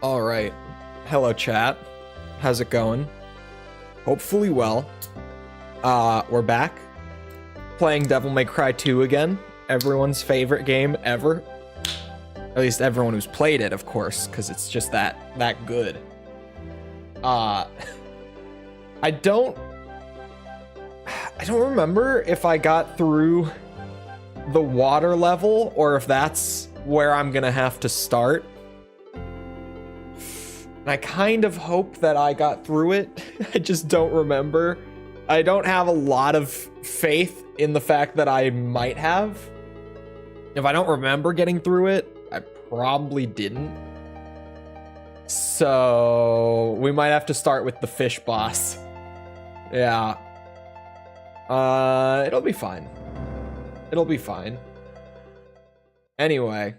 All right. Hello, chat. How's it going? Hopefully well. We're back. Playing Devil May Cry 2 again. Everyone's favorite game ever. At least everyone who's played it, of course, because it's just that good. I don't remember if I got through the water level or if that's where I'm gonna have to start. And I kind of hope that I got through it. I just don't remember. I don't have a lot of faith in the fact that I might have. If I don't remember getting through it, I probably didn't. So we might have to start with the fish boss. Yeah. It'll be fine. It'll be fine. Anyway.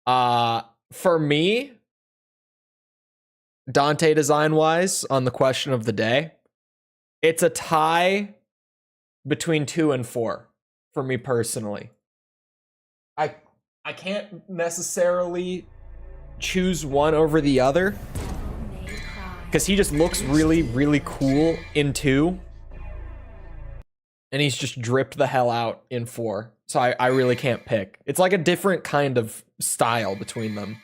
For me, Dante design-wise, on the question of the day, it's a tie between 2 and 4 for me personally. I can't necessarily choose one over the other because he just looks really, really cool in 2, and he's just dripped the hell out in 4. So I really can't pick. It's like a different kind of style between them.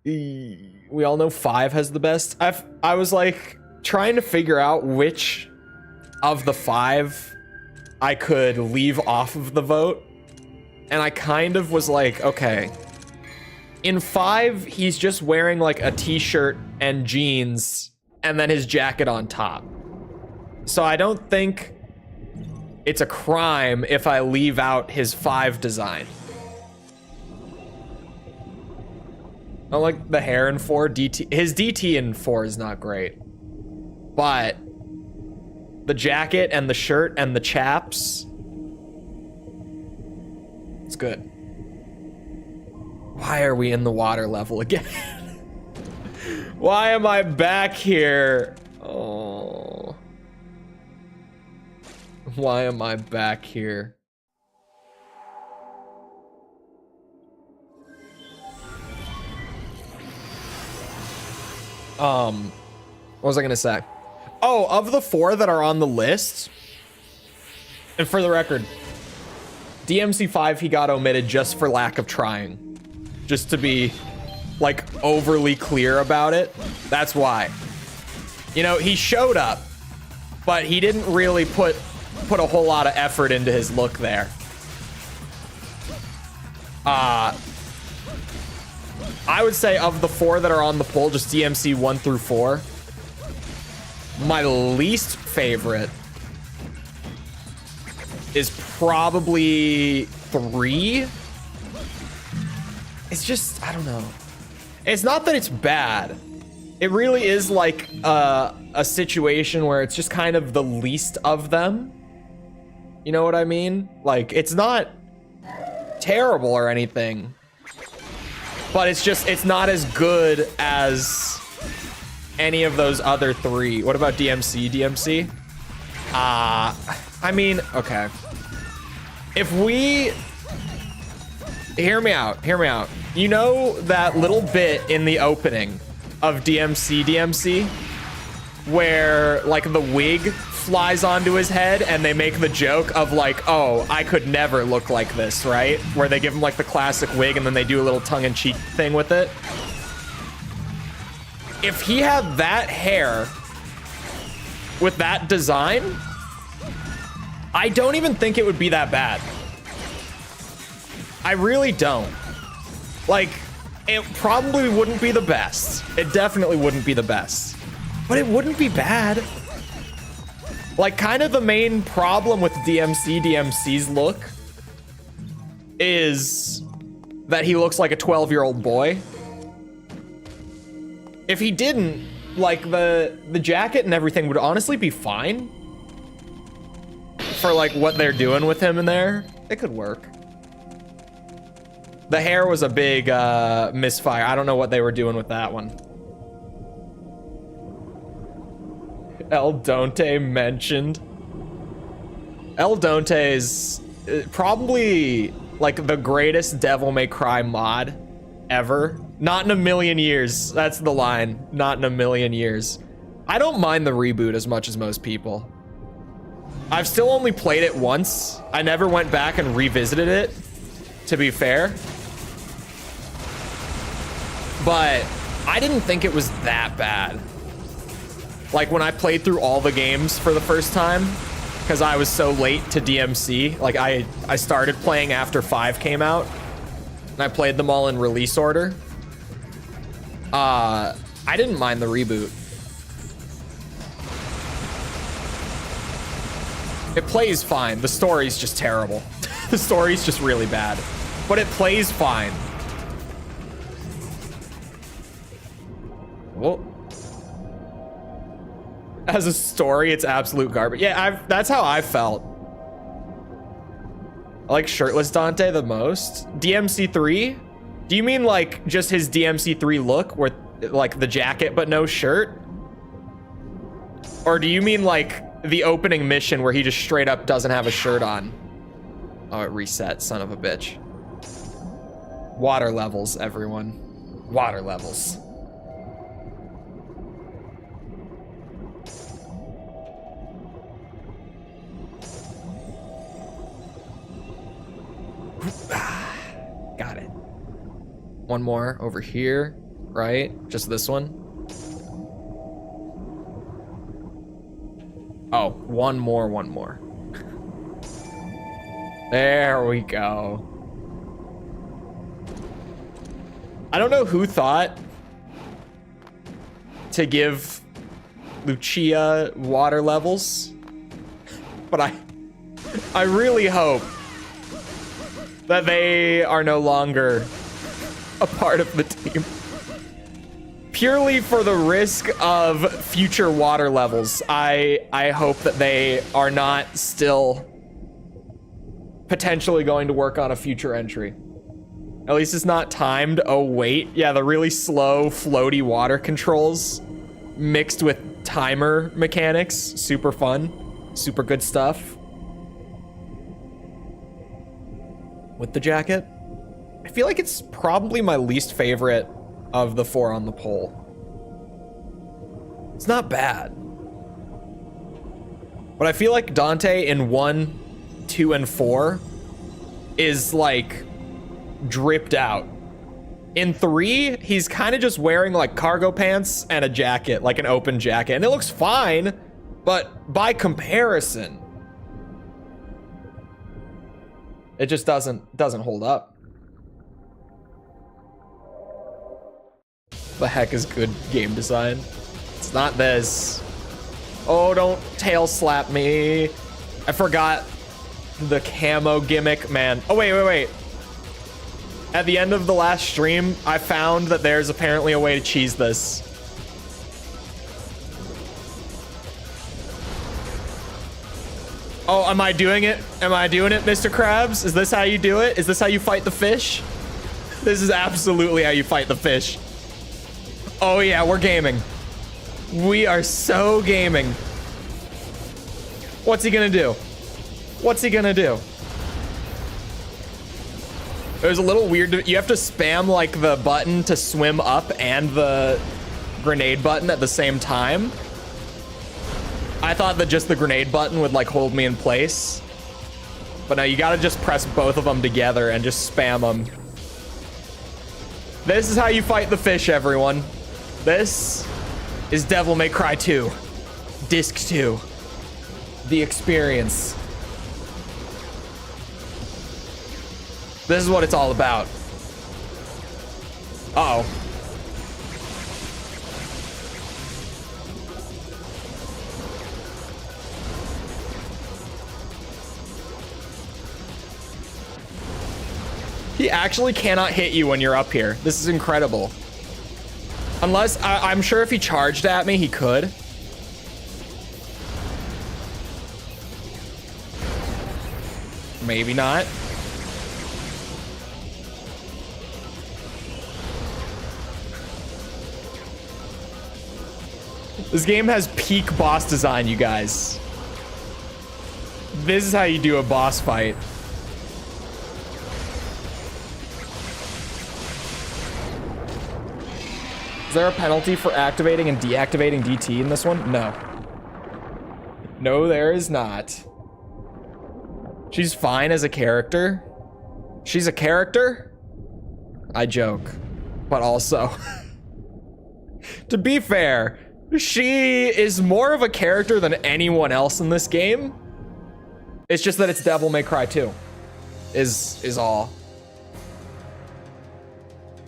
We all know 5 has the best. I was like trying to figure out which of the 5 I could leave off of the vote, and I kind of was like, okay, in 5 he's just wearing like a t-shirt and jeans and then his jacket on top, so I don't think it's a crime if I leave out his 5 design. I like the hair in 4. His DT in 4 is not great, but the jacket and the shirt and the chaps, it's good. Why are we in the water level again? Why am I back here? Oh. Why am I back here? What was I gonna say? Oh, of the 4 that are on the list, and for the record, DMC5 he got omitted just for lack of trying. Just to be, like, overly clear about it. That's why. You know, he showed up, but he didn't really put a whole lot of effort into his look there. I would say of the 4 that are on the poll, just DMC 1 through 4, my least favorite is probably 3. It's just, I don't know. It's not that it's bad. It really is like a situation where it's just kind of the least of them. You know what I mean? Like, it's not terrible or anything, but it's not as good as any of those other 3. What about DMC? DMC? I mean, okay. If we... Hear me out. Hear me out. You know that little bit in the opening of DMC where, like, the wig flies onto his head and they make the joke of, like, oh, I could never look like this, right? Where they give him, like, the classic wig and then they do a little tongue-in-cheek thing with it. If he had that hair with that design, I don't even think it would be that bad. I really don't. Like, it probably wouldn't be the best. It definitely wouldn't be the best. But it wouldn't be bad. Like, kind of the main problem with DMC's look is that he looks like a 12-year-old boy. If he didn't, like, the jacket and everything would honestly be fine. For, like, what they're doing with him in there. It could work. The hair was a big misfire. I don't know what they were doing with that one. El Donte mentioned. El Donte is probably like the greatest Devil May Cry mod ever. Not in a million years. That's the line. Not in a million years. I don't mind the reboot as much as most people. I've still only played it once. I never went back and revisited it, to be fair. But I didn't think it was that bad. Like when I played through all the games for the first time, because I was so late to DMC. Like I started playing after 5 came out, and I played them all in release order. I didn't mind the reboot. It plays fine. The story's just terrible. The story's just really bad, but it plays fine. Well, as a story, it's absolute garbage. Yeah, that's how I felt. I like shirtless Dante the most. DMC3? Do you mean like just his DMC3 look with like the jacket but no shirt? Or do you mean like the opening mission where he just straight up doesn't have a shirt on? Oh, it reset, son of a bitch. Water levels, everyone. Water levels. Got it. One more over here, right? Just this one. Oh, one more. There we go. I don't know who thought to give Lucia water levels, but I really hope that they are no longer a part of the team. Purely for the risk of future water levels, I hope that they are not still potentially going to work on a future entry. At least it's not timed. Oh wait, yeah, the really slow floaty water controls mixed with timer mechanics. Super fun, super good stuff. With the jacket, I feel like it's probably my least favorite of the 4 on the poll. It's not bad, but I feel like Dante in 1, 2, and 4 is like dripped out. In 3, he's kind of just wearing like cargo pants and a jacket, like an open jacket, and it looks fine, but by comparison, it just doesn't hold up. The heck is good game design? It's not this. Oh, don't tail slap me. I forgot the camo gimmick, man. Oh, wait. At the end of the last stream, I found that there's apparently a way to cheese this. Oh, am I doing it? Am I doing it, Mr. Krabs? Is this how you do it? Is this how you fight the fish? This is absolutely how you fight the fish. Oh yeah, we're gaming. We are so gaming. What's he gonna do? What's he gonna do? It was a little weird. You have to spam like the button to swim up and the grenade button at the same time. I thought that just the grenade button would like hold me in place, but no, you gotta just press both of them together and just spam them. This is how you fight the fish, everyone. This is Devil May Cry 2, Disc 2, the experience. This is what it's all about. Uh-oh. He actually cannot hit you when you're up here. This is incredible. Unless, I'm sure if he charged at me, he could. Maybe not. This game has peak boss design, you guys. This is how you do a boss fight. Is there a penalty for activating and deactivating DT in this one? No. No, there is not. She's fine as a character. She's a character? I joke. But also, to be fair, she is more of a character than anyone else in this game. It's just that it's Devil May Cry 2. Is all.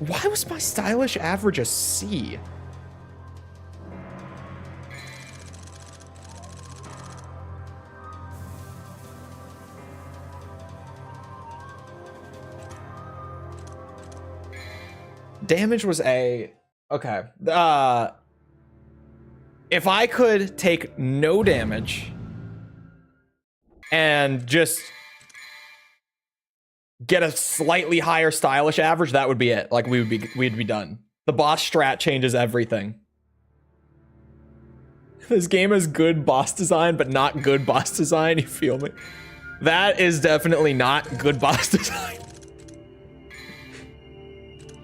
Why was my stylish average a C? Damage was A. Okay. If I could take no damage and just get a slightly higher stylish average, that would be it. Like we'd be done. The boss strat changes everything. This game has good boss design, but not good boss design. You feel me? That is definitely not good boss design.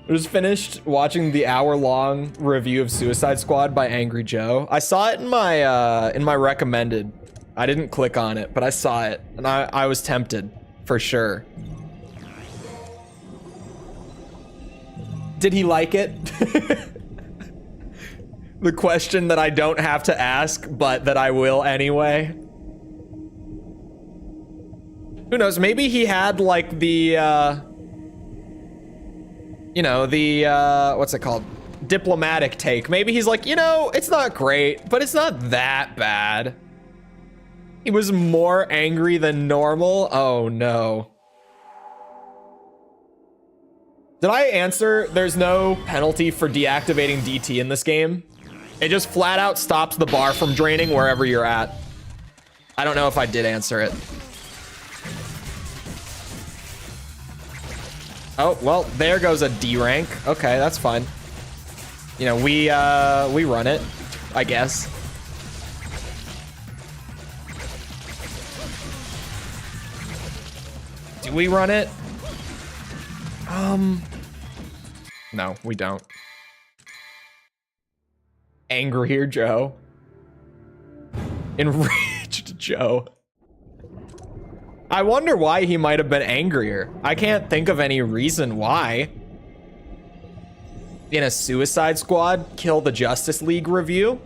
I just finished watching the hour-long review of Suicide Squad by Angry Joe. I saw it in my recommended. I didn't click on it, but I saw it, and I was tempted for sure. Did he like it? The question that I don't have to ask, but that I will anyway. Who knows? Maybe he had like the you know, the, what's it called? Diplomatic take. Maybe he's like, you know, it's not great, but it's not that bad. He was more angry than normal. Oh, no. Did I answer there's no penalty for deactivating DT in this game? It just flat out stops the bar from draining wherever you're at. I don't know if I did answer it. Oh, well, there goes a D rank. Okay, that's fine. You know, we run it, I guess. Do we run it? No, we don't. Angrier Joe. Enraged Joe. I wonder why he might have been angrier. I can't think of any reason why. In a Suicide Squad, Kill the Justice League review.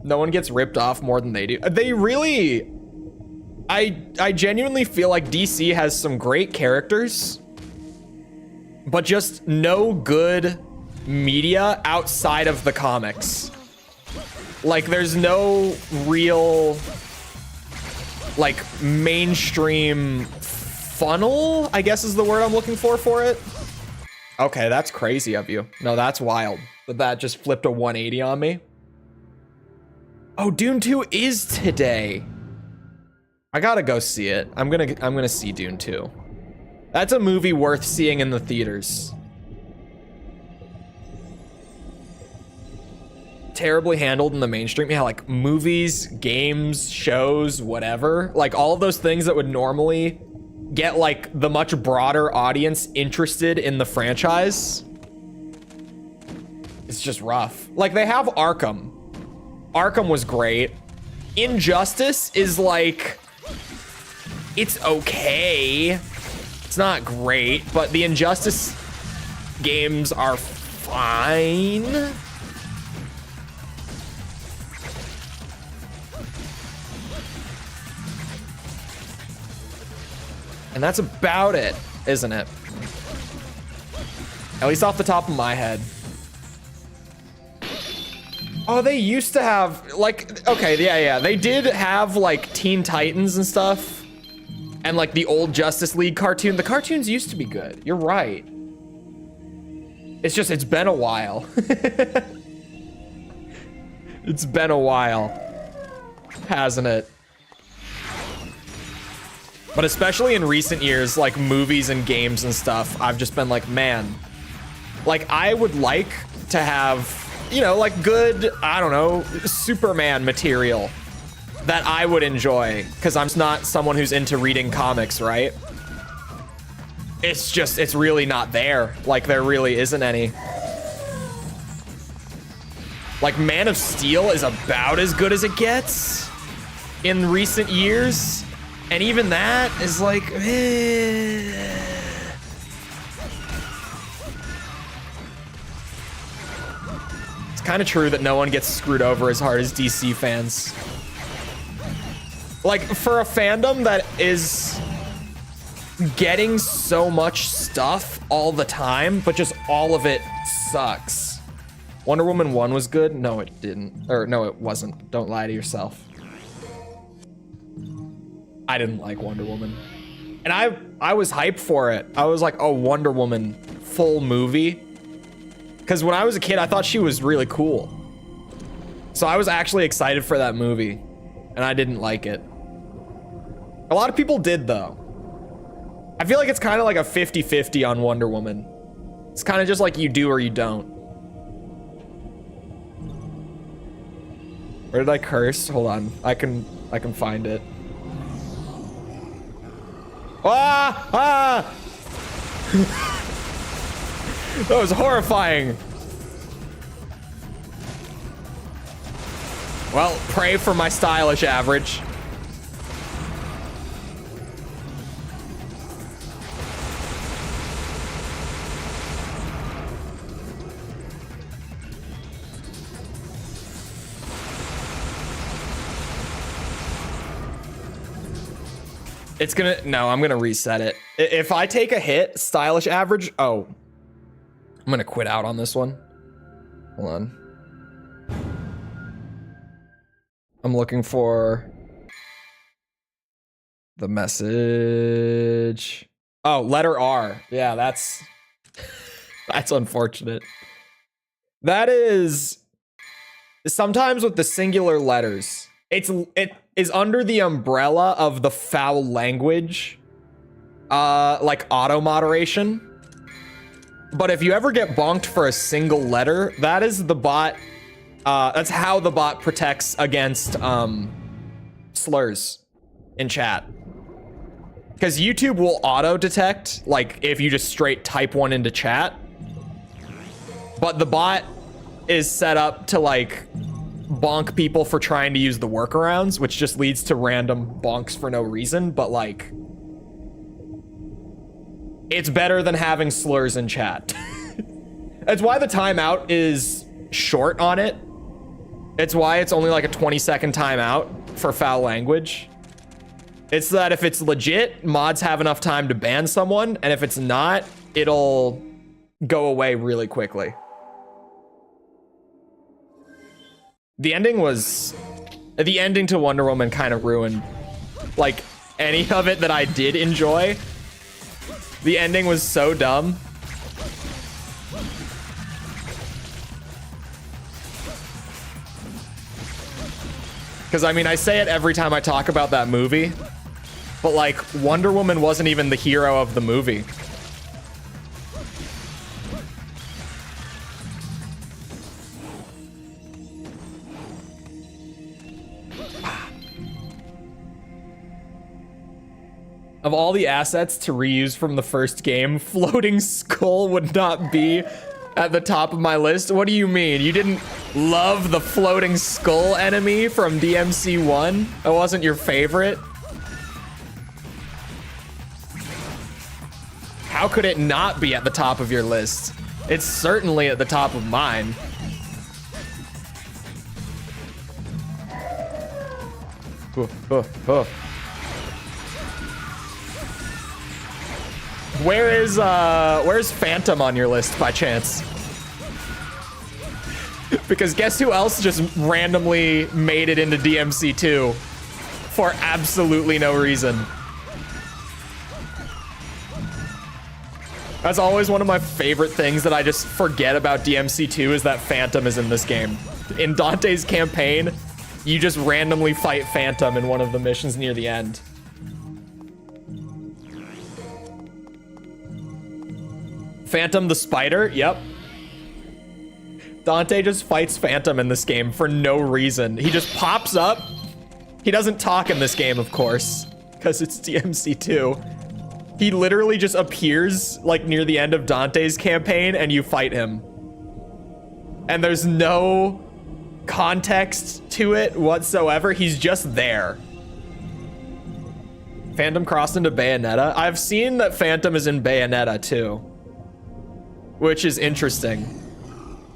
No one gets ripped off more than they do. They really... I genuinely feel like DC has some great characters, but just no good media outside of the comics. Like, there's no real, like, mainstream funnel, I guess is the word I'm looking for it. Okay, that's crazy of you. No, that's wild. That just flipped a 180 on me. Oh, Dune 2 is today. I gotta go see it. I'm gonna see Dune 2. That's a movie worth seeing in the theaters. Terribly handled in the mainstream. Yeah, like movies, games, shows, whatever. Like all of those things that would normally get like the much broader audience interested in the franchise. It's just rough. Like they have Arkham. Arkham was great. Injustice is like, it's okay. It's not great, but the Injustice games are fine. And that's about it, isn't it? At least off the top of my head. Oh, they used to have, like, okay, yeah. They did have, like, Teen Titans and stuff. And, like, the old Justice League cartoon. The cartoons used to be good. You're right. It's just, it's been a while. It's been a while. Hasn't it? But especially in recent years, like, movies and games and stuff, I've just been like, man. Like, I would like to have, you know, like, good, I don't know, Superman material that I would enjoy, because I'm not someone who's into reading comics, right? it's really not there. Like, there really isn't any. Like, Man of Steel is about as good as it gets in recent years. And even that is like, It's kind of true that no one gets screwed over as hard as DC fans. Like, for a fandom that is getting so much stuff all the time, but just all of it sucks. Wonder Woman 1 was good? No, it didn't. Or, no, it wasn't. Don't lie to yourself. I didn't like Wonder Woman. And I was hyped for it. I was like, oh, Wonder Woman, full movie. Because when I was a kid, I thought she was really cool. So I was actually excited for that movie. And I didn't like it. A lot of people did, though. I feel like it's kind of like a 50-50 on Wonder Woman. It's kind of just like you do or you don't. Where did I curse? Hold on. I can find it. Ah! Ah! That was horrifying. Well, pray for my stylish average. It's gonna, no, I'm gonna reset it. If I take a hit, stylish average, oh. I'm gonna quit out on this one. Hold on. I'm looking for the message. Oh, letter R. Yeah, that's unfortunate. That is sometimes with the singular letters. It is under the umbrella of the foul language, like auto moderation. But if you ever get bonked for a single letter, that is the bot. That's how the bot protects against slurs in chat. Because YouTube will auto detect, like if you just straight type one into chat. But the bot is set up to like bonk people for trying to use the workarounds, which just leads to random bonks for no reason. But like, it's better than having slurs in chat. That's why the timeout is short on it. It's why it's only like a 20-second timeout for foul language. It's that if it's legit, mods have enough time to ban someone, and if it's not, it'll go away really quickly. The ending to Wonder Woman kind of ruined, like, any of it that I did enjoy. The ending was so dumb. Because, I mean, I say it every time I talk about that movie, but, like, Wonder Woman wasn't even the hero of the movie. Of all the assets to reuse from the first game, floating skull would not be at the top of my list. What do you mean? You didn't love the floating skull enemy from DMC1? That wasn't your favorite? How could it not be at the top of your list? It's certainly at the top of mine. Where's Phantom on your list by chance? Because guess who else just randomly made it into DMC2 for absolutely no reason? That's always one of my favorite things that I just forget about DMC2 is that Phantom is in this game. In Dante's campaign, you just randomly fight Phantom in one of the missions near the end. Phantom the Spider? Yep. Dante just fights Phantom in this game for no reason. He just pops up. He doesn't talk in this game, of course, because it's DMC2. He literally just appears like near the end of Dante's campaign and you fight him. And there's no context to it whatsoever. He's just there. Phantom crossed into Bayonetta. I've seen that Phantom is in Bayonetta too, which is interesting.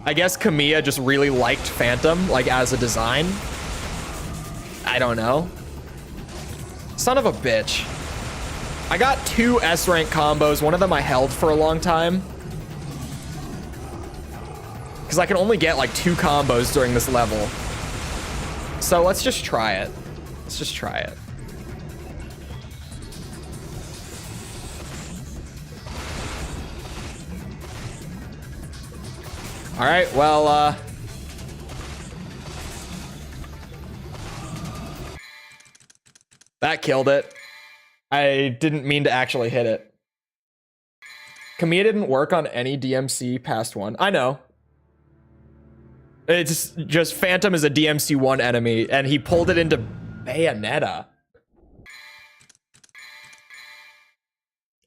I guess Kamiya just really liked Phantom, like as a design. I don't know. Son of a bitch. I got 2 S rank combos. One of them I held for a long time. Because I can only get like 2 combos during this level. So let's just try it. Let's just try it. All right, well, that killed it. I didn't mean to actually hit it. Kamiya didn't work on any DMC past 1. I know. It's just Phantom is a DMC 1 enemy, and he pulled it into Bayonetta.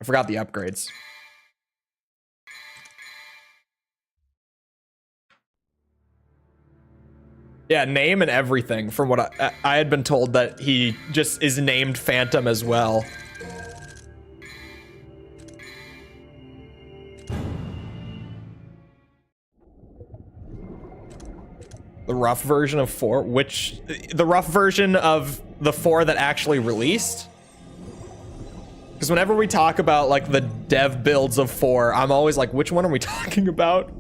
I forgot the upgrades. Yeah, name and everything. From what I had been told that he just is named Phantom as well. The rough version of 4? Which... The rough version of the 4 that actually released? Because whenever we talk about, like, the dev builds of 4, I'm always like, which one are we talking about?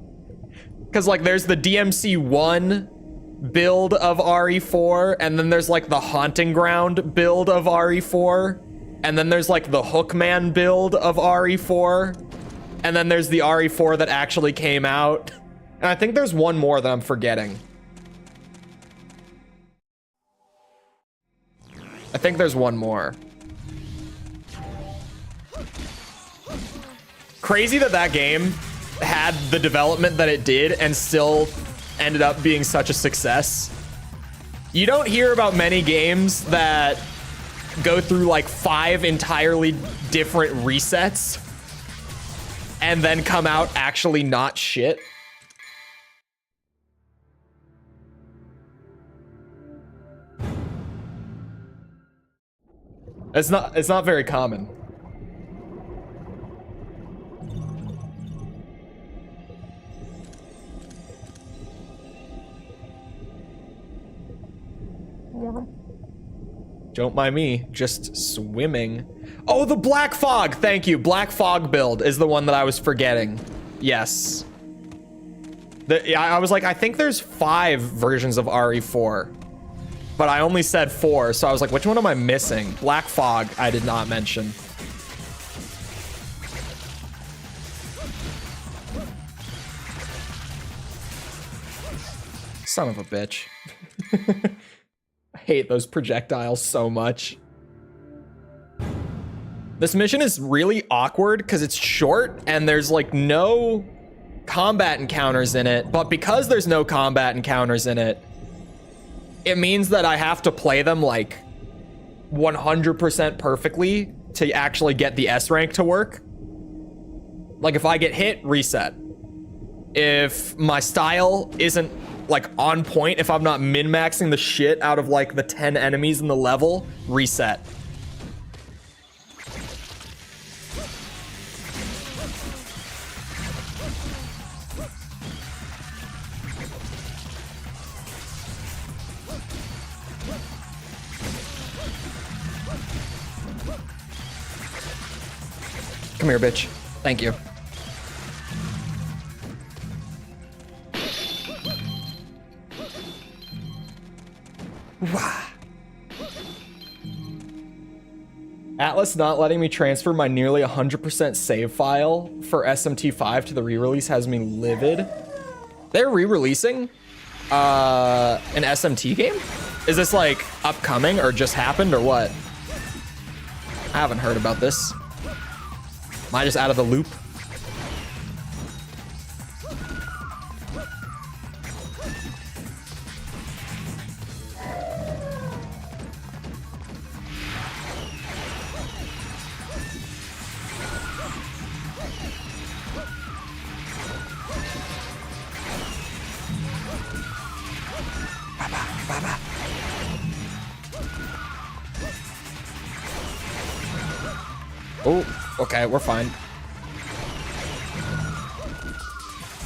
Because, like, there's the DMC 1 build of RE4, and then there's, like, the Haunting Ground build of RE4, and then there's, like, the Hookman build of RE4, and then there's the RE4 that actually came out. And I think there's one more that I'm forgetting. I think there's one more. Crazy that that game had the development that it did and still ended up being such a success. You don't hear about many games that go through like 5 entirely different resets and then come out actually not shit. It's not very common. Don't mind me, just swimming. Oh, the Black Fog! Thank you. Black Fog build is the one that I was forgetting. Yes. I was like, I think there's 5 versions of RE4. But I only said 4, so I was like, which one am I missing? Black Fog, I did not mention. Son of a bitch. I hate those projectiles so much. This mission is really awkward because it's short and there's like no combat encounters in it. But because there's no combat encounters in it, it means that I have to play them like 100% perfectly to actually get the S rank to work. Like if I get hit, reset. If my style isn't like on point, if I'm not min-maxing the shit out of like the 10 enemies in the level, reset. Come here, bitch. Thank you. Wah. Atlas not letting me transfer my nearly 100% save file for SMT5 to the re-release has me livid. They're re-releasing an SMT game? Is this like upcoming or just happened or what? I haven't heard about this. Am I just out of the loop? Oh, okay, we're fine.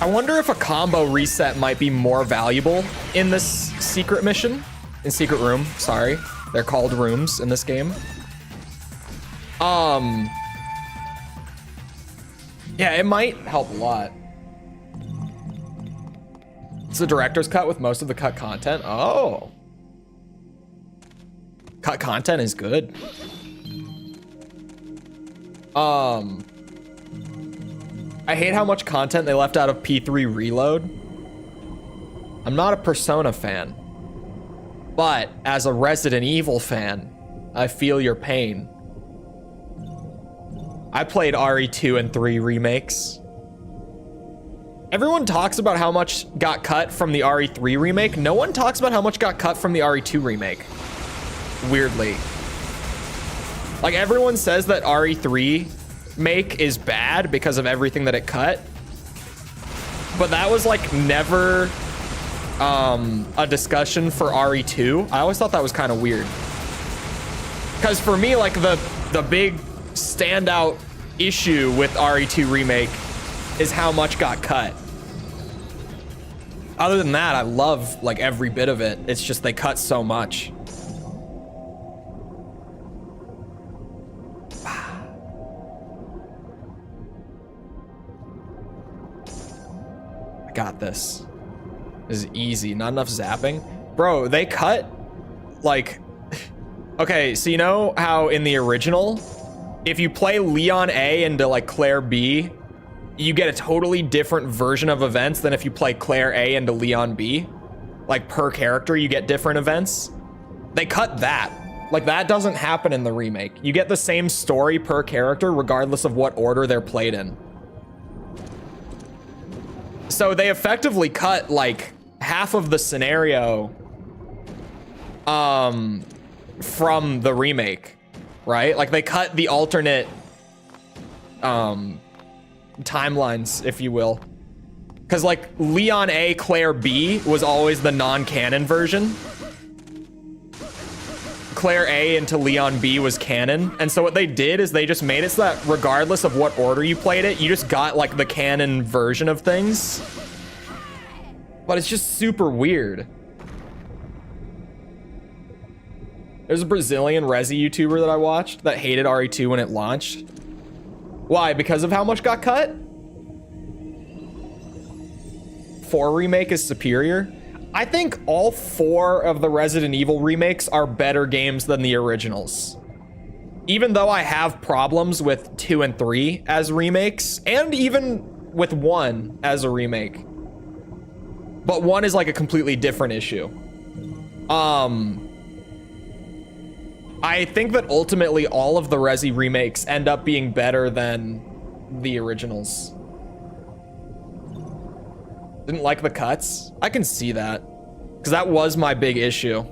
I wonder if a combo reset might be more valuable in this secret mission. In secret room, sorry. They're called rooms in this game. Yeah, it might help a lot. It's the director's cut with most of the cut content. Oh. Cut content is good. I hate how much content they left out of P3 Reload. I'm not a Persona fan, but as a Resident Evil fan, I feel your pain. I played RE2 and 3 remakes. Everyone talks about how much got cut from the RE3 remake. No one talks about how much got cut from the RE2 remake. Weirdly. Like, everyone says that RE3 make is bad because of everything that it cut. But that was like never a discussion for RE2. I always thought that was kind of weird. Because for me, like, the big standout issue with RE2 remake is how much got cut. Other than that, I love like every bit of it. It's just they cut so much. I got this. This is easy. Not enough zapping. Bro, they cut like... Okay, so you know how in the original, if you play Leon A into like Claire B, you get a totally different version of events than if you play Claire A into Leon B. Like per character, you get different events. They cut that. Like that doesn't happen in the remake. You get the same story per character regardless of what order they're played in. So they effectively cut like half of the scenario from the remake, right? Like they cut the alternate timelines, if you will, because like Leon A, Claire B was always the non-canon version. Claire A into Leon B was canon, and so what they did is they just made it so that regardless of what order you played it, you just got like the canon version of things. But it's just super weird. There's a Brazilian Resi YouTuber that I watched that hated RE2 when it launched. Why? Because of how much got cut? 4 remake is superior. I think all 4 of the Resident Evil remakes are better games than the originals. Even though I have problems with 2 and 3 as remakes, and even with 1 as a remake. But 1 is like a completely different issue. I think that ultimately all of the Resi remakes end up being better than the originals. Didn't like the cuts? I can see that, because that was my big issue.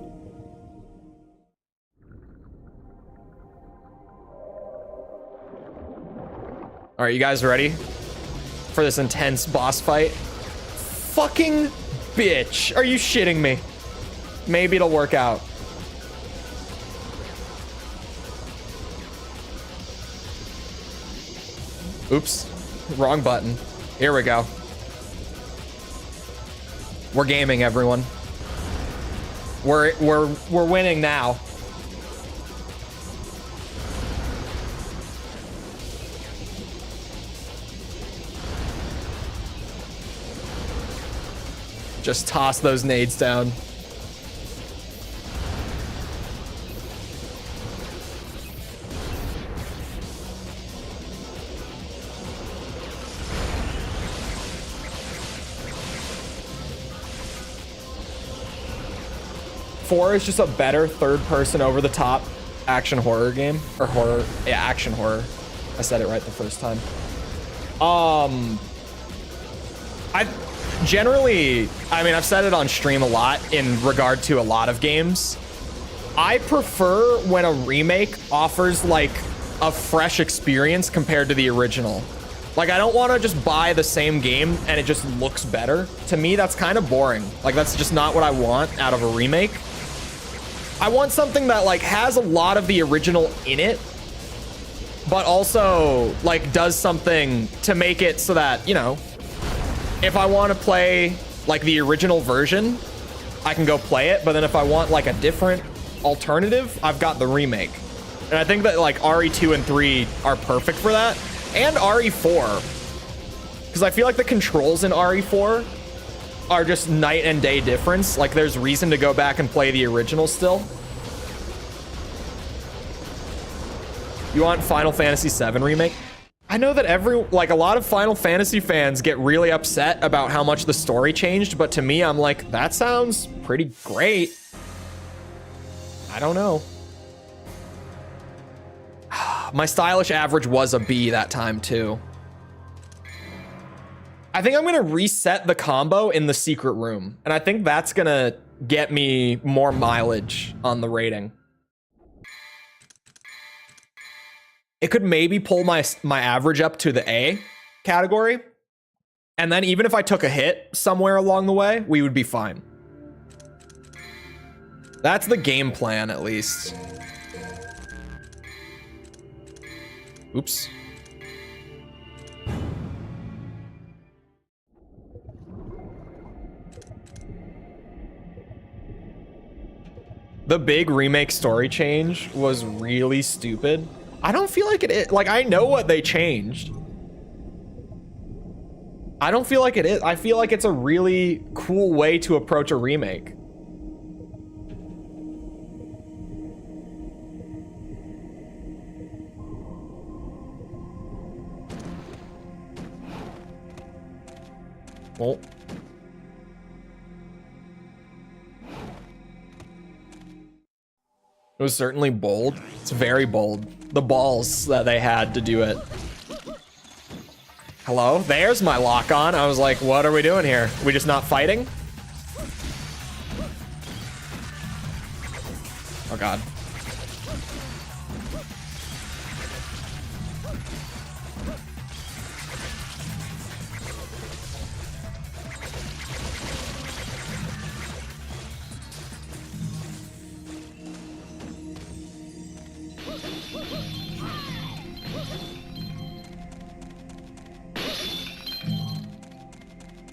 All right, you guys ready for this intense boss fight? Fucking bitch. Are you shitting me? Maybe it'll work out. Oops, wrong button. Here we go. We're gaming, everyone. We're winning now. Just toss those nades down. Four is just a better third-person over-the-top action horror game, or horror, yeah, action horror. I said it right the first time. I've said it on stream a lot in regard to a lot of games. I prefer when a remake offers like a fresh experience compared to the original. Like, I don't want to just buy the same game and it just looks better. To me, that's kind of boring. Like, that's just not what I want out of a remake. I want something that like has a lot of the original in it, but also like does something to make it so that, you know, if I want to play like the original version, I can go play it. But then if I want like a different alternative, I've got the remake. And I think that like RE2 and 3 are perfect for that. And RE4. Because I feel like the controls in RE4 are just night and day difference. Like there's reason to go back and play the original still. You want Final Fantasy VII remake? I know that a lot of Final Fantasy fans get really upset about how much the story changed, but to me, I'm like, that sounds pretty great. I don't know. My stylish average was a B that time too. I think I'm gonna reset the combo in the secret room, and I think that's gonna get me more mileage on the rating. It could maybe pull my average up to the A category. And then even if I took a hit somewhere along the way, we would be fine. That's the game plan, at least. Oops. The big remake story change was really stupid. I don't feel like it is. Like, I know what they changed. I don't feel like it is. I feel like it's a really cool way to approach a remake. Well. It was certainly bold. It's very bold. The balls that they had to do it. Hello? There's my lock on. I was like, what are we doing here? We just not fighting? Oh God.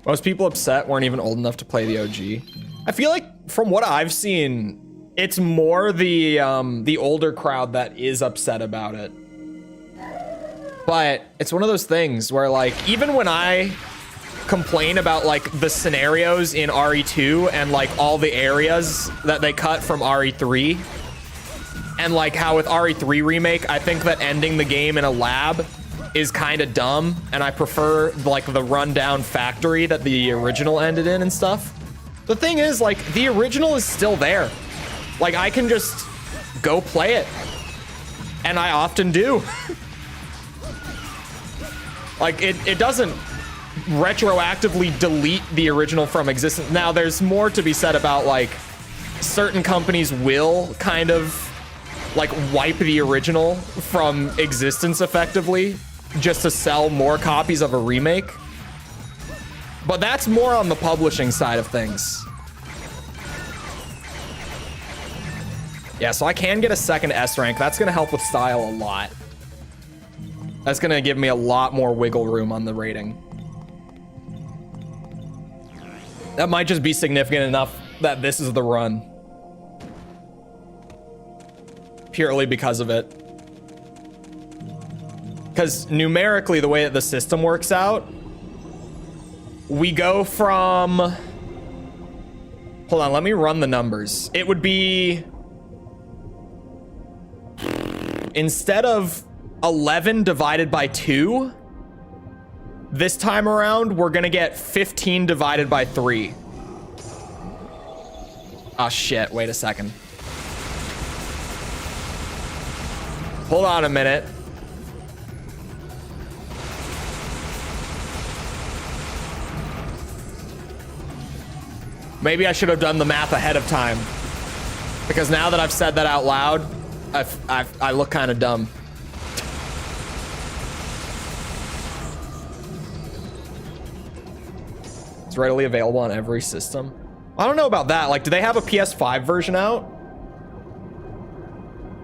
Most people upset weren't even old enough to play the OG. I feel like from what I've seen, it's more the older crowd that is upset about it. But it's one of those things where like, even when I complain about like the scenarios in RE2 and like all the areas that they cut from RE3, and like how with RE3 remake, I think that ending the game in a lab is kind of dumb, and I prefer like the rundown factory that the original ended in and stuff. The thing is, like, the original is still there. Like, I can just go play it, and I often do. Like, it doesn't retroactively delete the original from existence. Now, there's more to be said about like certain companies will kind of like wipe the original from existence effectively just to sell more copies of a remake. But that's more on the publishing side of things. Yeah, so I can get a second S rank. That's gonna help with style a lot. That's gonna give me a lot more wiggle room on the rating. That might just be significant enough that this is the run. Purely because of it. Because numerically, the way that the system works out, we go from... Hold on, let me run the numbers. It would be... Instead of 11 divided by 2, this time around, we're gonna get 15 divided by 3. Oh shit, wait a second. Hold on a minute. Maybe I should have done the math ahead of time. Because now that I've said that out loud, I look kind of dumb. It's readily available on every system. I don't know about that. Like, do they have a PS5 version out?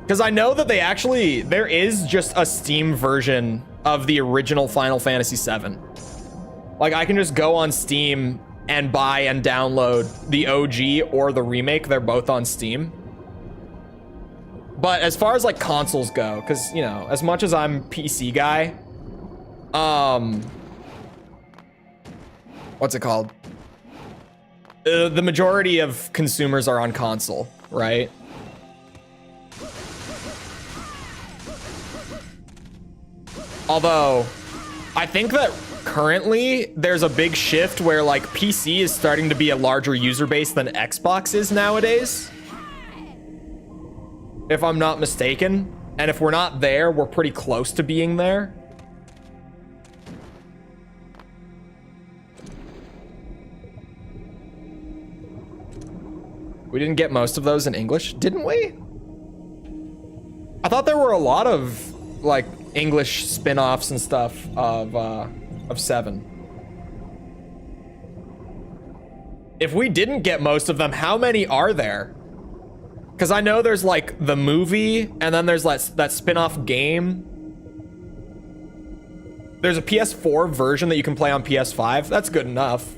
Because I know that there is just a Steam version of the original Final Fantasy VII. Like, I can just go on Steam and buy and download the OG or the remake. They're both on Steam. But as far as like consoles go, because, you know, as much as I'm PC guy, what's it called? The majority of consumers are on console, right? Although, I think that currently there's a big shift where like PC is starting to be a larger user base than Xbox is nowadays. If I'm not mistaken. And if we're not there, we're pretty close to being there. We didn't get most of those in English, didn't we? I thought there were a lot of like English spin-offs and stuff of 7. If we didn't get most of them, how many are there? Because I know there's like the movie, and then there's that spin-off game. There's a PS4 version that you can play on PS5. That's good enough.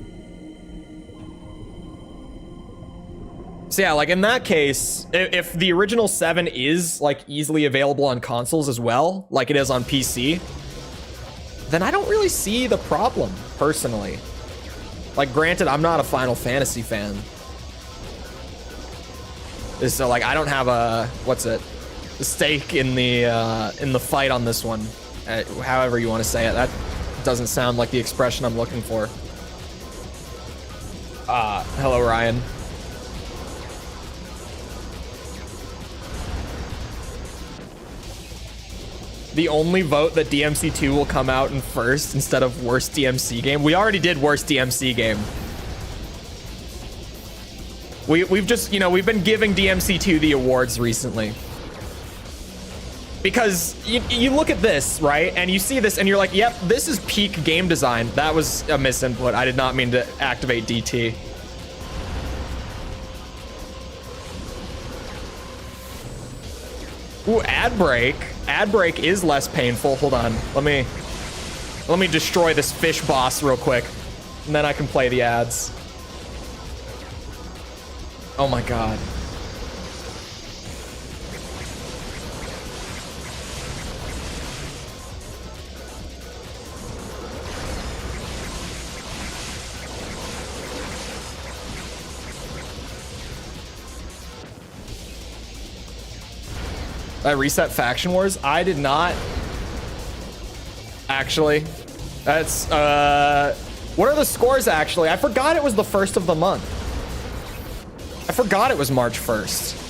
So yeah, like in that case, if the original 7 is like easily available on consoles as well, like it is on PC, then I don't really see the problem, personally. Like, granted, I'm not a Final Fantasy fan. So like, I don't have a, a stake in the fight on this one. However you want to say it. That doesn't sound like the expression I'm looking for. Hello, Ryan. The only vote that DMC2 will come out in first instead of worst DMC game. We already did worst DMC game. We've just, you know, we've been giving DMC2 the awards recently. Because you look at this, right? And you see this and you're like, yep, this is peak game design. That was a misinput. I did not mean to activate DT. Ooh, ad break. Ad break is less painful. Hold on. Let me destroy this fish boss real quick. And then I can play the ads. Oh my god. I reset Faction Wars? I did not. Actually. That's, what are the scores, actually? I forgot it was the 1st of the month. I forgot it was March 1st.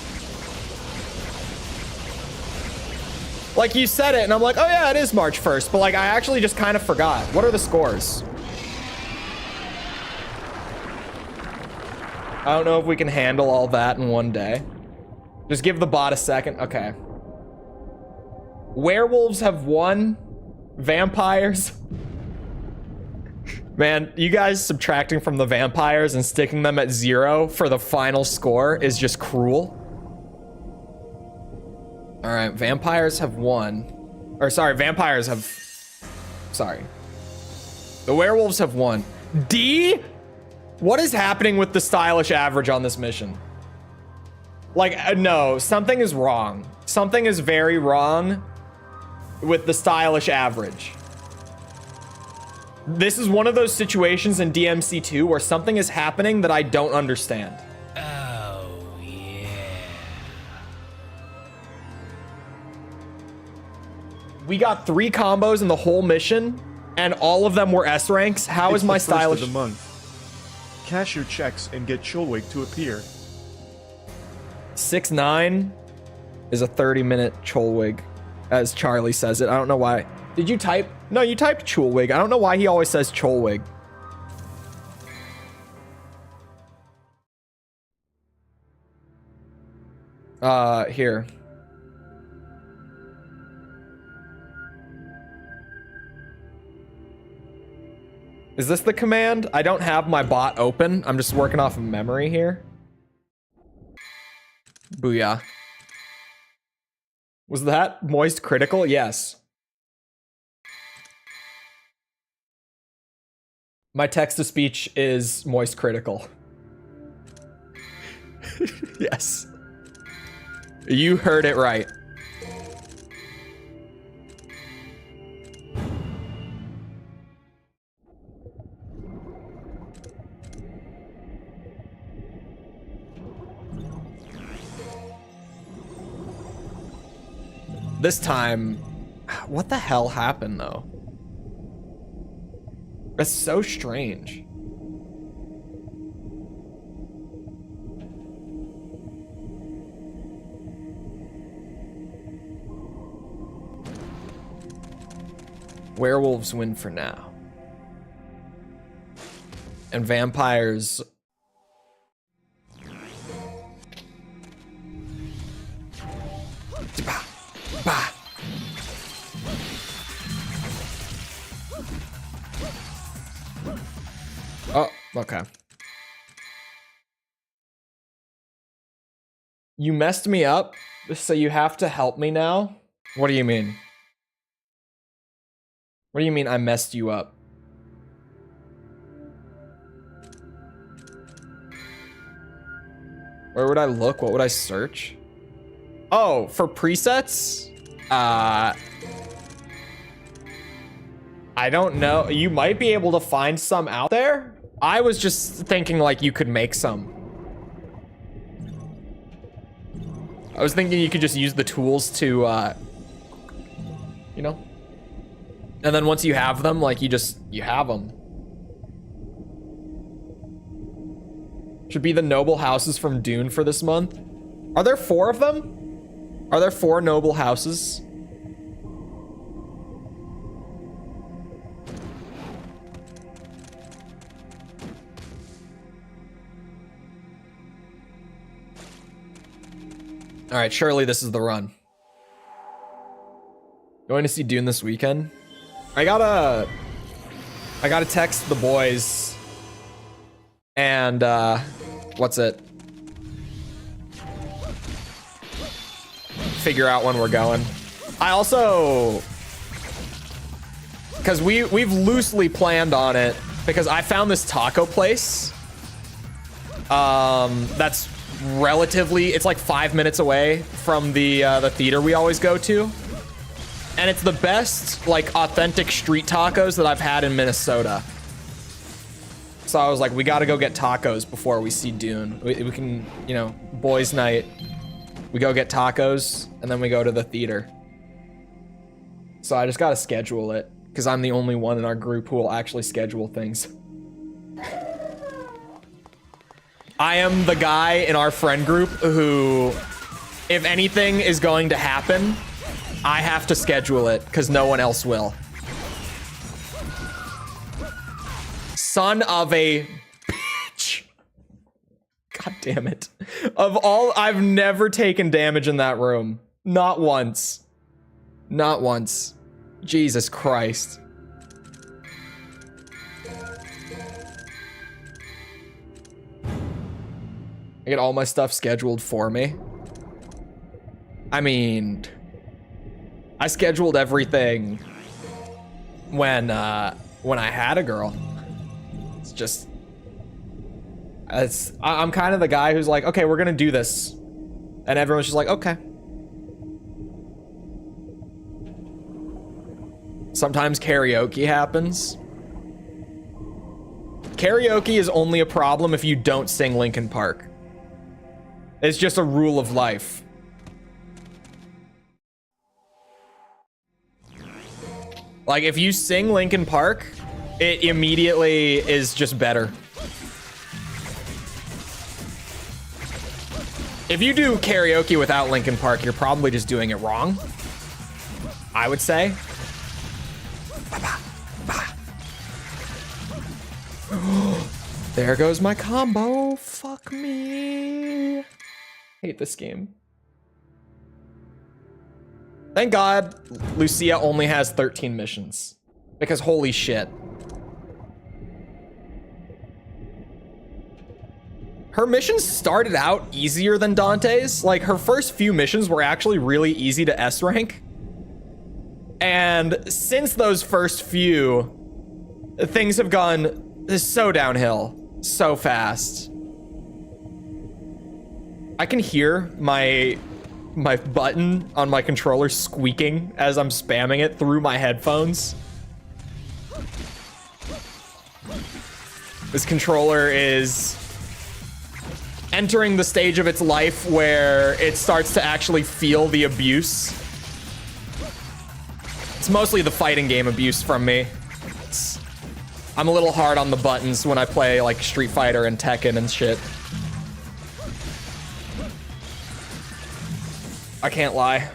Like, you said it, and I'm like, oh yeah, it is March 1st. But, like, I actually just kind of forgot. What are the scores? I don't know if we can handle all that in one day. Just give the bot a second. Okay. Werewolves have won. Vampires. Man, you guys subtracting from the vampires and sticking them at 0 for the final score is just cruel. All right, vampires have won. Or sorry, vampires have... Sorry. The werewolves have won. D? What is happening with the stylish average on this mission? Like, no, something is wrong. Something is very wrong with the stylish average. This is one of those situations in DMC2 where something is happening that I don't understand. Oh, yeah. We got 3 combos in the whole mission, and all of them were S ranks. How is my stylish? It's the first of the month. Cash your checks and get Chole to appear. 6'9" is a 30-minute Cholewig, as Charlie says it. I don't know why. Did you type? No, you typed Cholewig. I don't know why he always says Cholewig. Here. Is this the command? I don't have my bot open. I'm just working off of memory here. Booyah. Was that moist critical? Yes. My text-to-speech is moist critical. Yes. You heard it right. This time, what the hell happened though? That's so strange. Werewolves win for now. And vampires... Bah, bah. Oh, okay. You messed me up, so you have to help me now? What do you mean? What do you mean I messed you up? Where would I look? What would I search? Oh, for presets? I don't know. You might be able to find some out there. I was just thinking like you could make some. I was thinking you could just use the tools to, you know? And then once you have them, like you have them. Should be the noble houses from Dune for this month. Are there 4 of them? Are there 4 noble houses? All right, surely this is the run. Going to see Dune this weekend. I gotta text the boys and what's it? Figure out when we're going. I also, because we've loosely planned on it because I found this taco place. That's relatively, it's like 5 minutes away from the theater we always go to. And it's the best, like, authentic street tacos that I've had in Minnesota. So I was like, we gotta go get tacos before we see Dune. We can, you know, boys' night. We go get tacos, and then we go to the theater. So I just gotta schedule it, because I'm the only one in our group who will actually schedule things. I am the guy in our friend group who, if anything is going to happen, I have to schedule it because no one else will. Son of a bitch. God damn it. Of all, I've never taken damage in that room. Not once. Not once. Jesus Christ. I get all my stuff scheduled for me. I mean, I scheduled everything when I had a girl. It's just, I'm kind of the guy who's like, okay, we're gonna do this, and everyone's just like, okay. Sometimes karaoke happens. Karaoke is only a problem if you don't sing Linkin Park. It's just a rule of life. Like, if you sing Linkin Park, it immediately is just better. If you do karaoke without Linkin Park, you're probably just doing it wrong, I would say. There goes my combo. Fuck me. Hate this game. Thank God Lucia only has 13 missions. Because holy shit. her missions started out easier than Dante's. Like, her first few missions were actually really easy to S rank. And since those first few, things have gone so downhill so fast. I can hear my button on my controller squeaking as I'm spamming it through my headphones. This controller is entering the stage of its life where it starts to actually feel the abuse. It's mostly the fighting game abuse from me. I'm a little hard on the buttons when I play like Street Fighter and Tekken and shit. I can't lie.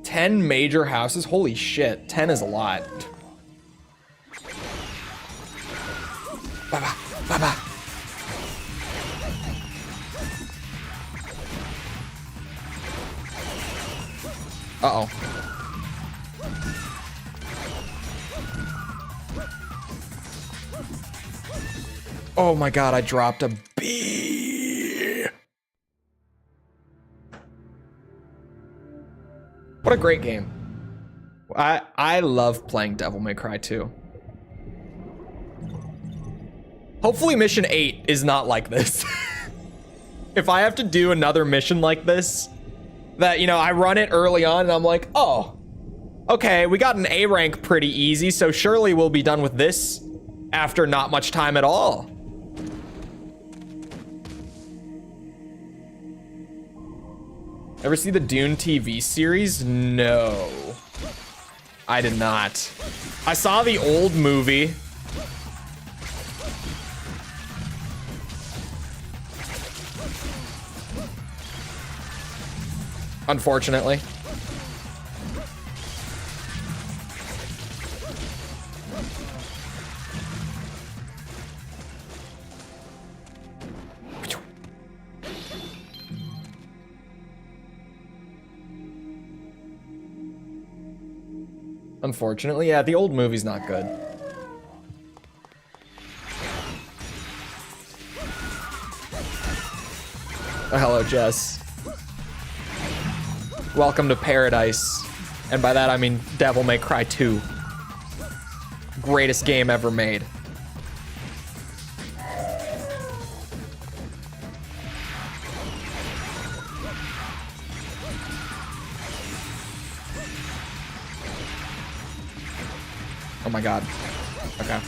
Ten major houses? Holy shit, 10 is a lot. Bye-bye, bye-bye. Uh-oh. Oh my god, I dropped a B. What a great game. I love playing Devil May Cry 2. Hopefully mission 8 is not like this. If I have to do another mission like this, that, you know, I run it early on and I'm like, oh, okay, we got an A rank pretty easy, so surely we'll be done with this after not much time at all. Ever see the Dune TV series? No, I did not. I saw the old movie. Unfortunately. Unfortunately, yeah, the old movie's not good. Oh, hello, Jess. Welcome to paradise. And by that, I mean Devil May Cry 2. Greatest game ever made. Oh my god. Okay.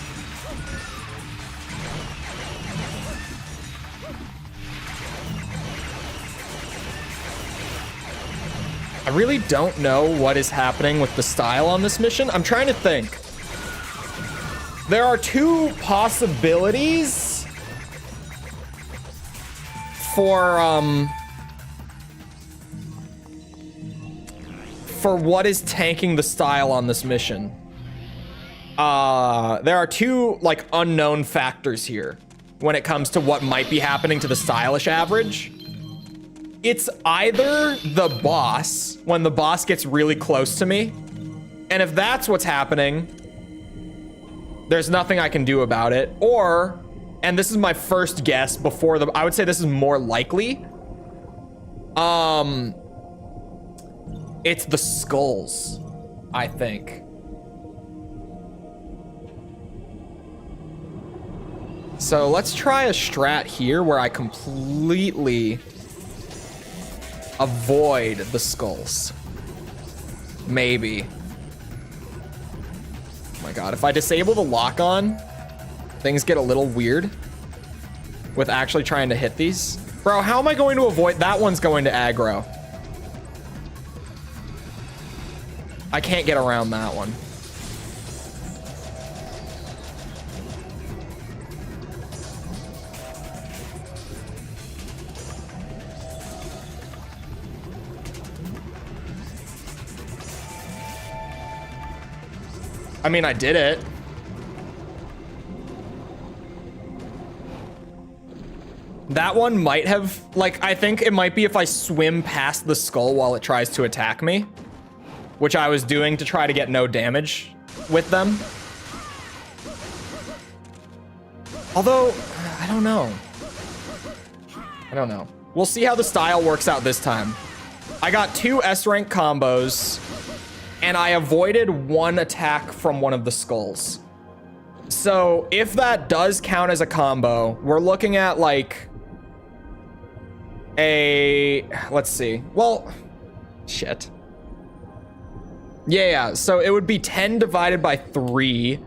I really don't know what is happening with the style on this mission. I'm trying to think. There are two possibilities for what is tanking the style on this mission. There are two, like, unknown factors here when it comes to what might be happening to the stylish average. It's either the boss, when the boss gets really close to me, and if that's what's happening, there's nothing I can do about it, or, and this is my first guess before the, I would say this is more likely, it's the skulls, I think. So let's try a strat here where I completely avoid the skulls. Maybe. Oh my god, if I disable the lock-on, things get a little weird with actually trying to hit these. Bro, how am I going to avoid? That one's going to aggro. I can't get around that one. I mean, I did it. That one might have, like, I think it might be if I swim past the skull while it tries to attack me. which I was doing to try to get no damage with them. Although, I don't know. We'll see how the style works out this time. I got 2 S rank combos, and I avoided 1 attack from one of the skulls. So if that does count as a combo, we're looking at like let's see. Well, shit. Yeah, so it would be 10 divided by 3,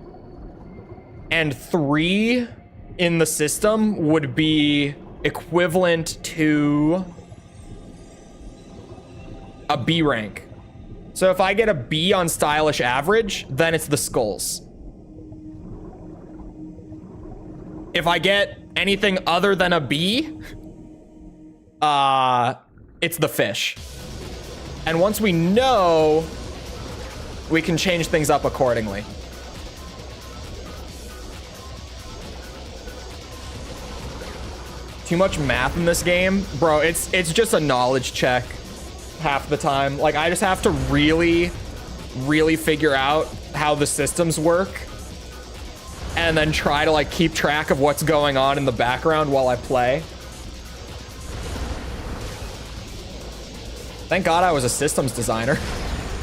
and 3 in the system would be equivalent to a B rank. So if I get a B on stylish average, then it's the skulls. If I get anything other than a B, it's the fish. And once we know, we can change things up accordingly. Too much math in this game? Bro, it's just a knowledge check half the time. Like, I just have to really figure out how the systems work and then try to like keep track of what's going on in the background while I play. Thank God I was a systems designer.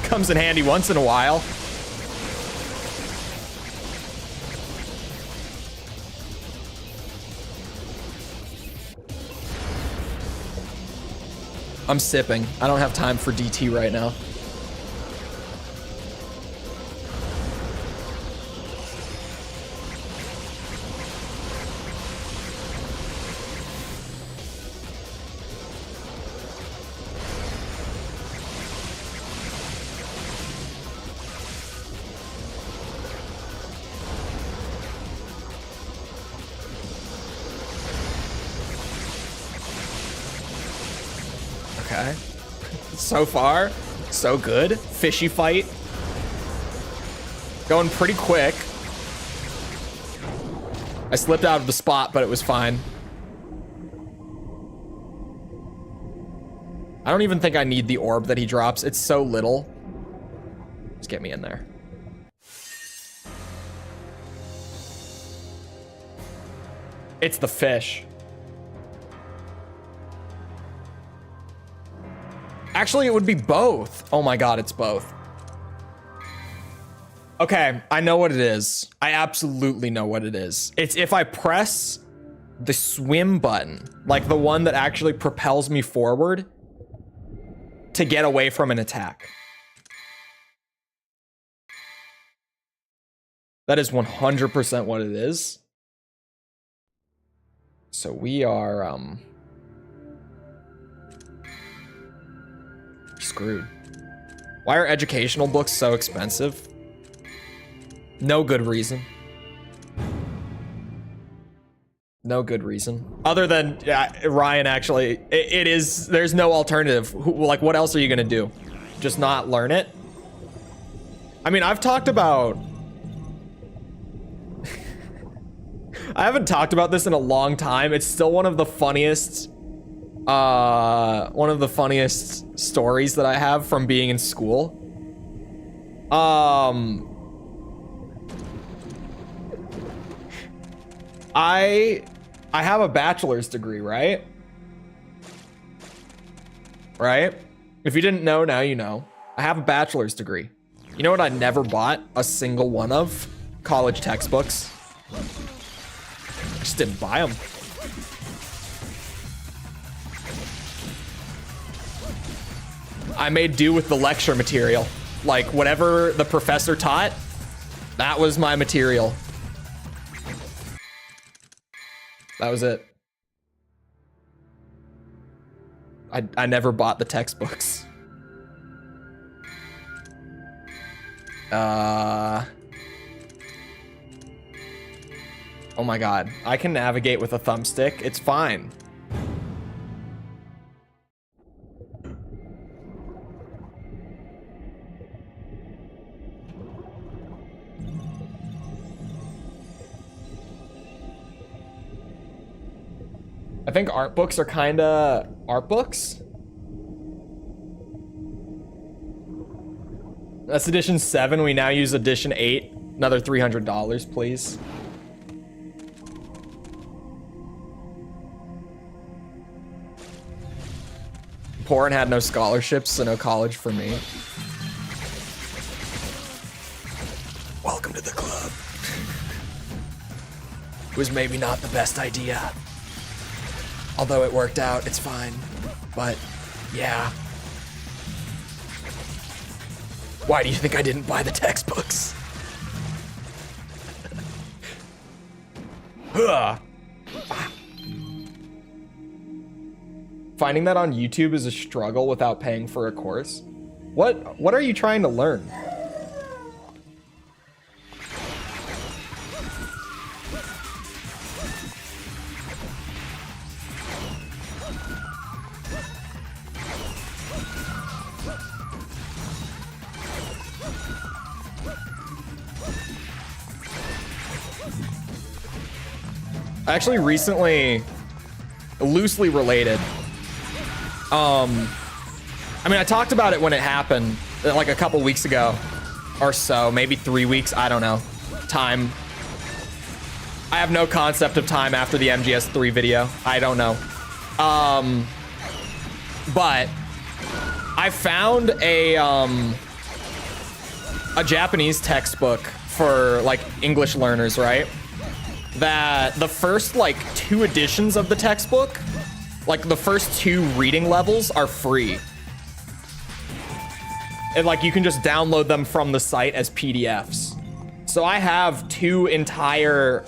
Comes in handy once in a while. I'm sipping. I don't have time for DT right now. Okay. So far, so good. Fishy fight. Going pretty quick. I slipped out of the spot, but it was fine. I don't even think I need the orb that he drops. It's so little. Just get me in there. It's the fish. Actually, it would be both. Oh my God, it's both. Okay, I know what it is. I absolutely know what it is. It's if I press the swim button, like the one that actually propels me forward to get away from an attack. That is 100% what it is. So we are, screwed. Why are educational books so expensive? No good reason. No good reason. Other than Ryan actually, it is, there's no alternative. Like, what else are you gonna do? Just not learn it? I mean, I've talked about... I haven't talked about this in a long time. It's still one of the funniest stories that I have from being in school. I have a bachelor's degree, right? Right? If you didn't know, now you know. I have a bachelor's degree. You know what I never bought a single one of? College textbooks. I just didn't buy them. I made do with the lecture material. Like, whatever the professor taught, that was my material. That was it. I never bought the textbooks. Oh my God. I can navigate with a thumbstick. It's fine. I think art books are kinda art books. That's edition 7. We now use edition 8. Another $300, please. Poor and had no scholarships, so no college for me. Welcome to the club. It was maybe not the best idea. Although it worked out, it's fine. But, yeah. Why do you think I didn't buy the textbooks? Finding that on YouTube is a struggle without paying for a course. What are you trying to learn? Actually, recently, loosely related. I mean, I talked about it when it happened, like a couple weeks ago or so, maybe 3 weeks, I don't know. Time. I have no concept of time after the MGS3 video. I don't know. But I found a Japanese textbook for like English learners, right? That the first like 2 editions of the textbook, like the first 2 reading levels are free. And like you can just download them from the site as PDFs. So I have 2 entire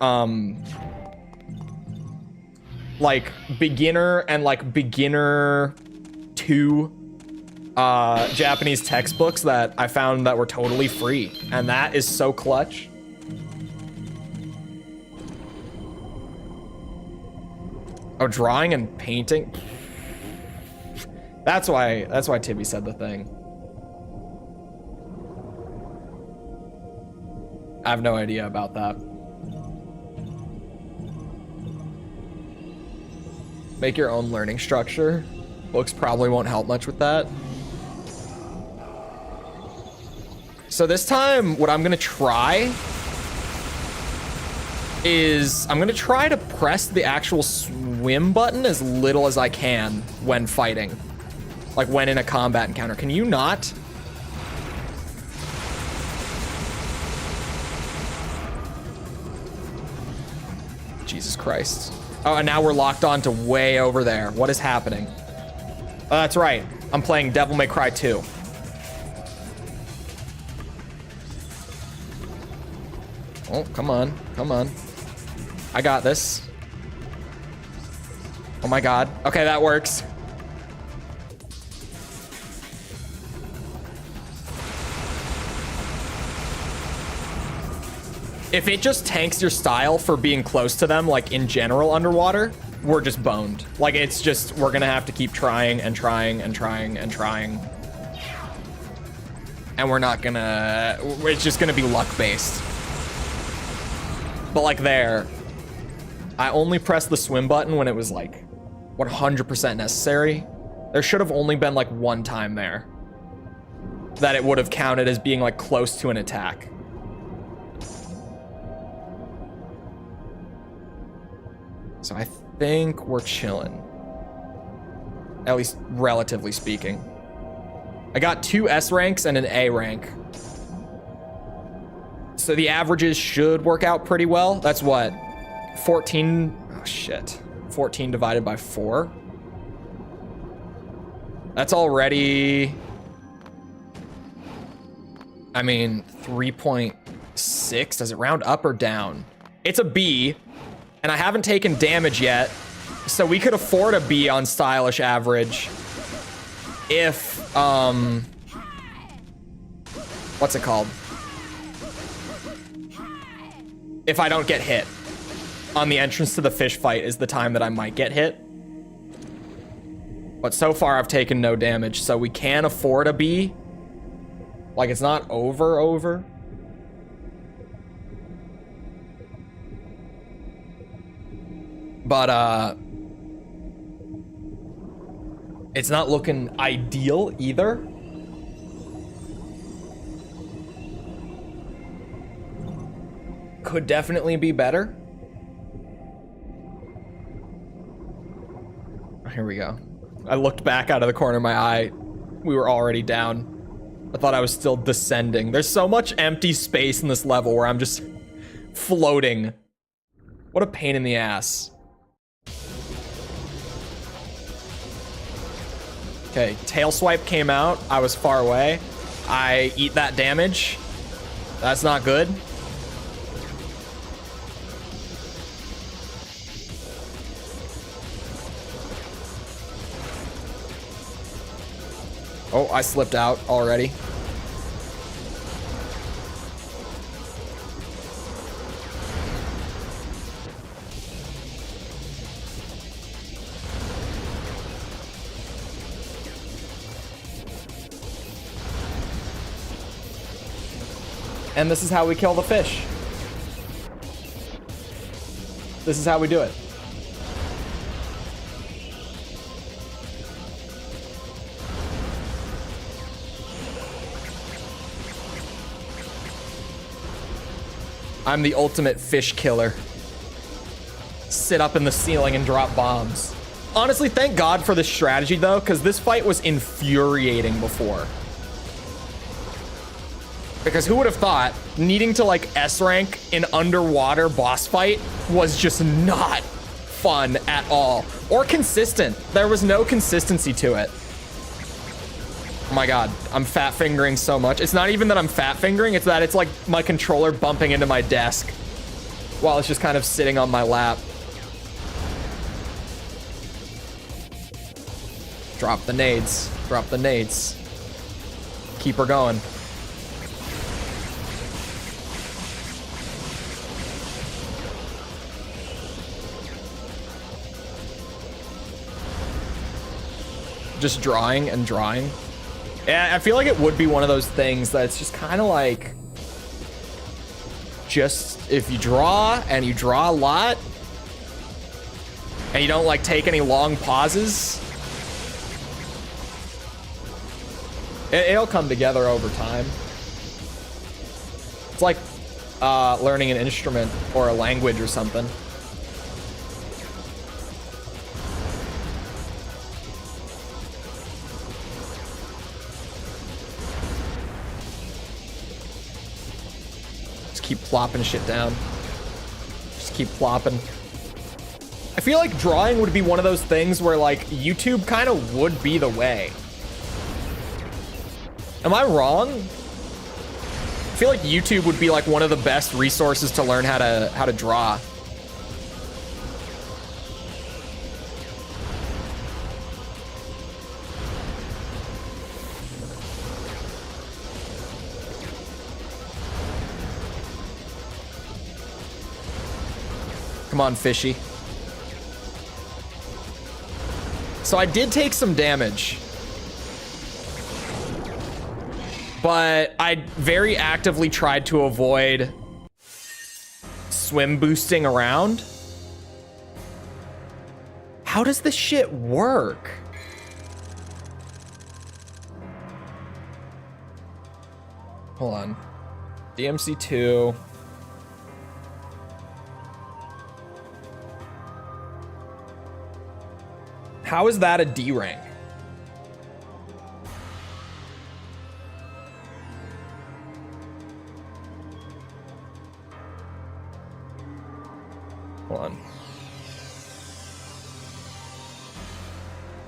like beginner and like beginner 2 Japanese textbooks that I found that were totally free. And that is so clutch. Oh, drawing and painting. That's why Tibby said the thing. I have no idea about that. Make your own learning structure. Books probably won't help much with that. So this time, what I'm gonna try is I'm gonna try to press the actual swim button as little as I can when fighting. Like when in a combat encounter. Can you not? Jesus Christ. Oh, and now we're locked on to way over there. What is happening? Oh, that's right. I'm playing Devil May Cry 2. Oh, come on. Come on. I got this. Oh my god. Okay, that works. If it just tanks your style for being close to them, like in general underwater, we're just boned. Like it's just, we're gonna have to keep trying and trying and trying and trying. And we're not gonna, it's just gonna be luck based. But like there, I only pressed the swim button when it was like 100% necessary. There should have only been like 1 time there that it would have counted as being like close to an attack. So I think we're chilling. At least relatively speaking. I got 2 S ranks and an A rank. So the averages should work out pretty well. That's what? 14, oh shit. 14 divided by 4. That's already, I mean, 3.6. Does it round up or down? It's a B, and I haven't taken damage yet. So we could afford a B on stylish average if, what's it called? If I don't get hit. On the entrance to the fish fight is the time that I might get hit. But so far I've taken no damage, so we can afford a B. Like it's not over. But it's not looking ideal either. could definitely be better. Here we go. I looked back out of the corner of my eye. We were already down. I thought I was still descending. There's so much empty space in this level where I'm just floating. What a pain in the ass. Okay, tail swipe came out. I was far away. I eat that damage. That's not good. Oh, I slipped out already. And this is how we kill the fish. This is how we do it. I'm the ultimate fish killer. Sit up in the ceiling and drop bombs. Honestly, thank God for this strategy though, because this fight was infuriating before. Because who would have thought needing to like S rank an underwater boss fight was just not fun at all. Or consistent. There was no consistency to it. Oh my God, I'm fat fingering so much. It's not even that I'm fat fingering, it's that it's like my controller bumping into my desk while it's just kind of sitting on my lap. Drop the nades. Drop the nades. Keep her going. Just drawing and drawing. Yeah, I feel like it would be one of those things that it's just kind of like, just if you draw and you draw a lot and you don't like take any long pauses, it'll come together over time. It's like learning an instrument or a language or something. Keep plopping shit down. Just keep plopping. I feel like drawing would be one of those things where like YouTube kind of would be the way. Am I wrong? I feel like YouTube would be like one of the best resources to learn how to draw. Come on, fishy. So I did take some damage, but I very actively tried to avoid swim boosting around. How does this shit work? Hold on. DMC2. How is that a D rank? Hold on.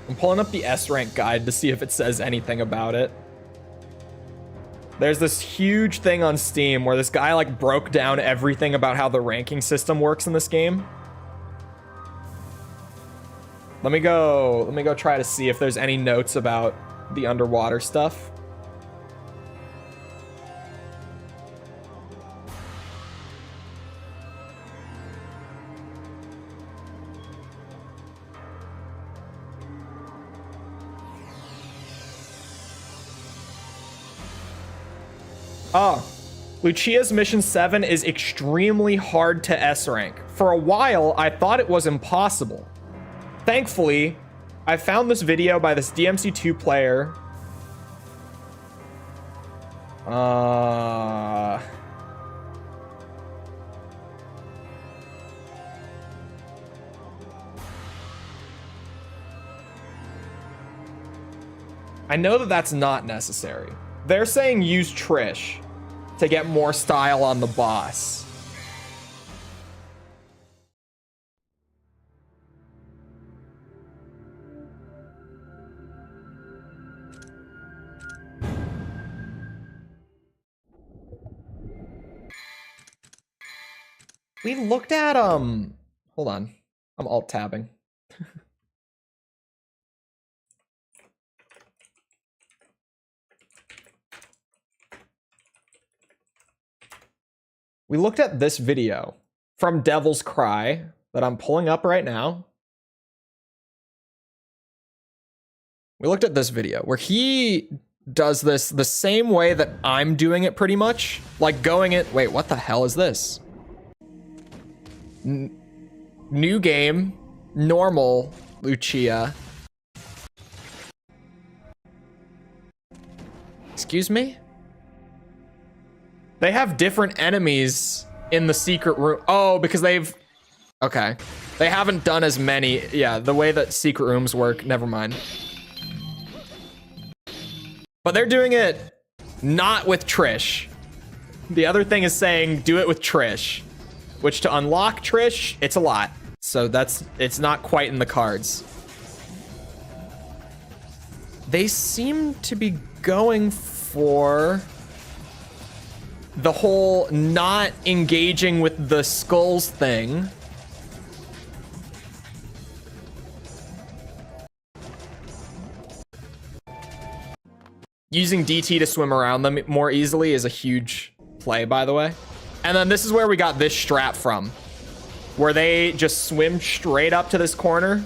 I'm pulling up the S rank guide to see if it says anything about it. There's this huge thing on Steam where this guy like broke down everything about how the ranking system works in this game. Let me go try to see if there's any notes about the underwater stuff. Ah, Lucia's Mission 7 is extremely hard to S rank. For a while, I thought it was impossible. Thankfully, I found this video by this DMC2 player. I know that that's not necessary. They're saying use Trish to get more style on the boss. We looked at, hold on. I'm alt-tabbing. We looked at this video from Devil's Cry that I'm pulling up right now. We looked at this video where he does this the same way that I'm doing it pretty much. Like going it, wait, what the hell is this? New game, normal, Lucia. Excuse me? They have different enemies in the secret room. Oh, because they've... Okay. They haven't done as many. Yeah, the way that secret rooms work. Never mind. But they're doing it not with Trish. The other thing is saying do it with Trish. Which to unlock Trish, it's a lot. So it's not quite in the cards. They seem to be going for the whole not engaging with the skulls thing. Using DT to swim around them more easily is a huge play, by the way. And then this is where we got this strat from, where they just swim straight up to this corner.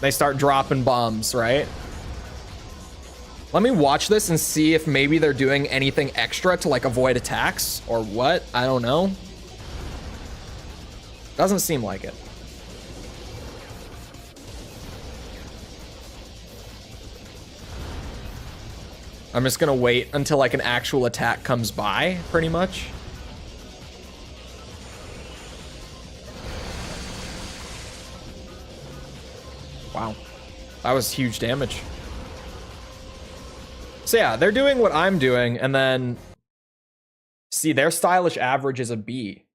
They start dropping bombs, right? Let me watch this and see if maybe they're doing anything extra to like avoid attacks or what. I don't know. Doesn't seem like it. I'm just gonna wait until like an actual attack comes by, pretty much. Wow, that was huge damage. So yeah, they're doing what I'm doing, and then see their stylish average is a B.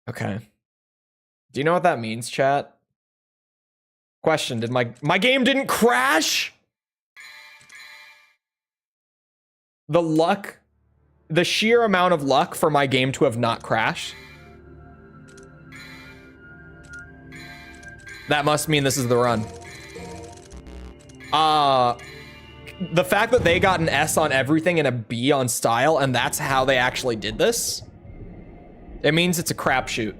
Okay. Do you know what that means, chat? Question, did my game didn't crash? The luck, the sheer amount of luck for my game to have not crashed. That must mean this is the run. The fact that they got an S on everything and a B on style, and that's how they actually did this, it means it's a crapshoot.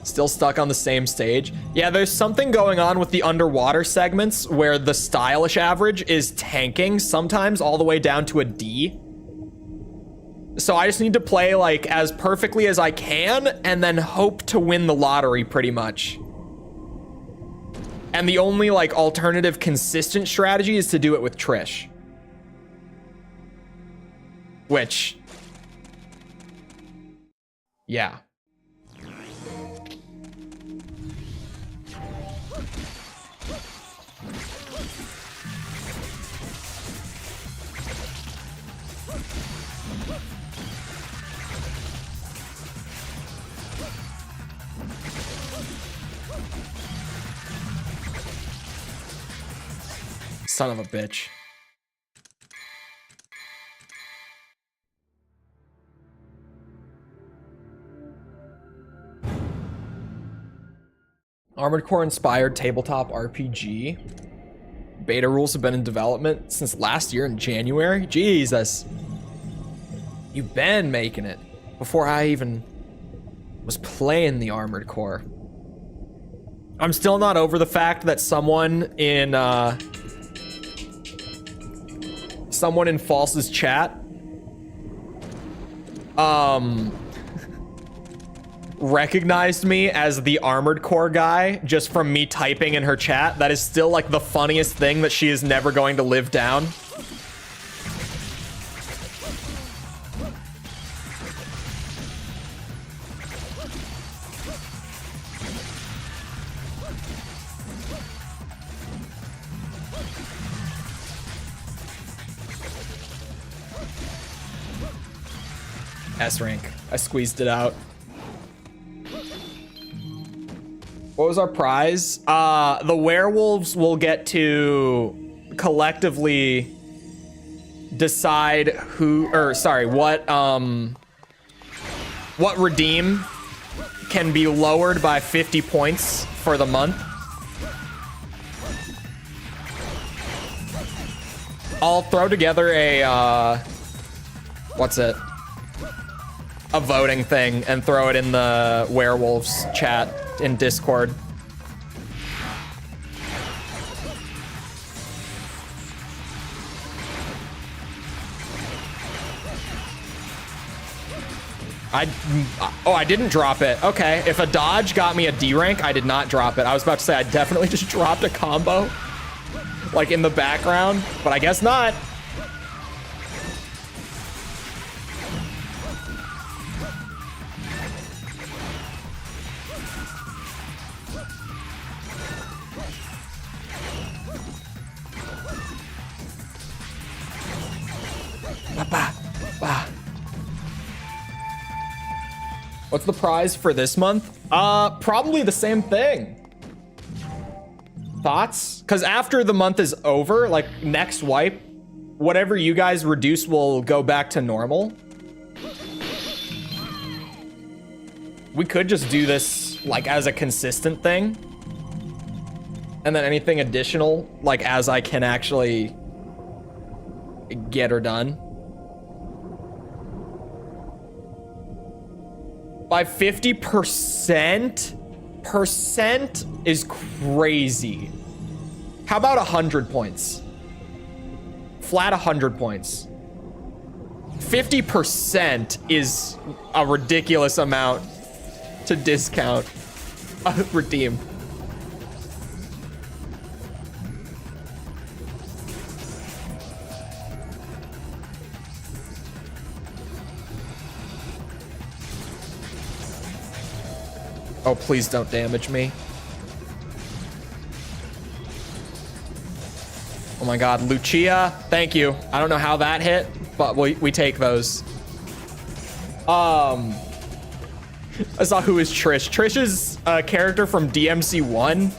Still stuck on the same stage. Yeah, there's something going on with the underwater segments where the stylish average is tanking, sometimes all the way down to a D. So I just need to play like as perfectly as I can and then hope to win the lottery pretty much. And the only like alternative consistent strategy is to do it with Trish. Which, yeah. Son of a bitch. Armored Core inspired tabletop RPG. Beta rules have been in development since last year in January. Jesus. You've been making it before I even was playing the Armored Core. I'm still not over the fact that someone in False's chat recognized me as the Armored Core guy just from me typing in her chat. That is still like the funniest thing that she is never going to live down. S rank. I squeezed it out. What was our prize? The werewolves will get to collectively decide what redeem can be lowered by 50 points for the month. I'll throw together a a voting thing and throw it in the werewolves chat in Discord. I didn't drop it. Okay, if a dodge got me a D rank, I did not drop it. I was about to say I definitely just dropped a combo like in the background, but I guess not. What's the prize for this month? Probably the same thing. Thoughts? Because after the month is over, like next wipe, whatever you guys reduce will go back to normal. We could just do this like as a consistent thing. And then anything additional, like as I can actually get her done. By 50% is crazy. How about 100 points? Flat 100 points. 50% is a ridiculous amount to discount. Redeem. Oh, please don't damage me. Oh my god, Lucia, thank you. I don't know how that hit, but we take those. I saw who is Trish. Trish is a character from DMC1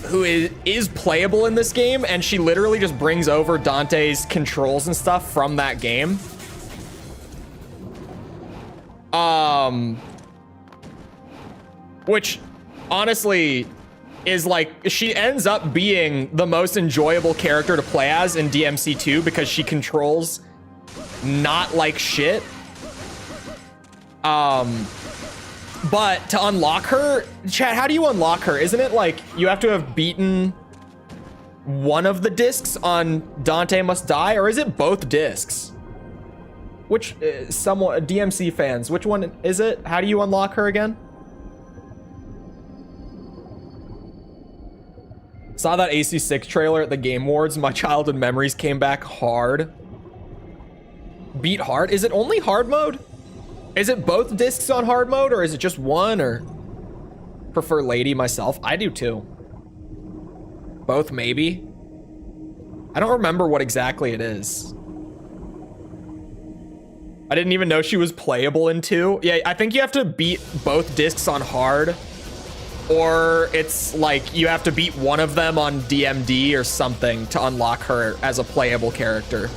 who is playable in this game, and she literally just brings over Dante's controls and stuff from that game. Which honestly is like, she ends up being the most enjoyable character to play as in DMC2 because she controls not like shit. But to unlock her, chat, how do you unlock her? Isn't it like you have to have beaten one of the discs on Dante Must Die, or is it both discs? Which, somewhat DMC fans, which one is it? How do you unlock her again? Saw that AC6 trailer at the Game Awards. My childhood memories came back hard. Beat hard? Is it only hard mode? Is it both discs on hard mode, or is it just one, or prefer lady myself? I do too. Both maybe. I don't remember what exactly it is. I didn't even know she was playable in 2. Yeah, I think you have to beat both discs on hard, or it's like you have to beat one of them on DMD or something to unlock her as a playable character.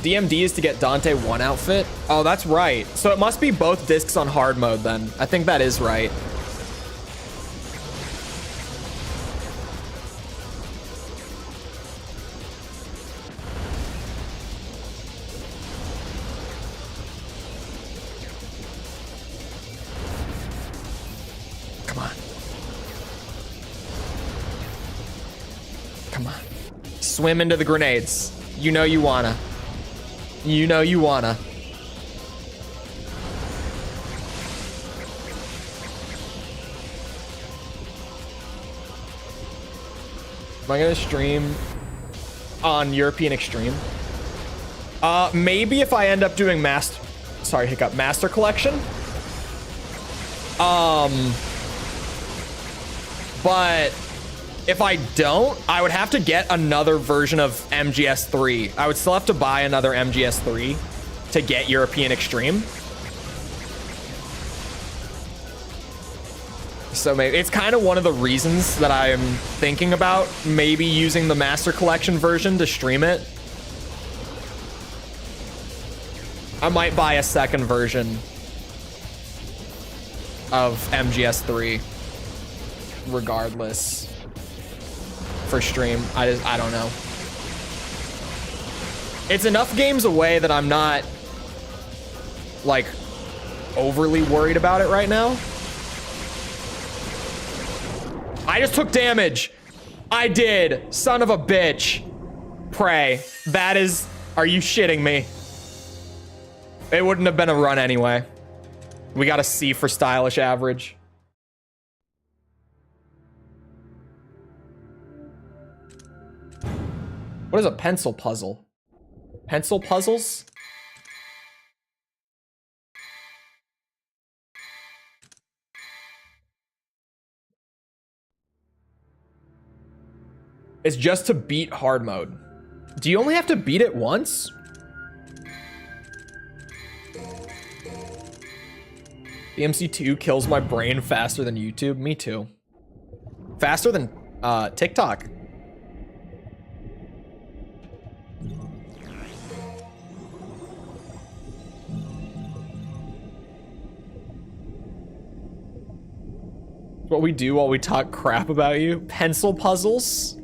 DMD is to get Dante 1 outfit. Oh, that's right. So it must be both discs on hard mode then. I think that is right. Come on. Come on. Swim into the grenades. You know you wanna. You know you wanna. Am I gonna stream on European Extreme? Maybe if I end up doing Master Collection. But If I don't, I would have to get another version of MGS3. I would still have to buy another MGS3 to get European Extreme. So maybe it's kind of one of the reasons that I'm thinking about maybe using the Master Collection version to stream it. I might buy a second version of MGS3 regardless for stream. I don't know. It's enough games away that I'm not like overly worried about it right now. I just took damage. I did. Son of a bitch. Pray. That is... Are you shitting me? It wouldn't have been a run anyway. We got a C for stylish average. What is a pencil puzzle? Pencil puzzles? It's just to beat hard mode. Do you only have to beat it once? BMC2 kills my brain faster than YouTube. Me too. Faster than TikTok. What we do while we talk crap about you. Pencil puzzles.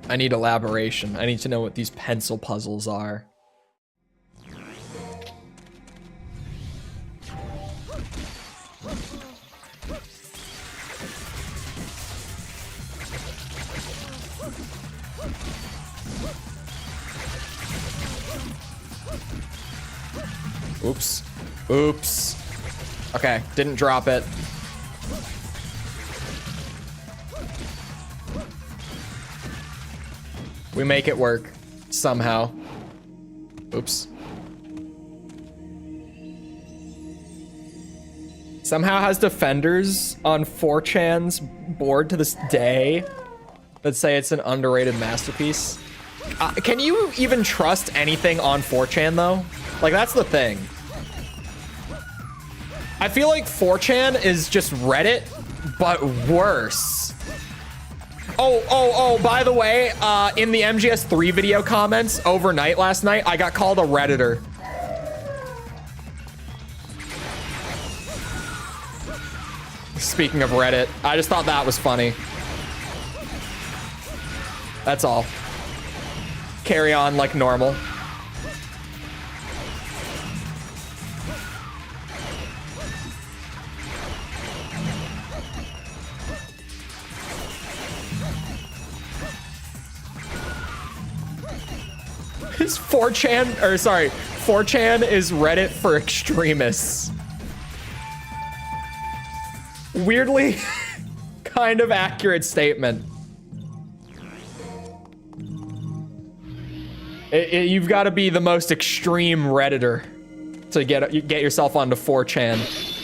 I need elaboration. I need to know what these pencil puzzles are. Oops. Oops. Okay, didn't drop it. We make it work somehow. Oops. Somehow has defenders on 4chan's board to this day that say it's an underrated masterpiece. Can you even trust anything on 4chan though? Like, that's the thing. I feel like 4chan is just Reddit, but worse. Oh, by the way, in the MGS3 video comments overnight last night, I got called a Redditor. Speaking of Reddit, I just thought that was funny. That's all. Carry on like normal. Is 4chan, or sorry, 4chan is Reddit for extremists. Weirdly, kind of accurate statement. You've got to be the most extreme Redditor to get yourself onto 4chan.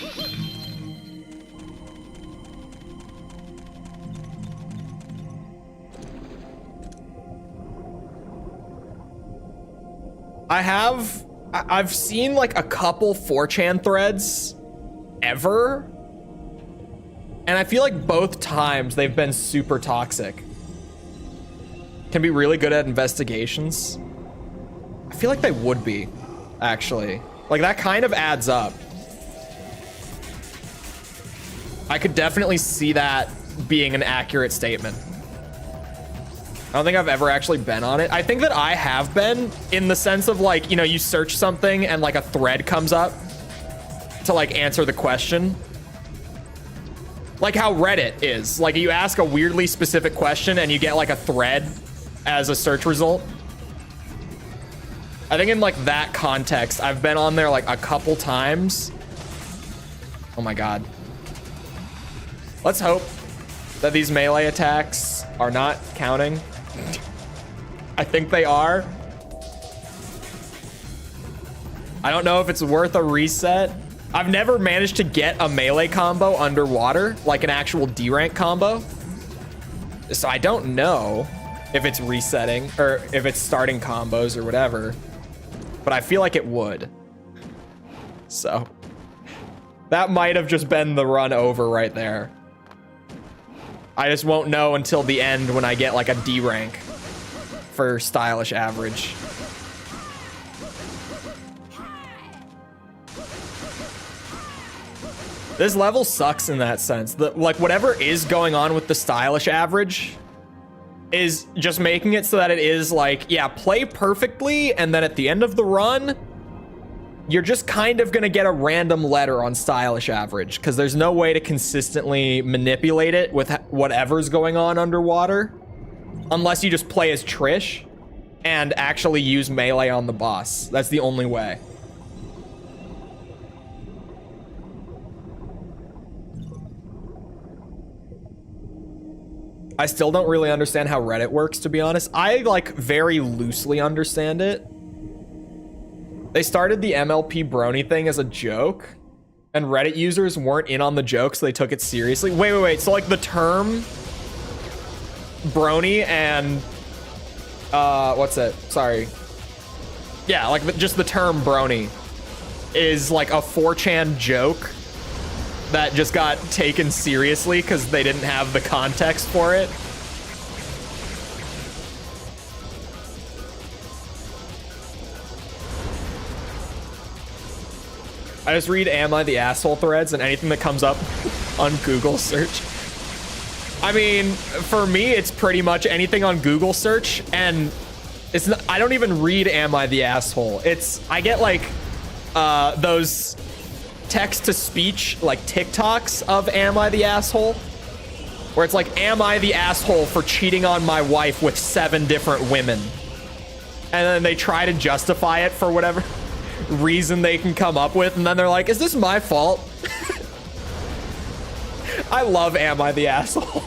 I've seen like a couple 4chan threads ever, and I feel like both times they've been super toxic. Can be really good at investigations. I feel like they would be, actually. Like, that kind of adds up. I could definitely see that being an accurate statement. I don't think I've ever actually been on it. I think that I have been, in the sense of, like, you know, you search something and like a thread comes up to like answer the question. Like how Reddit is. Like, you ask a weirdly specific question and you get like a thread as a search result. I think in like that context, I've been on there like a couple times. Oh my God. Let's hope that these melee attacks are not counting. I think they are. I don't know if it's worth a reset. I've never managed to get a melee combo underwater, like an actual D rank combo. So I don't know if it's resetting or if it's starting combos or whatever, but I feel like it would. So that might have just been the run over right there. I just won't know until the end when I get like a D rank for stylish average. This level sucks in that sense. Like whatever is going on with the stylish average is just making it so that it is like, yeah, play perfectly, and then at the end of the run, you're just kind of gonna get a random letter on stylish average because there's no way to consistently manipulate it with whatever's going on underwater unless you just play as Trish and actually use melee on the boss. That's the only way. I still don't really understand how Reddit works, to be honest. I like very loosely understand it. They started the MLP brony thing as a joke, and Reddit users weren't in on the joke, so they took it seriously. Wait. So like the term brony and what's it? Sorry. Yeah, like just the term brony is like a 4chan joke that just got taken seriously because they didn't have the context for it. I just read "Am I the Asshole" threads and anything that comes up on Google search. I mean, for me, it's pretty much anything on Google search, and it's not, I don't even read "Am I the Asshole." I get like those text-to-speech like TikToks of "Am I the Asshole?" where it's like, "Am I the asshole for cheating on my wife with 7 different women?" And then they try to justify it for whatever reason they can come up with, and then they're like, "Is this my fault?" I love "Am I the Asshole?"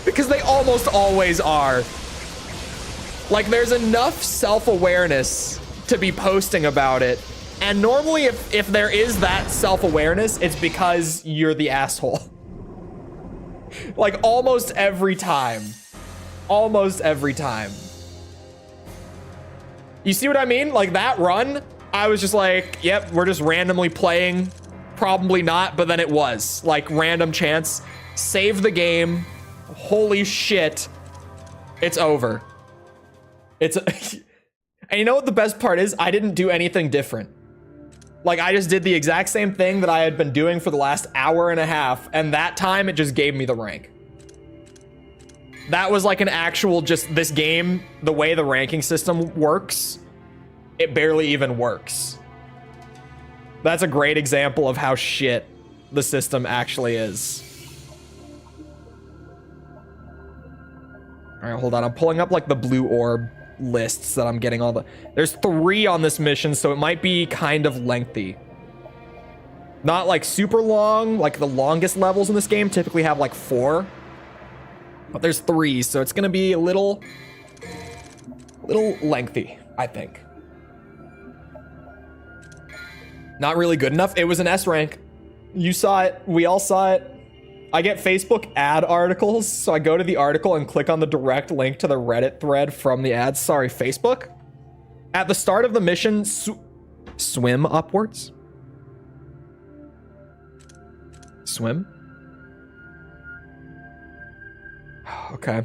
because they almost always are. Like, there's enough self-awareness to be posting about it. And normally, if there is that self-awareness, it's because you're the asshole. Like, almost every time. Almost every time. You see what I mean? Like, that run, I was just like, yep, we're just randomly playing. Probably not, but then it was. Like, random chance. Save the game. Holy shit. It's over. And you know what the best part is? I didn't do anything different. Like, I just did the exact same thing that I had been doing for the last hour and a half, and that time it just gave me the rank. That was like an actual, just this game, the way the ranking system works, it barely even works. That's a great example of how shit the system actually is. All right, hold on. I'm pulling up like the blue orb lists that I'm getting all the... There's 3 on this mission, so it might be kind of lengthy. Not like super long, like the longest levels in this game typically have like 4. But there's 3, so it's gonna be a little lengthy, I think. Not really good enough. It was an S rank. You saw it. We all saw it. I get Facebook ad articles, so I go to the article and click on the direct link to the Reddit thread from the ads. Sorry, Facebook. At the start of the mission, swim upwards. Swim. Okay.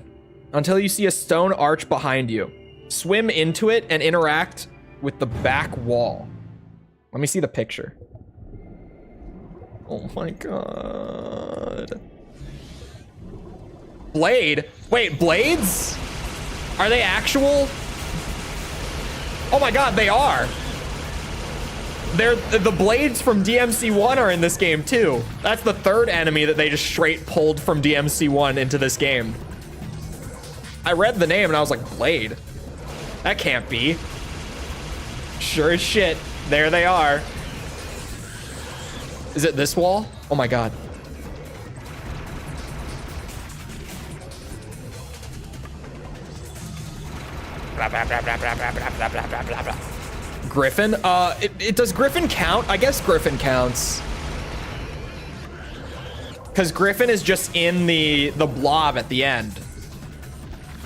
Until you see a stone arch behind you. Swim into it and interact with the back wall. Let me see the picture. Oh my god. Blade? Wait, blades? Are they actual? Oh my god, they are. They're the blades from DMC1 are in this game too. That's the 3rd enemy that they just straight pulled from DMC1 into this game. I read the name and I was like, Blade? That can't be. Sure as shit. There they are. Is it this wall? Oh my god. Griffin? Does Griffin count? I guess Griffin counts. Because Griffin is just in the blob at the end.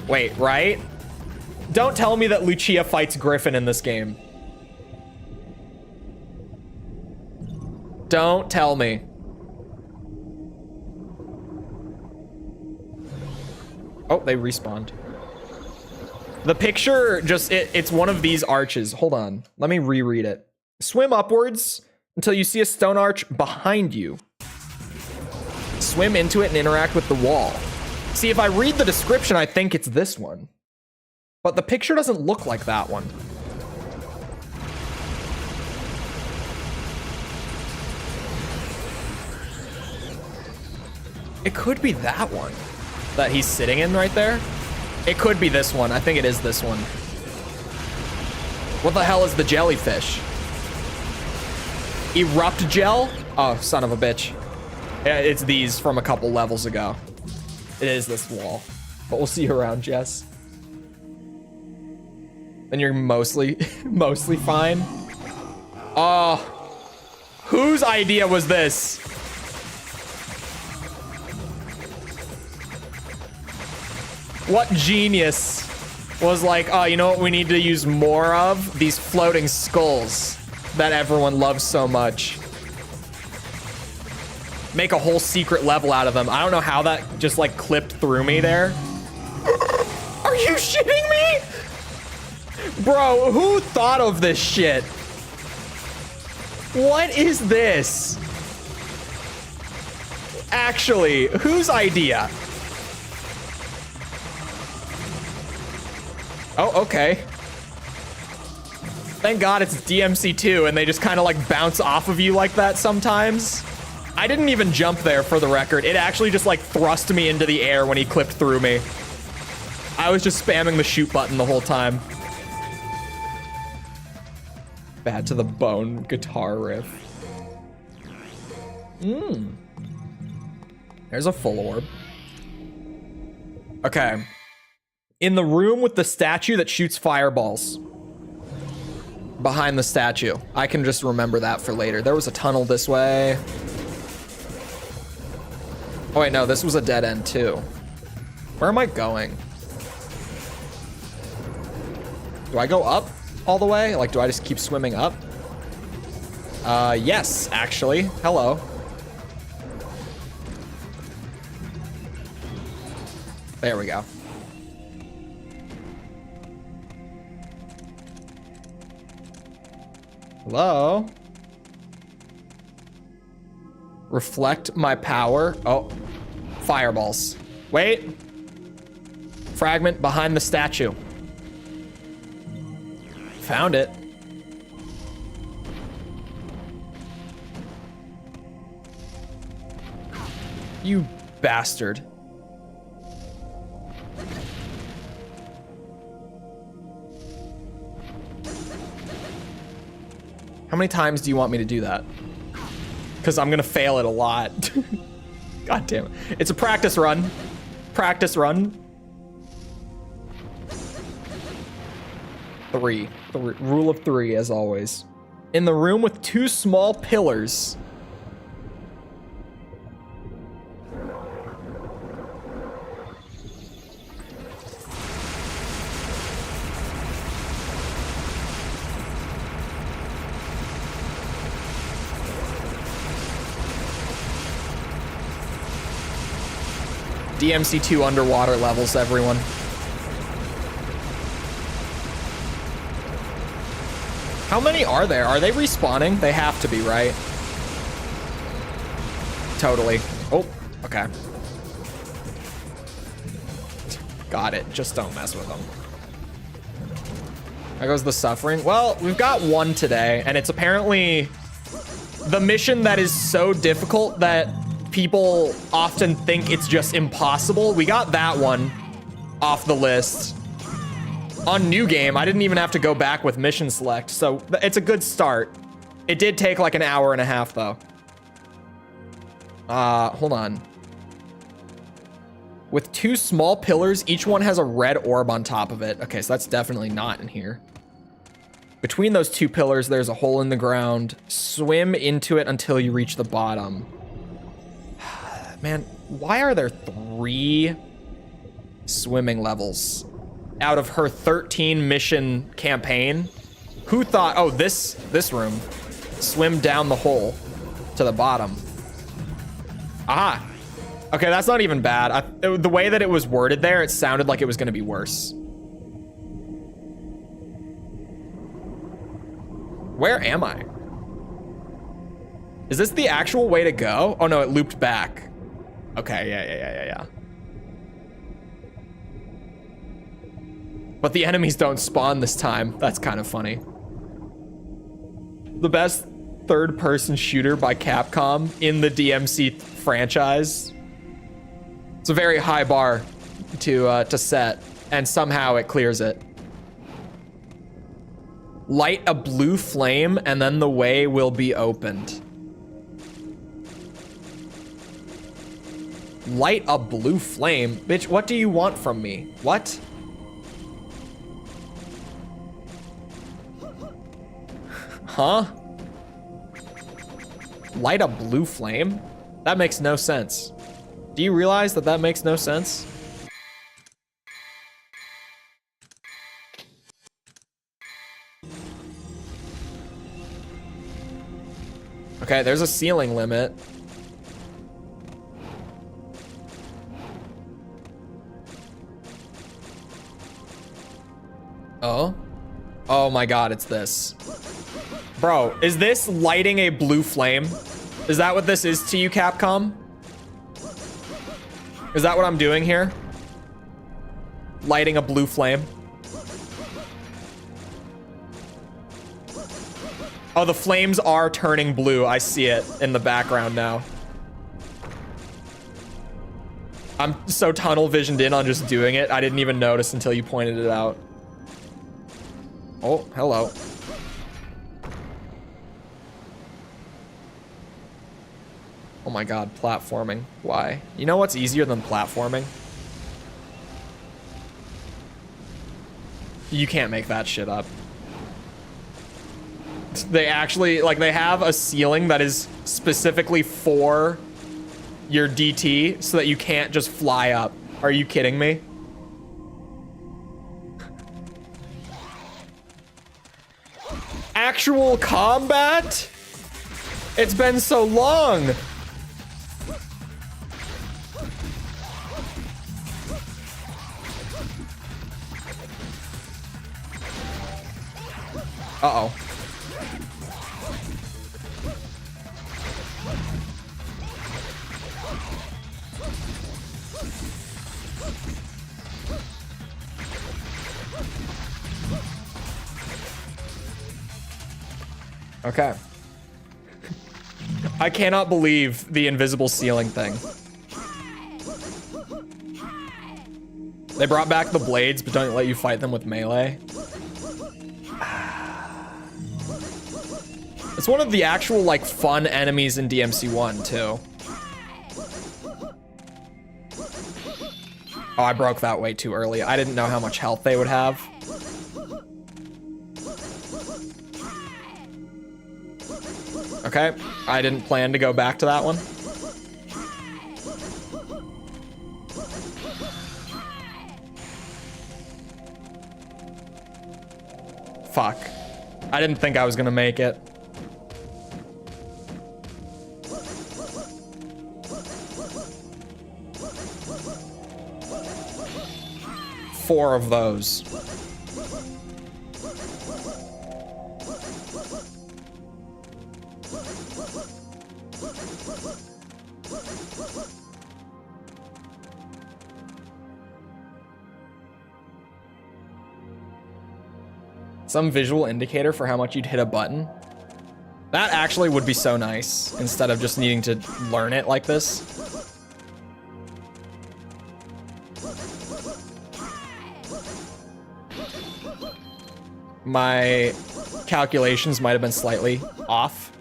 Wait, right? Don't tell me that Lucia fights Griffin in this game. Don't tell me. Oh, they respawned. The picture just, it's one of these arches. Hold on. Let me reread it. Swim upwards until you see a stone arch behind you. Swim into it and interact with the wall. See, if I read the description, I think it's this one. But the picture doesn't look like that one. It could be that one that he's sitting in right there. It could be this one. I think it is this one. What the hell is the jellyfish? Erupt gel? Oh, son of a bitch. Yeah, it's these from a couple levels ago. It is this wall. But we'll see you around, Jess. And you're mostly fine. Oh, whose idea was this? What genius was like, oh, you know what we need to use more of? These floating skulls that everyone loves so much. Make a whole secret level out of them. I don't know how that just like clipped through me there. Are you shitting me? Bro, who thought of this shit? What is this? Actually, whose idea? Oh, okay. Thank God it's DMC2 and they just kind of like bounce off of you like that sometimes. I didn't even jump there for the record. It actually just like thrust me into the air when he clipped through me. I was just spamming the shoot button the whole time. Bad to the bone guitar riff. There's a full orb. Okay. In the room with the statue that shoots fireballs. Behind the statue. I can just remember that for later. There was a tunnel this way. Oh wait, no, this was a dead end too. Where am I going? Do I go up all the way? Like, do I just keep swimming up? Yes, actually. Hello. There we go. Hello? Reflect my power. Oh, fireballs. Wait. Fragment behind the statue. Found it. You bastard. How many times do you want me to do that? Because I'm gonna fail it a lot. God damn it. It's a practice run. Practice run. Three. The rule of three, as always. In the room with two small pillars. DMC2 underwater levels, everyone. How many are there? Are they respawning? They have to be, right? Totally. Oh, okay. Got it. Just don't mess with them. There goes the suffering. Well, we've got one today, and it's apparently the mission that is so difficult that people often think it's just impossible. We got that one off the list. On new game, I didn't even have to go back with mission select, so it's a good start. It did take like an hour and a half though. Hold on. With two small pillars, each one has a red orb on top of it. Okay, so that's definitely not in here. Between those two pillars, there's a hole in the ground. Swim into it until you reach the bottom. Man, why are there 3 swimming levels out of her 13 mission campaign? Who thought, oh, this room, swim down the hole to the bottom. Aha. Okay, that's not even bad. The way that it was worded there, it sounded like it was gonna be worse. Where am I? Is this the actual way to go? Oh no, it looped back. Okay, yeah. But the enemies don't spawn this time. That's kind of funny. The best third-person shooter by Capcom in the DMC franchise. It's a very high bar to set, and somehow it clears it. Light a blue flame, and then the way will be opened. Light a blue flame? Bitch, what do you want from me? What? Huh? Light a blue flame? That makes no sense. Do you realize that that makes no sense? Okay, there's a ceiling limit. Oh? Oh my god, it's this. Bro, is this lighting a blue flame? Is that what this is to you, Capcom? Is that what I'm doing here? Lighting a blue flame? Oh, the flames are turning blue. I see it in the background now. I'm so tunnel visioned in on just doing it. I didn't even notice until you pointed it out. Oh, hello. Oh my god, platforming. Why? You know what's easier than platforming? You can't make that shit up. They actually, like, they have a ceiling that is specifically for your DT so that you can't just fly up. Are you kidding me? Actual combat? It's been so long. Uh-oh. Okay. I cannot believe the invisible ceiling thing. They brought back the blades, but don't let you fight them with melee. It's one of the actual, like, fun enemies in DMC1, too. Oh, I broke that way too early. I didn't know how much health they would have. Okay, I didn't plan to go back to that one. Fuck. I didn't think I was gonna make it. Four of those. Some visual indicator for how much you'd hit a button. That actually would be so nice, instead of just needing to learn it like this. My calculations might have been slightly off.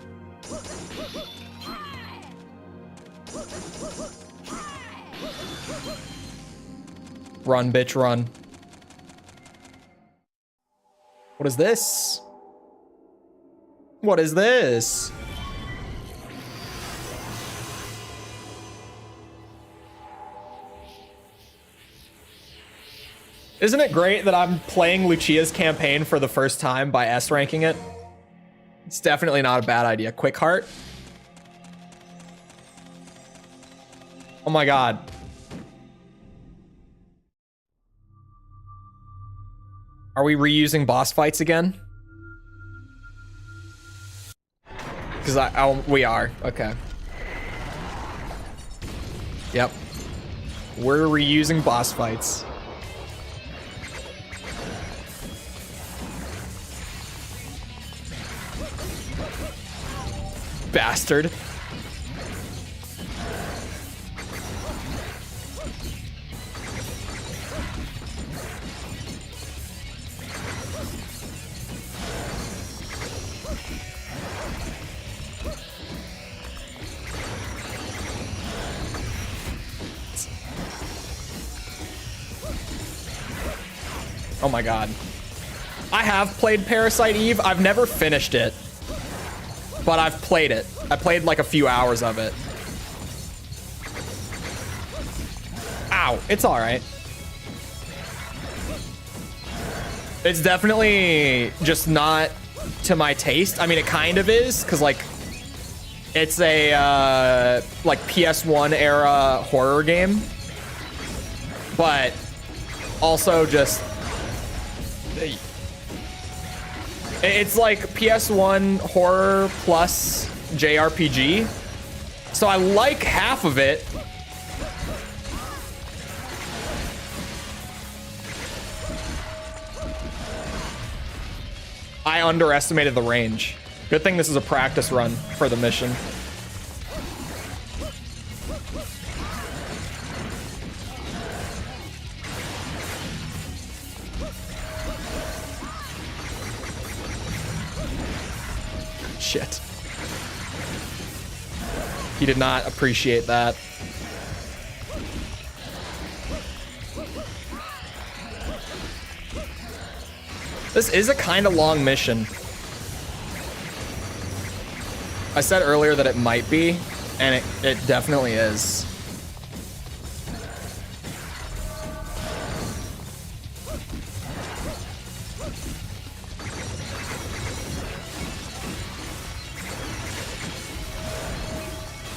Run, bitch, run. What is this? What is this? Isn't it great that I'm playing Lucia's campaign for the first time by S ranking it? It's definitely not a bad idea. Quick heart. Oh my god. Are we reusing boss fights again? Because we are. Okay. Yep. We're reusing boss fights. Bastard. Oh my god. I have played Parasite Eve. I've never finished it. But I've played it. I played like a few hours of it. Ow. It's alright. It's definitely just not to my taste. I mean, it kind of is, because like, it's a like PS1 era horror game. But also just... It's like PS1 horror plus JRPG. So I like half of it. I underestimated the range. Good thing this is a practice run for the mission. Shit. He did not appreciate that. This is a kind of long mission. I said earlier that it might be, and it definitely is.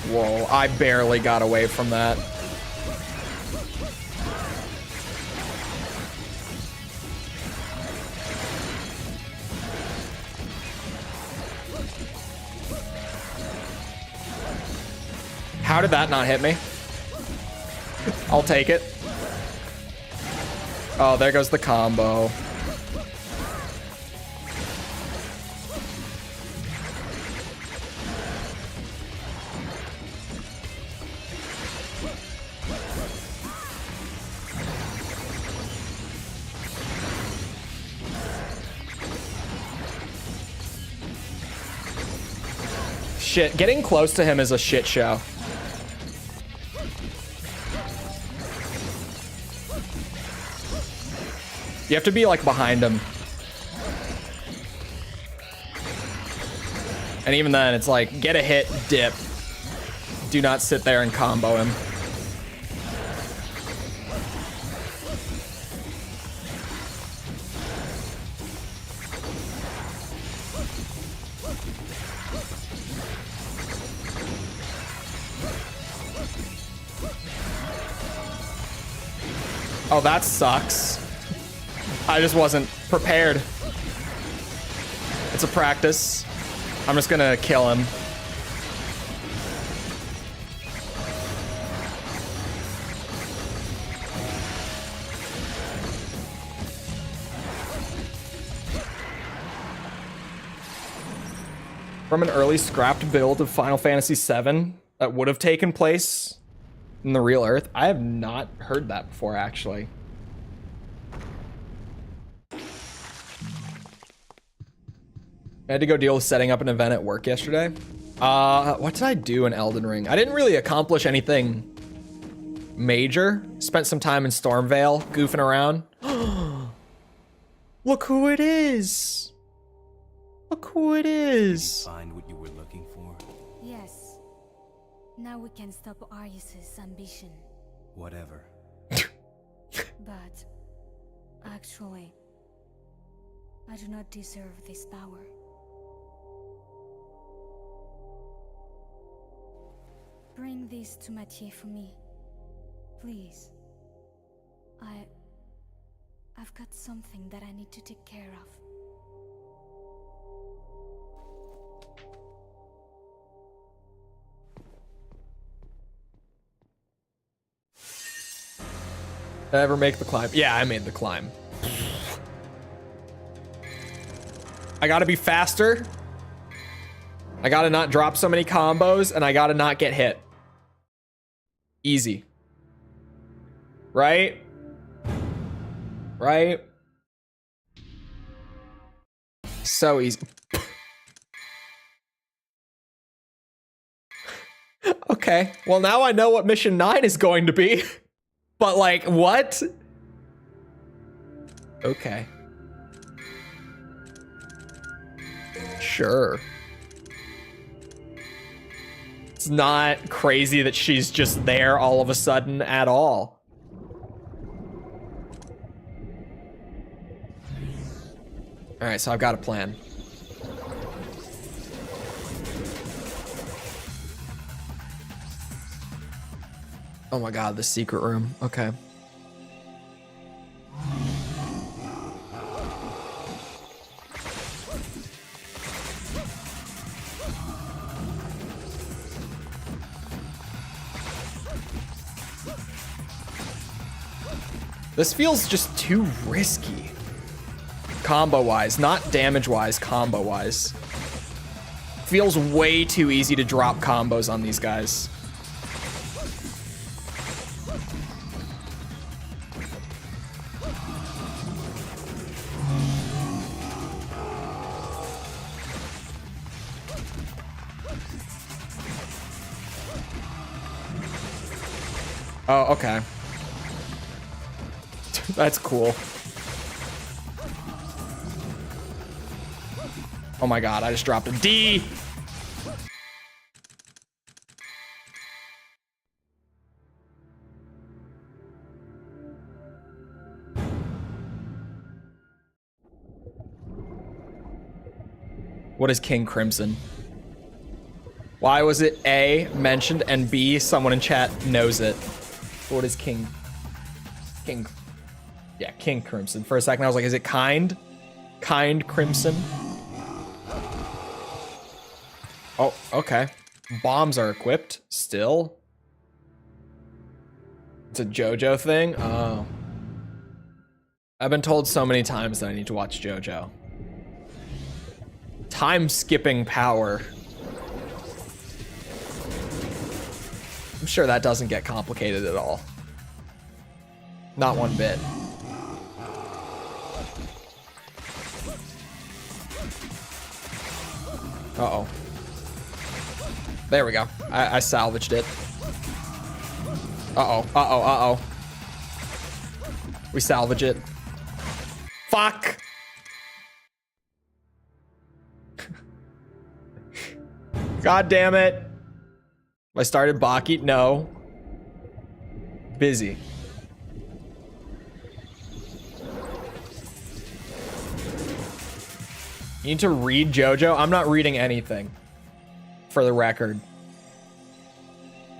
Whoa, I barely got away from that. How did that not hit me? I'll take it. Oh, there goes the combo. Shit, getting close to him is a shit show. You have to be like behind him. And even then, it's like, get a hit, dip. Do not sit there and combo him. Oh, that sucks. I just wasn't prepared. It's a practice. I'm just gonna kill him. From an early scrapped build of Final Fantasy VII that would have taken place in the real Earth. I have not heard that before, actually. I had to go deal with setting up an event at work yesterday. What did I do in Elden Ring? I didn't really accomplish anything major. Spent some time in Stormvale, goofing around. Look who it is. Look who it is. Find what you were looking for? Yes. Now we can stop Arius's ambition. Whatever. But actually, I do not deserve this power. Bring this to Mathieu for me, please. I've got something that I need to take care of. Did I ever make the climb? Yeah, I made the climb. I gotta be faster. I gotta not drop so many combos, and I gotta not get hit. Easy. Right? Right? So easy. Okay, well now I know what mission 9 is going to be. But like, what? Okay. Sure. It's not crazy that she's just there all of a sudden at all. All right, so I've got a plan. Oh my god, the secret room. Okay. This feels just too risky. Combo-wise, not damage-wise, combo-wise. Feels way too easy to drop combos on these guys. Oh, okay. That's cool. Oh my god, I just dropped a D. What is King Crimson? Why was it A, mentioned, and B, someone in chat knows it? What is King Crimson? For a second I was like, is it Kind Crimson? Oh, okay. Bombs are equipped still. It's a JoJo thing? Oh. I've been told so many times that I need to watch JoJo. Time skipping power. I'm sure that doesn't get complicated at all. Not one bit. Uh-oh. There we go. I salvaged it. Uh-oh, uh-oh, uh-oh. We salvage it. Fuck! God damn it. I started Baki? No. Busy. You need to read JoJo? I'm not reading anything. For the record.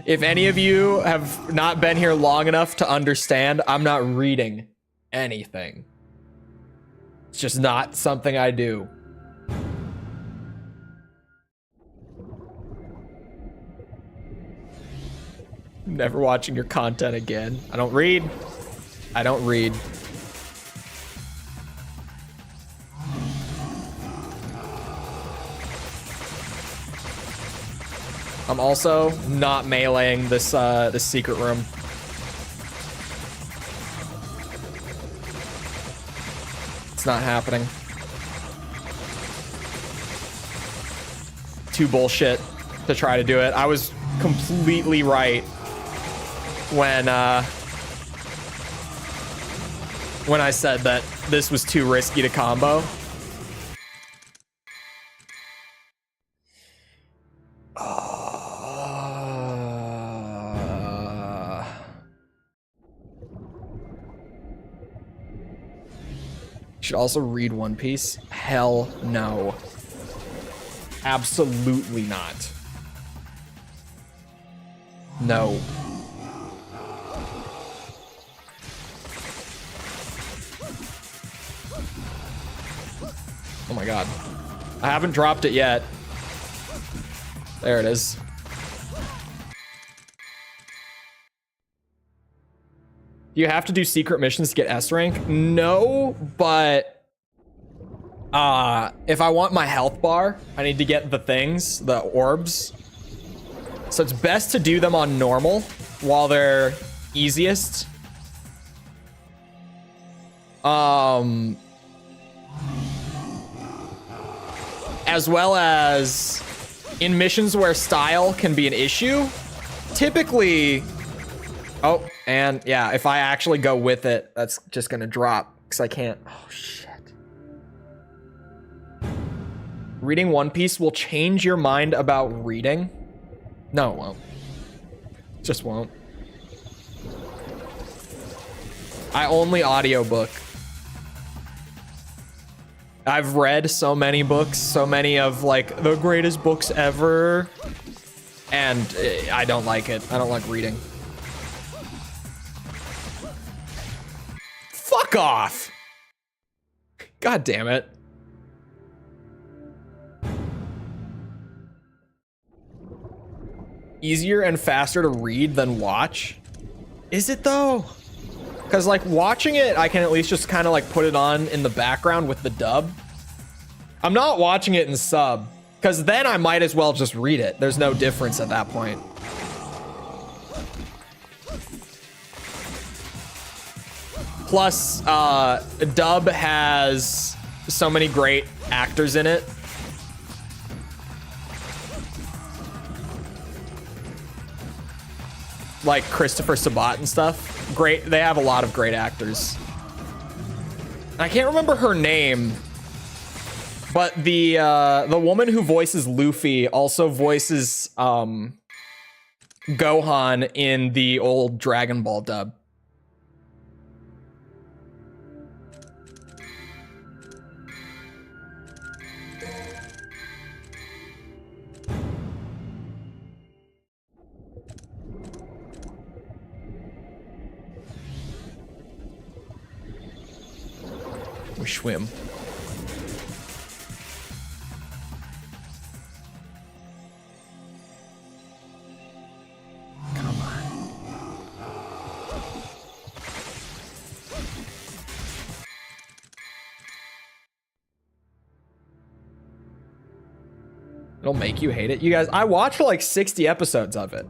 If any of you have not been here long enough to understand, I'm not reading anything. It's just not something I do. Never watching your content again. I don't read. I don't read. I'm also not meleeing this secret room. It's not happening. Too bullshit to try to do it. I was completely right when I said that this was too risky to combo. Should also read One Piece. Hell no. Absolutely not. No. Oh my god. I haven't dropped it yet. There it is. Do you have to do secret missions to get S rank? No, but if I want my health bar, I need to get the things, the orbs. So it's best to do them on normal while they're easiest. As well as in missions where style can be an issue, typically, oh, and yeah, if I actually go with it, that's just gonna drop because I can't, oh shit. Reading One Piece will change your mind about reading? No, it won't. Just won't. I only audiobook. I've read so many books, so many of like the greatest books ever, and I don't like it. I don't like reading. Fuck off! God damn it. Easier and faster to read than watch? Is it though? Because like watching it, I can at least just kind of like put it on in the background with the dub. I'm not watching it in sub, because then I might as well just read it. There's no difference at that point. Plus, dub has so many great actors in it. Like Christopher Sabat and stuff. Great, they have a lot of great actors. I can't remember her name, but the woman who voices Luffy also voices Gohan in the old Dragon Ball dub. We swim. Come on. It'll make you hate it. You guys, I watched like 60 episodes of it.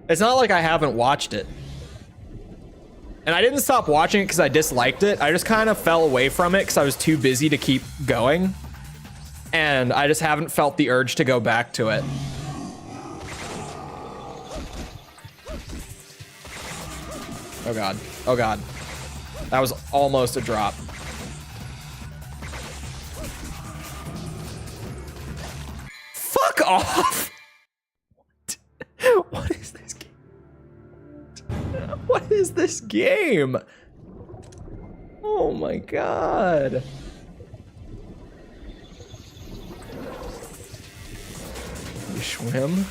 It's not like I haven't watched it. And I didn't stop watching it because I disliked it. I just kind of fell away from it because I was too busy to keep going. And I just haven't felt the urge to go back to it. Oh god. Oh god. That was almost a drop. Fuck off! What is this game? What is this game? Oh my god. You swim?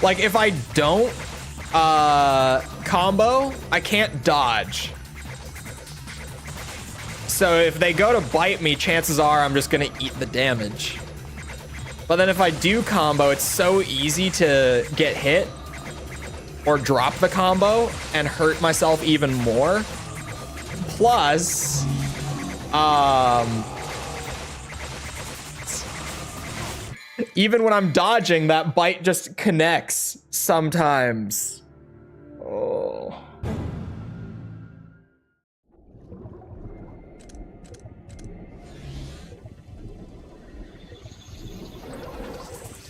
Like if I don't combo, I can't dodge. So if they go to bite me, chances are I'm just gonna eat the damage. But then if I do combo, it's so easy to get hit or drop the combo and hurt myself even more. Plus, even when I'm dodging, that bite just connects sometimes. Oh.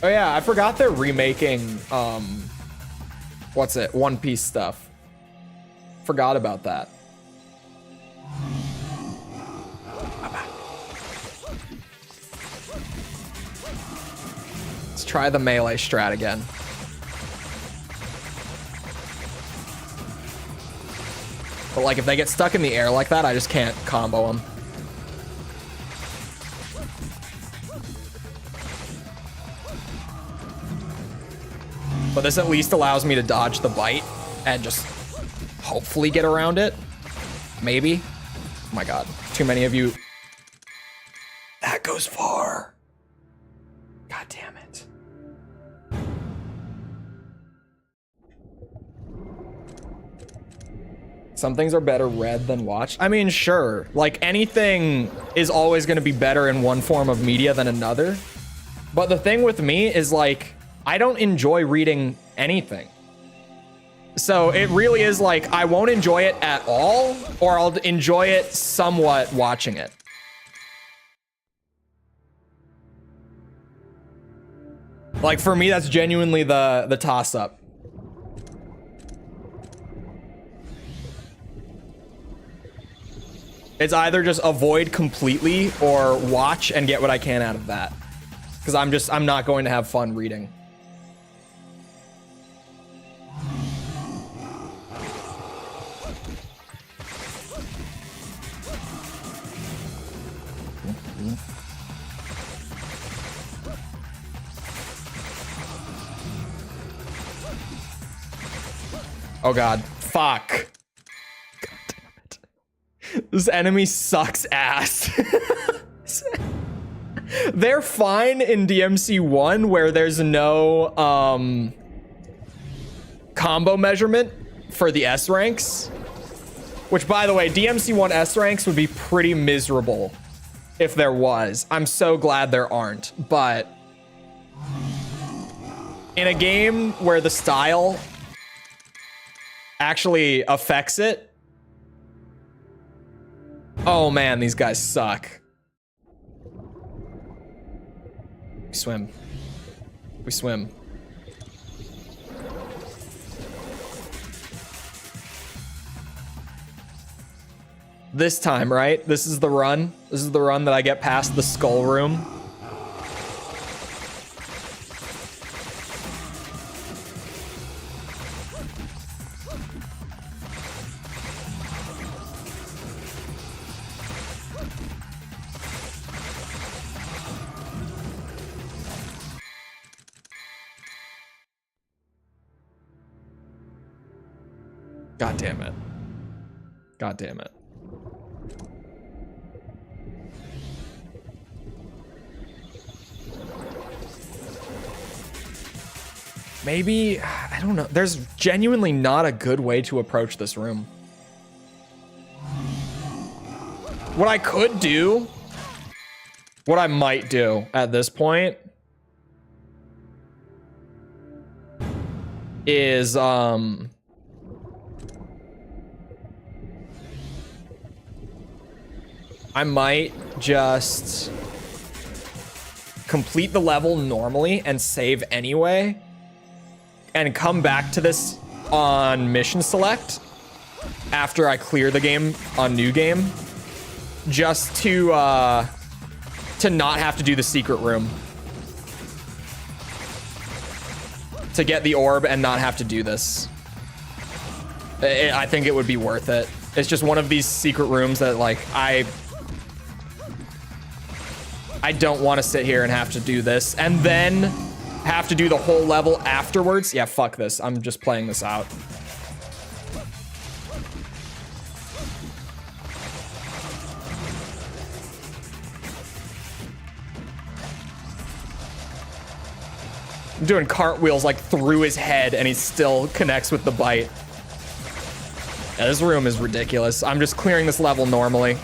Oh yeah, I forgot they're remaking, what's it, One Piece stuff. Forgot about that. Let's try the melee strat again. But like if they get stuck in the air like that, I just can't combo them. But this at least allows me to dodge the bite and just hopefully get around it. Maybe. Oh my god. Too many of you. That goes far. God damn it. Some things are better read than watched. I mean, sure. Like anything is always going to be better in one form of media than another. But the thing with me is like, I don't enjoy reading anything. So it really is like, I won't enjoy it at all, or I'll enjoy it somewhat watching it. Like for me, that's genuinely the toss-up. It's either just avoid completely or watch and get what I can out of that. Because I'm not going to have fun reading. Oh god. Fuck. God damn it. This enemy sucks ass. They're fine in DMC 1 where there's no combo measurement for the S ranks. Which, by the way, DMC 1 S ranks would be pretty miserable if there was. I'm so glad there aren't. But in a game where the style actually affects it. Oh man, these guys suck. We swim. We swim. This time, right? This is the run. This is the run that I get past the skull room. God damn it. God damn it. Maybe, I don't know. There's genuinely not a good way to approach this room. What I could do, what I might do at this point is, I might just complete the level normally and save anyway and come back to this on mission select after I clear the game on new game just to not have to do the secret room, to get the orb and not have to do this. I think it would be worth it. It's just one of these secret rooms that like I don't want to sit here and have to do this and then have to do the whole level afterwards. Yeah, fuck this. I'm just playing this out. I'm doing cartwheels like through his head and he still connects with the bite. Yeah, this room is ridiculous. I'm just clearing this level normally.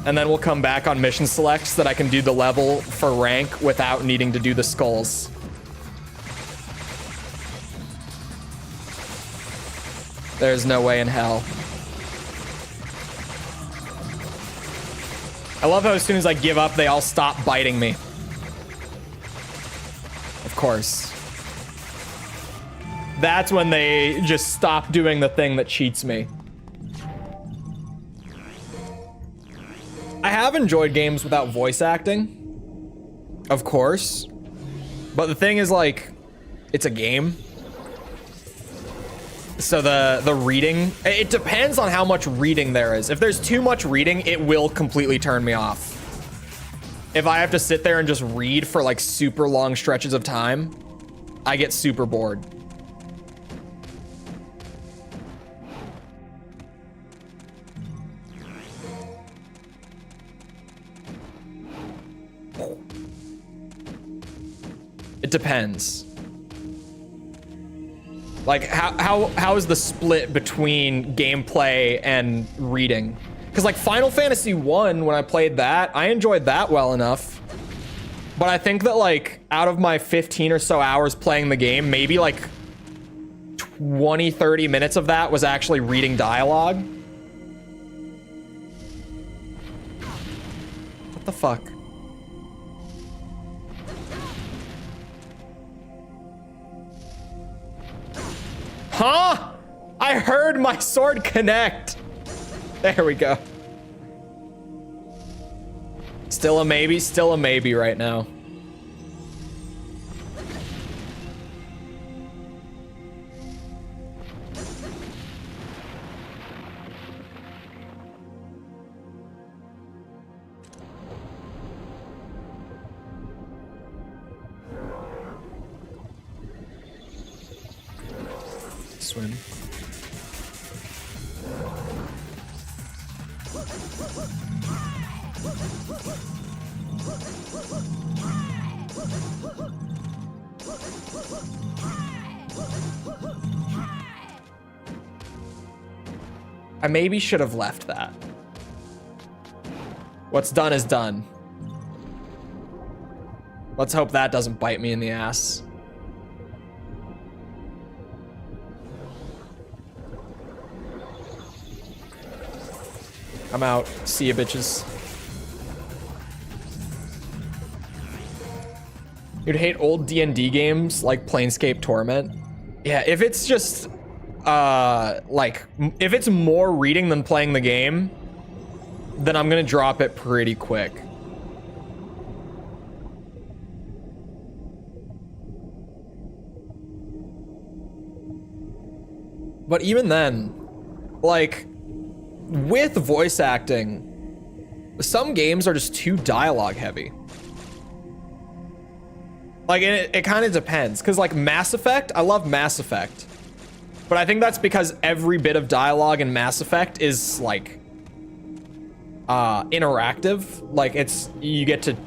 And then we'll come back on mission select so that I can do the level for rank without needing to do the skulls. There's no way in hell. I love how as soon as I give up, they all stop biting me. Of course. That's when they just stop doing the thing that cheats me. I have enjoyed games without voice acting, of course, but the thing is, like, it's a game. So the reading, it depends on how much reading there is. If there's too much reading, it will completely turn me off. If I have to sit there and just read for like super long stretches of time, I get super bored. It depends. Like how is the split between gameplay and reading? Because like Final Fantasy 1, when I played that, I enjoyed that well enough. But I think that like out of my 15 or so hours playing the game, maybe like 20, 30 minutes of that was actually reading dialogue. What the fuck? Huh? I heard my sword connect. There we go. Still a maybe right now. Swim. I maybe should have left that. What's done is done. Let's hope that doesn't bite me in the ass. I'm out. See ya, bitches. You'd hate old D&D games like Planescape Torment. Yeah, if it's just like if it's more reading than playing the game, then I'm gonna drop it pretty quick. But even then, like with voice acting, some games are just too dialogue heavy. Like it kind of depends, because like Mass Effect, I love Mass Effect, but I think that's because every bit of dialogue in Mass Effect is like interactive. Like you get to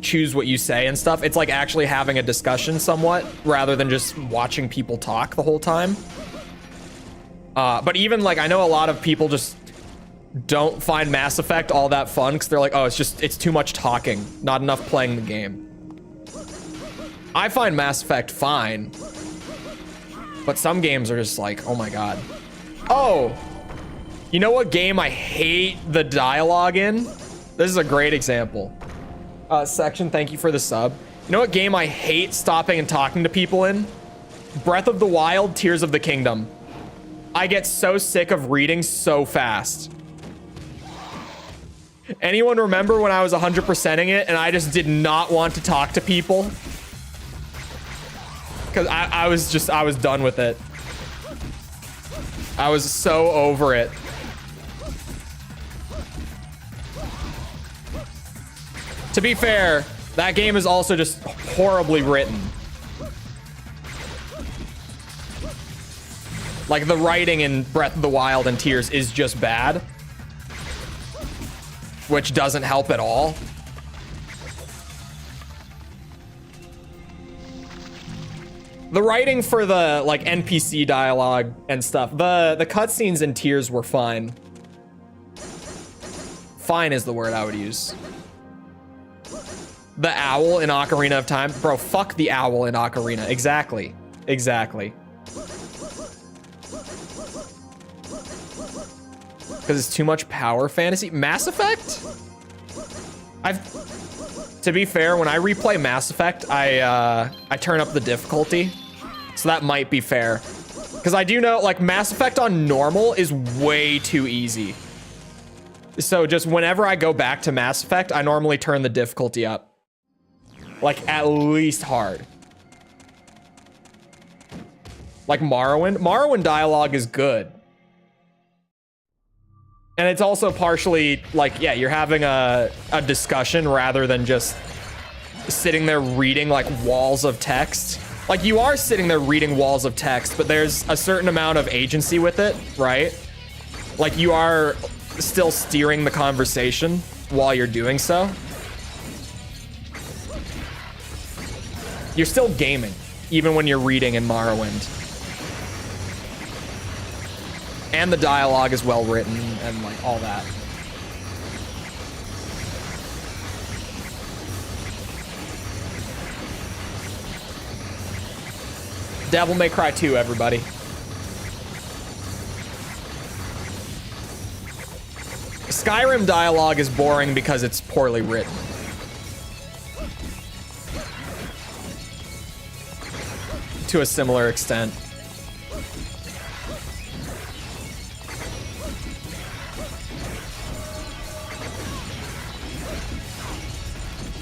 choose what you say and stuff. It's like actually having a discussion somewhat rather than just watching people talk the whole time. But even like I know a lot of people just don't find Mass Effect all that fun because they're like, oh, it's too much talking, not enough playing the game. I find Mass Effect fine, but some games are just like, oh my god. Oh, you know what game I hate the dialogue in? This is a great example. Section, thank you for the sub. You know what game I hate stopping and talking to people in? Breath of the Wild, Tears of the Kingdom. I get so sick of reading so fast. Anyone remember when I was 100%ing it and I just did not want to talk to people? Because I was done with it. I was so over it. To be fair, that game is also just horribly written. Like the writing in Breath of the Wild and Tears is just bad, which doesn't help at all. The writing for the like NPC dialogue and stuff, the cutscenes in Tears were fine. Fine is the word I would use. The owl in Ocarina of Time, bro, fuck the owl in Ocarina. Exactly. Exactly. Because it's too much power fantasy. Mass Effect? To be fair, when I replay Mass Effect, I turn up the difficulty. So that might be fair. Because I do know, like, Mass Effect on normal is way too easy. So just whenever I go back to Mass Effect, I normally turn the difficulty up. Like, at least hard. Like Morrowind dialogue is good. And it's also partially like, yeah, you're having a discussion rather than just sitting there reading like walls of text. Like you are sitting there reading walls of text, but there's a certain amount of agency with it, right? Like you are still steering the conversation while you're doing so. You're still gaming, even when you're reading in Morrowind. And the dialogue is well written and like all that. Devil May Cry 2, everybody. Skyrim dialogue is boring because it's poorly written. To a similar extent.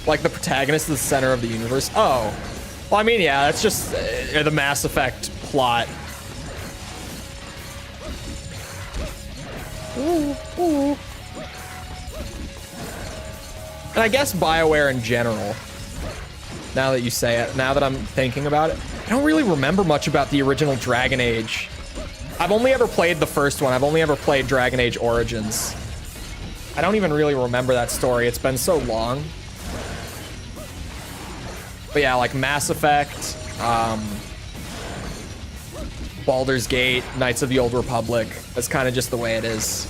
Like the protagonist is the center of the universe. Oh. Well, I mean, yeah, that's just the Mass Effect plot. Ooh, ooh. And I guess BioWare in general, now that you say it, now that I'm thinking about it, I don't really remember much about the original Dragon Age. I've only ever played the first one. I've only ever played Dragon Age Origins. I don't even really remember that story. It's been so long. But yeah, like Mass Effect, Baldur's Gate, Knights of the Old Republic. That's kind of just the way it is.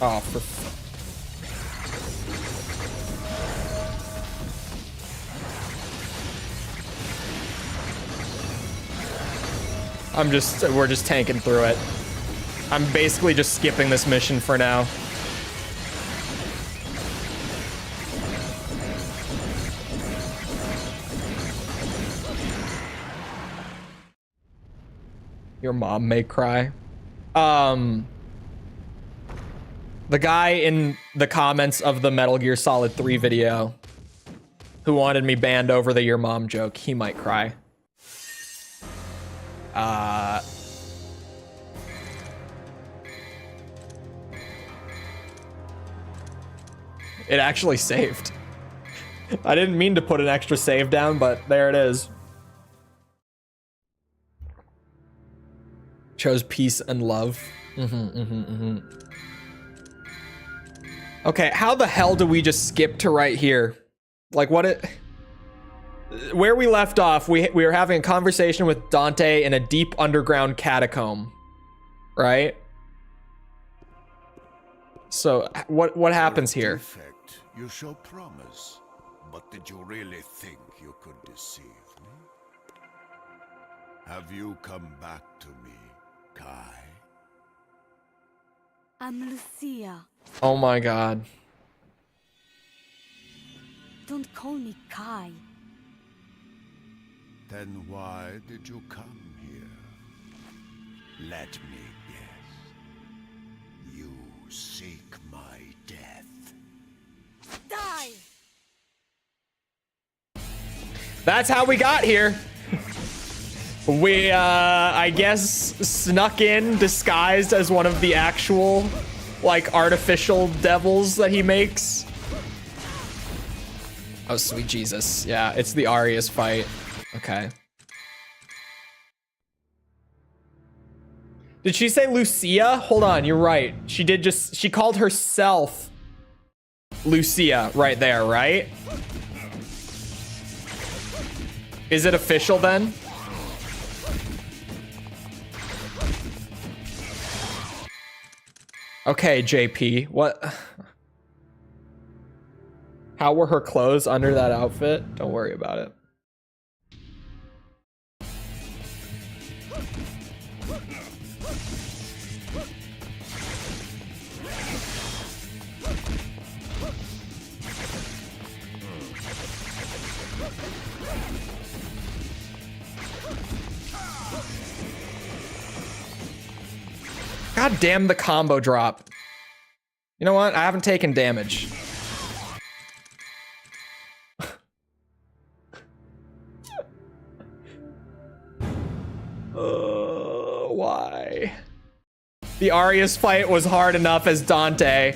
Oh, for we're just tanking through it. I'm basically just skipping this mission for now. Your mom may cry. The guy in the comments of the Metal Gear Solid 3 video who wanted me banned over the your mom joke, he might cry. It actually saved. I didn't mean to put an extra save down, but there it is. Chose peace and love. Okay, how the hell do we just skip to right here? Like where we left off, we were having a conversation with Dante in a deep underground catacomb, right? So what happens here? Defect, you show promise, but did you really think you could deceive me? Have you come back to me, Kai? I'm Lucia. Oh my god. Don't call me Kai. Then why did you come here? Let me guess. You seek my death. Die! That's how we got here. We, I guess, snuck in disguised as one of the actual, like, artificial devils that he makes. Oh, sweet Jesus. Yeah, it's the Arius fight. Okay. Did she say Lucia? Hold on, you're right. She called herself Lucia right there, right? Is it official then? Okay, JP, what? How were her clothes under that outfit? Don't worry about it. God damn the combo drop. You know what? I haven't taken damage. Why? The Arius fight was hard enough as Dante.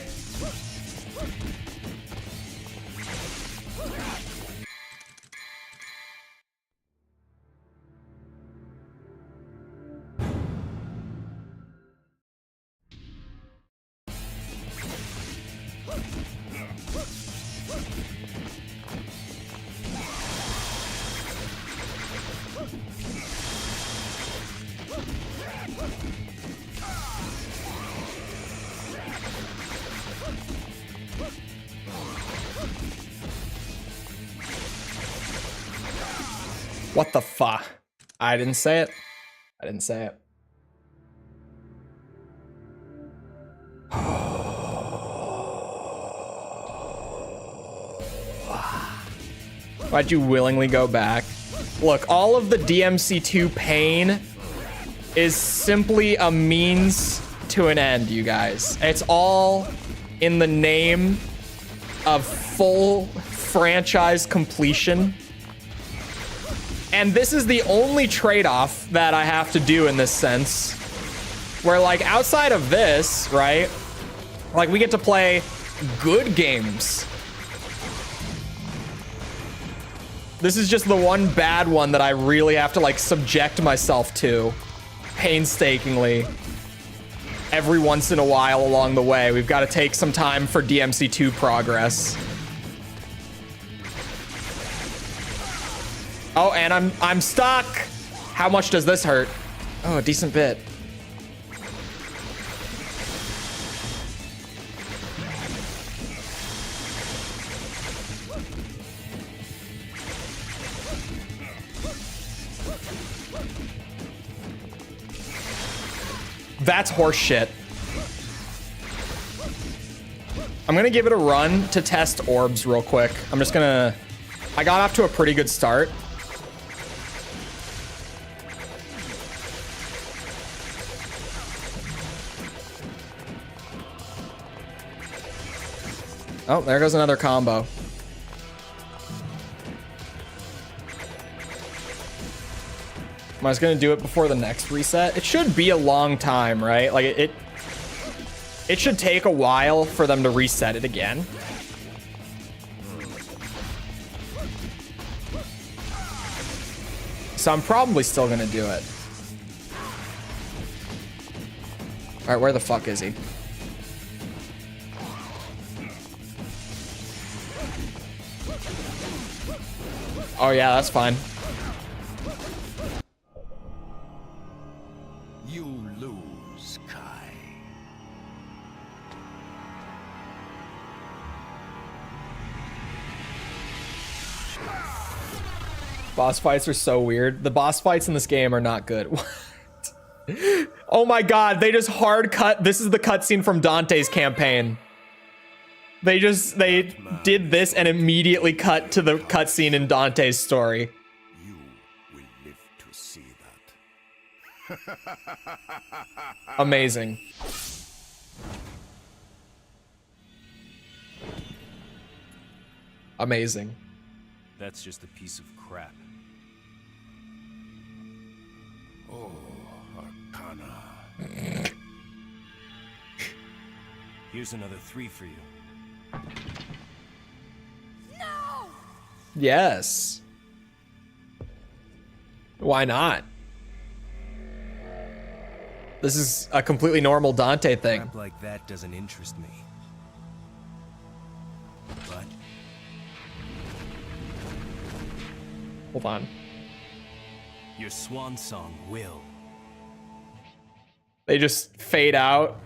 What the fuck? I didn't say it. I didn't say it. Why'd you willingly go back? Look, all of the DMC2 pain is simply a means to an end, you guys. It's all in the name of full franchise completion. And this is the only trade-off that I have to do in this sense. Where, like, outside of this, right? Like, we get to play good games. This is just the one bad one that I really have to, like, subject myself to painstakingly. Every once in a while along the way. We've got to take some time for DMC2 progress. Oh, and I'm stuck. How much does this hurt? Oh, a decent bit. That's horseshit. I'm gonna give it a run to test orbs real quick. I'm just gonna... I got off to a pretty good start. Oh, there goes another combo. Am I just gonna do it before the next reset? It should be a long time, right? Like it should take a while for them to reset it again. So I'm probably still gonna do it. All right, where the fuck is he? Oh yeah, that's fine. You lose, Kai. Boss fights are so weird. The boss fights in this game are not good. What? Oh my god, they just hard cut. This is the cutscene from Dante's campaign. They did this and immediately cut to the cutscene in Dante's story. You will live to see that. Amazing. Amazing. That's just a piece of crap. Oh, Arcana. Here's another 3 for you. No! Yes. Why not? This is a completely normal Dante thing. Crap like that doesn't interest me. But Hold on. your swan song will. They just fade out.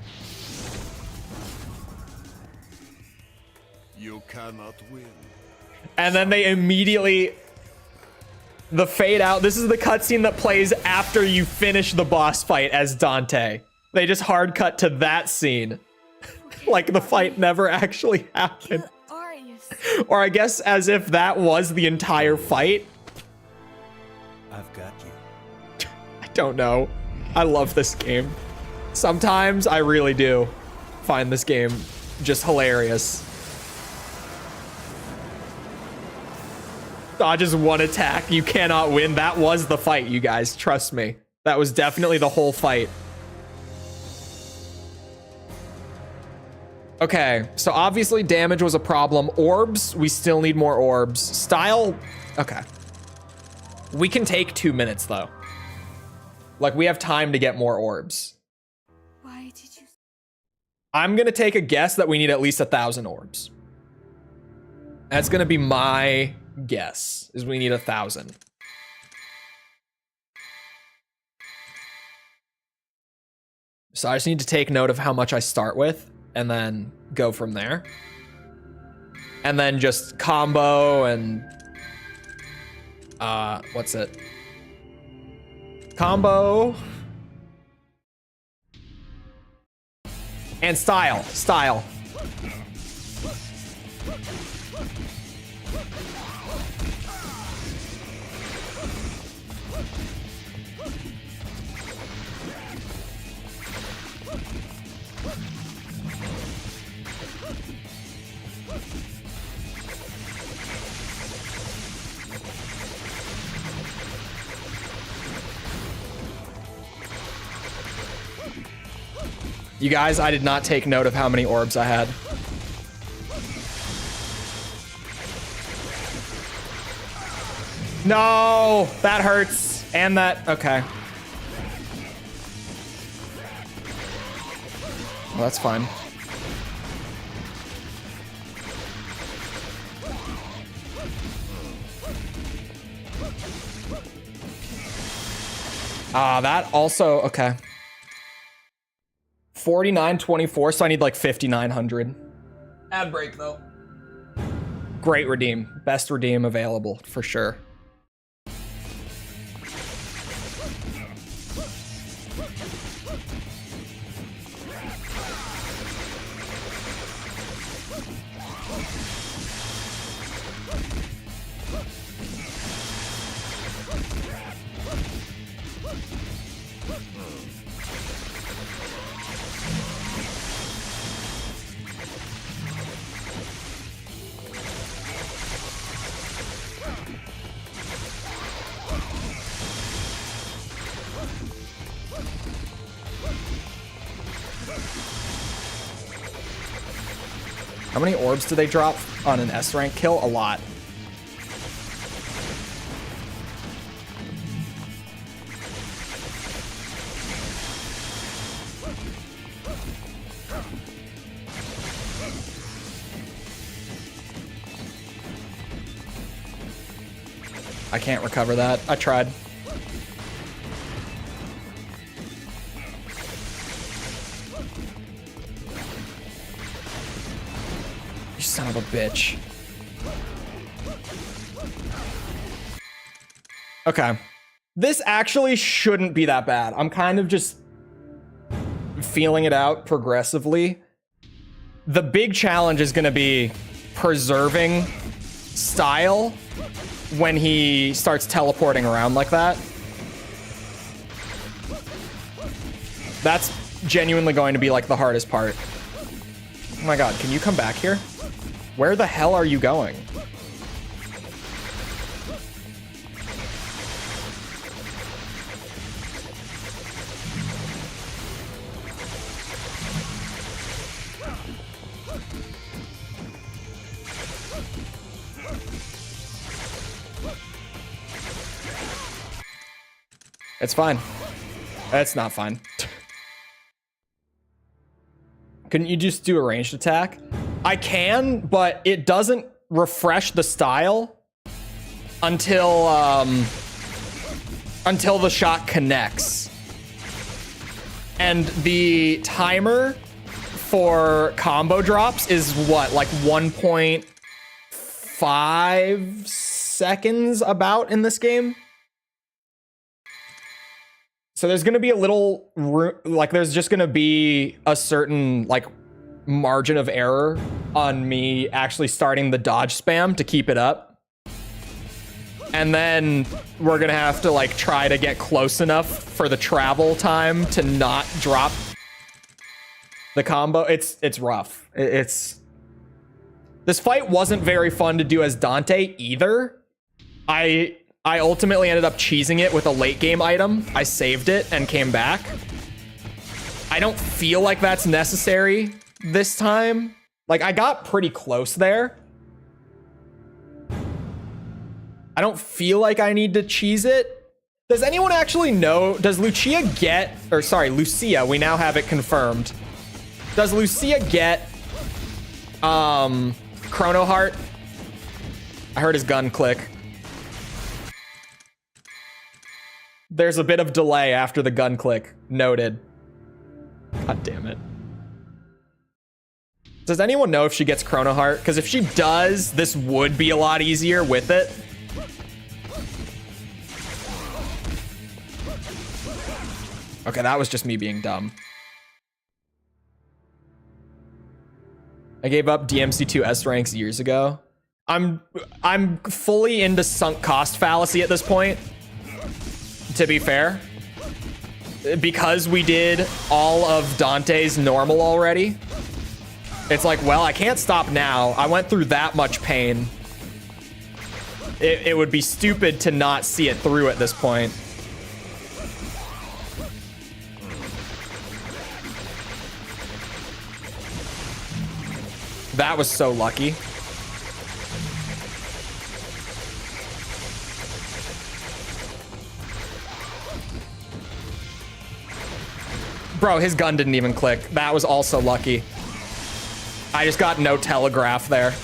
You cannot win. And then they immediately... The fade out. This is the cutscene that plays after you finish the boss fight as Dante. They just hard cut to that scene. Like the fight never actually happened. Arius. Or I guess as if that was the entire fight. I've got you. I don't know. I love this game Sometimes I really do find this game just hilarious. Dodges one attack. You cannot win. That was the fight, you guys. Trust me. That was definitely the whole fight. Okay, so obviously damage was a problem. Orbs, we still need more orbs. Style, okay. We can take 2 minutes though. Like we have time to get more orbs. Why did you? I'm gonna take a guess that we need at least 1,000 orbs. That's gonna be my guess, is we need 1,000. So I just need to take note of how much I start with and then go from there. And then just combo and what's it? Combo and style. You guys, I did not take note of how many orbs I had. No, that hurts. And that, okay. Well, that's fine. That also, okay. 4924, so I need like 5,900. Ad break though. Great redeem. Best redeem available for sure. How many orbs do they drop on an S rank kill? A lot. I can't recover that. I tried. You son of a bitch. Okay. This actually shouldn't be that bad. I'm kind of just feeling it out progressively. The big challenge is going to be preserving style when he starts teleporting around like that. That's genuinely going to be like the hardest part. Oh my god, can you come back here? Where the hell are you going? It's fine. It's not fine. Couldn't you just do a ranged attack? I can, but it doesn't refresh the style until the shot connects. And the timer for combo drops is what, like 1.5 seconds about in this game? So there's going to be a little, like there's just going to be a certain like margin of error on me actually starting the dodge spam to keep it up. And then we're going to have to like try to get close enough for the travel time to not drop The combo, it's rough. It's this fight wasn't very fun to do as Dante either. I ultimately ended up cheesing it with a late game item. I saved it and came back. I don't feel like that's necessary this time. Like, I got pretty close there. I don't feel like I need to cheese it. Does anyone actually know? Does Lucia get, or sorry, Lucia, we now have it confirmed. Does Lucia get Chrono Heart? I heard his gun click. There's a bit of delay after the gun click. Noted. God damn it. Does anyone know if she gets Chrono Heart? Because if she does, this would be a lot easier with it. Okay, that was just me being dumb. I gave up DMC2 S ranks years ago. I'm fully into sunk cost fallacy at this point, to be fair. Because we did all of Dante's normal already. It's like, well, I can't stop now. I went through that much pain. It would be stupid to not see it through at this point. That was so lucky. Bro, his gun didn't even click. That was also lucky. I just got no telegraph there.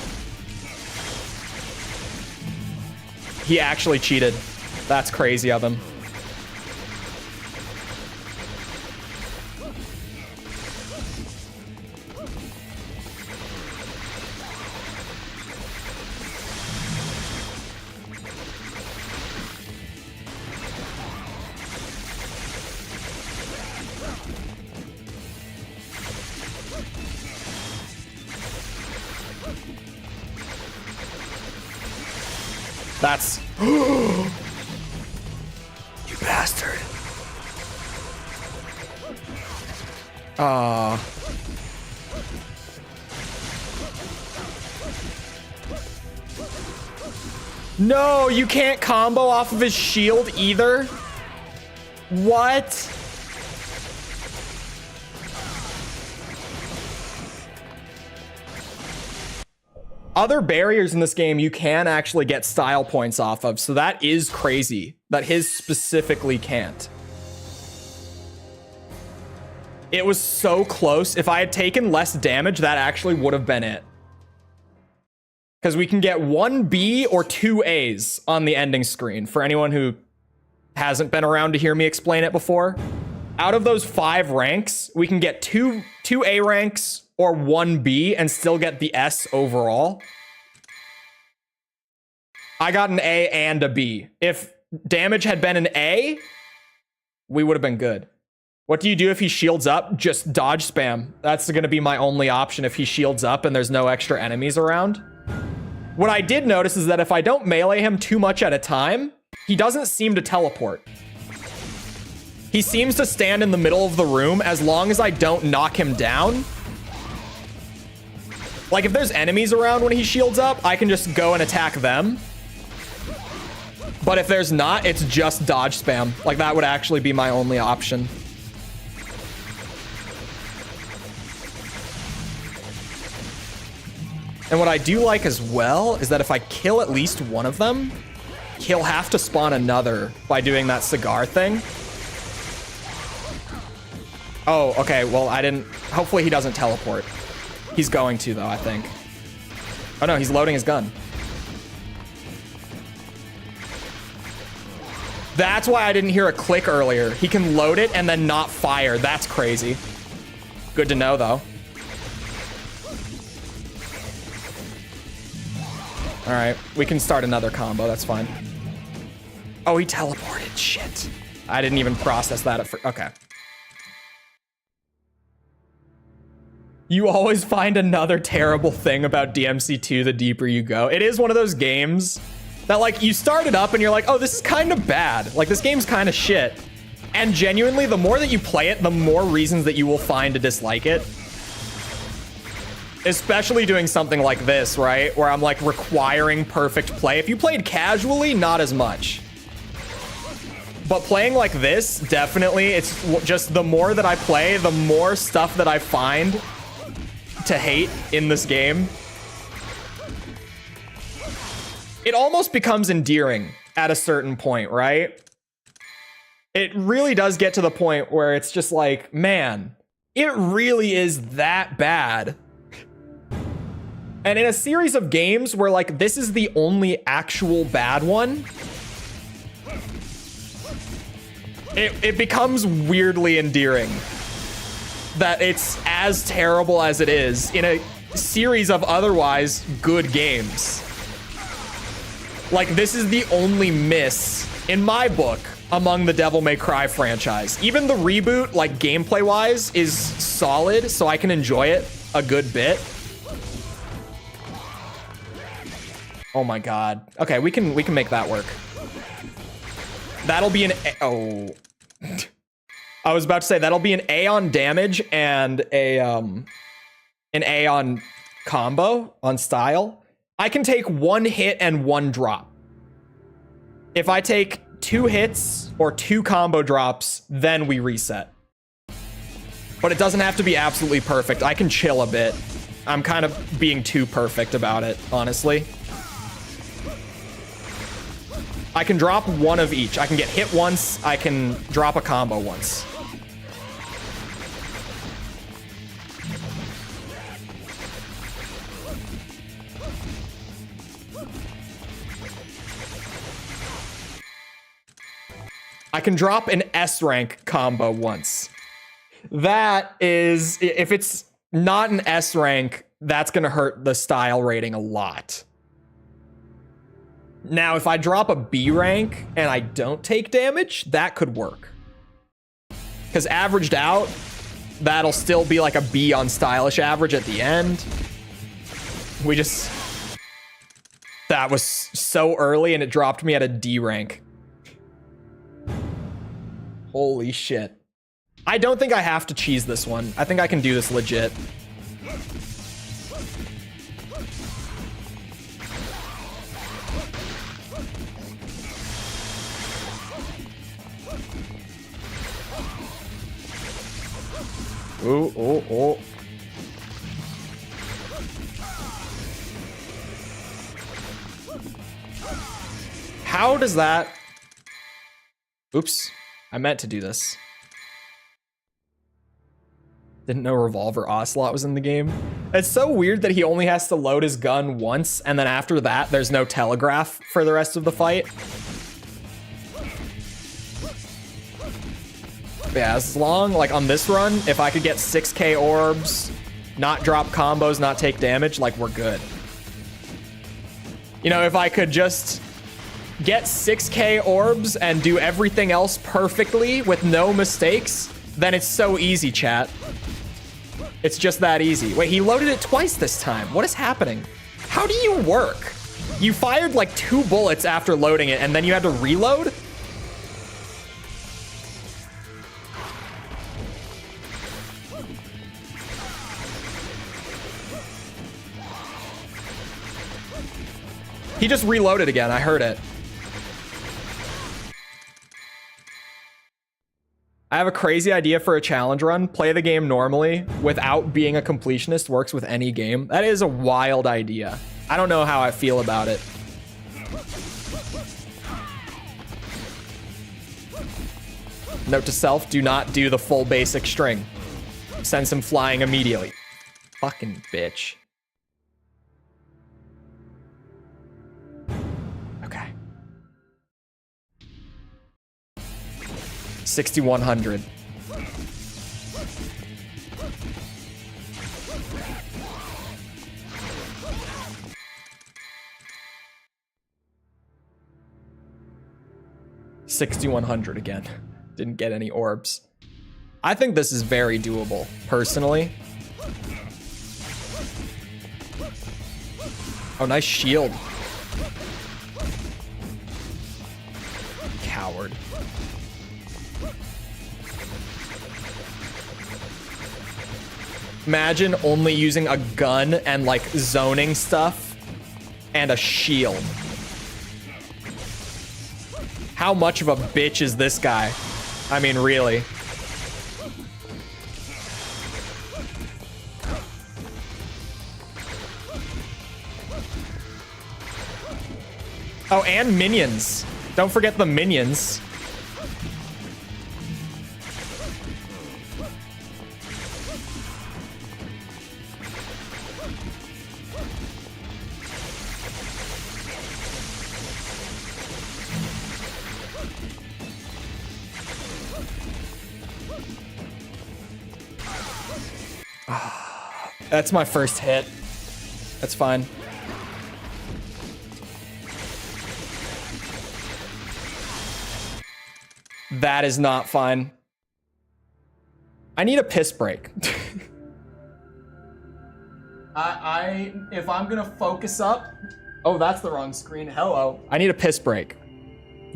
He actually cheated. That's crazy of him. That's... You bastard. No, you can't combo off of his shield either? What? Other barriers in this game you can actually get style points off of, so that is crazy that his specifically can't. It was so close. If I had taken less damage, that actually would have been it. Because we can get 1 B or 2 A's on the ending screen, for anyone who hasn't been around to hear me explain it before. Out of those 5 ranks, we can get 2 A ranks or 1 B and still get the S overall. I got an A and a B. If damage had been an A, we would have been good. What do you do if he shields up? Just dodge spam. That's going to be my only option if he shields up and there's no extra enemies around. What I did notice is that if I don't melee him too much at a time, he doesn't seem to teleport. He seems to stand in the middle of the room as long as I don't knock him down. Like, if there's enemies around when he shields up, I can just go and attack them. But if there's not, it's just dodge spam. Like, that would actually be my only option. And what I do like as well is that if I kill at least one of them, he'll have to spawn another by doing that cigar thing. Oh, okay. Well, I didn't... Hopefully he doesn't teleport. He's going to, though, I think. Oh, no, he's loading his gun. That's why I didn't hear a click earlier. He can load it and then not fire. That's crazy. Good to know, though. All right, we can start another combo. That's fine. Oh, he teleported. Shit. I didn't even process that at first. Okay. You always find another terrible thing about DMC2 the deeper you go. It is one of those games that, like, you start it up and you're like, oh, this is kind of bad. Like, this game's kind of shit. And genuinely, the more that you play it, the more reasons that you will find to dislike it. Especially doing something like this, right? Where I'm like requiring perfect play. If you played casually, not as much. But playing like this, definitely, it's just the more that I play, the more stuff that I find to hate in this game. It almost becomes endearing at a certain point, right? It really does get to the point where it's just like, man, it really is that bad. And in a series of games where like this is the only actual bad one, it becomes weirdly endearing that it's as terrible as it is in a series of otherwise good games. Like, this is the only miss, in my book, among the Devil May Cry franchise. Even the reboot, like, gameplay-wise, is solid, so I can enjoy it a good bit. Oh my god. Okay, we can make that work. That'll be an A. Oh. I was about to say that'll be an A on damage and an A on combo, on style. I can take 1 hit and 1 drop. If I take 2 hits or 2 combo drops, then we reset. But it doesn't have to be absolutely perfect. I can chill a bit. I'm kind of being too perfect about it, honestly. I can drop 1 of each. I can get hit once. I can drop a combo once. I can drop an S rank combo once. That is, if it's not an S rank, that's going to hurt the style rating a lot. Now, if I drop a B rank and I don't take damage, that could work. Because averaged out, that'll still be like a B on stylish average at the end. That was so early and it dropped me at a D rank. Holy shit. I don't think I have to cheese this one. I think I can do this legit. Oh. How does that... Oops. I meant to do this. Didn't know Revolver Ocelot was in the game. It's so weird that he only has to load his gun once, and then after that, there's no telegraph for the rest of the fight. Yeah, as long, like on this run, if I could get 6k orbs, not drop combos, not take damage, like we're good. You know, if I could just get 6k orbs and do everything else perfectly with no mistakes, then it's so easy, chat. It's just that easy. Wait, he loaded it twice this time. What is happening? How do you work? You fired like 2 bullets after loading it and then you had to reload? He just reloaded again. I heard it. I have a crazy idea for a challenge run. Play the game normally without being a completionist. Works with any game. That is a wild idea. I don't know how I feel about it. Note to self, do not do the full basic string. Sends him flying immediately. Fucking bitch. Okay. 6,100. $6,100 again. Didn't get any orbs. I think this is very doable, personally. Oh, nice shield. Coward. Imagine only using a gun and like zoning stuff and a shield. How much of a bitch is this guy? I mean, really. Oh, and minions. Don't forget the minions. That's my first hit. That's fine. That is not fine. I need a piss break. If I'm gonna focus up. Oh, that's the wrong screen. Hello. I need a piss break.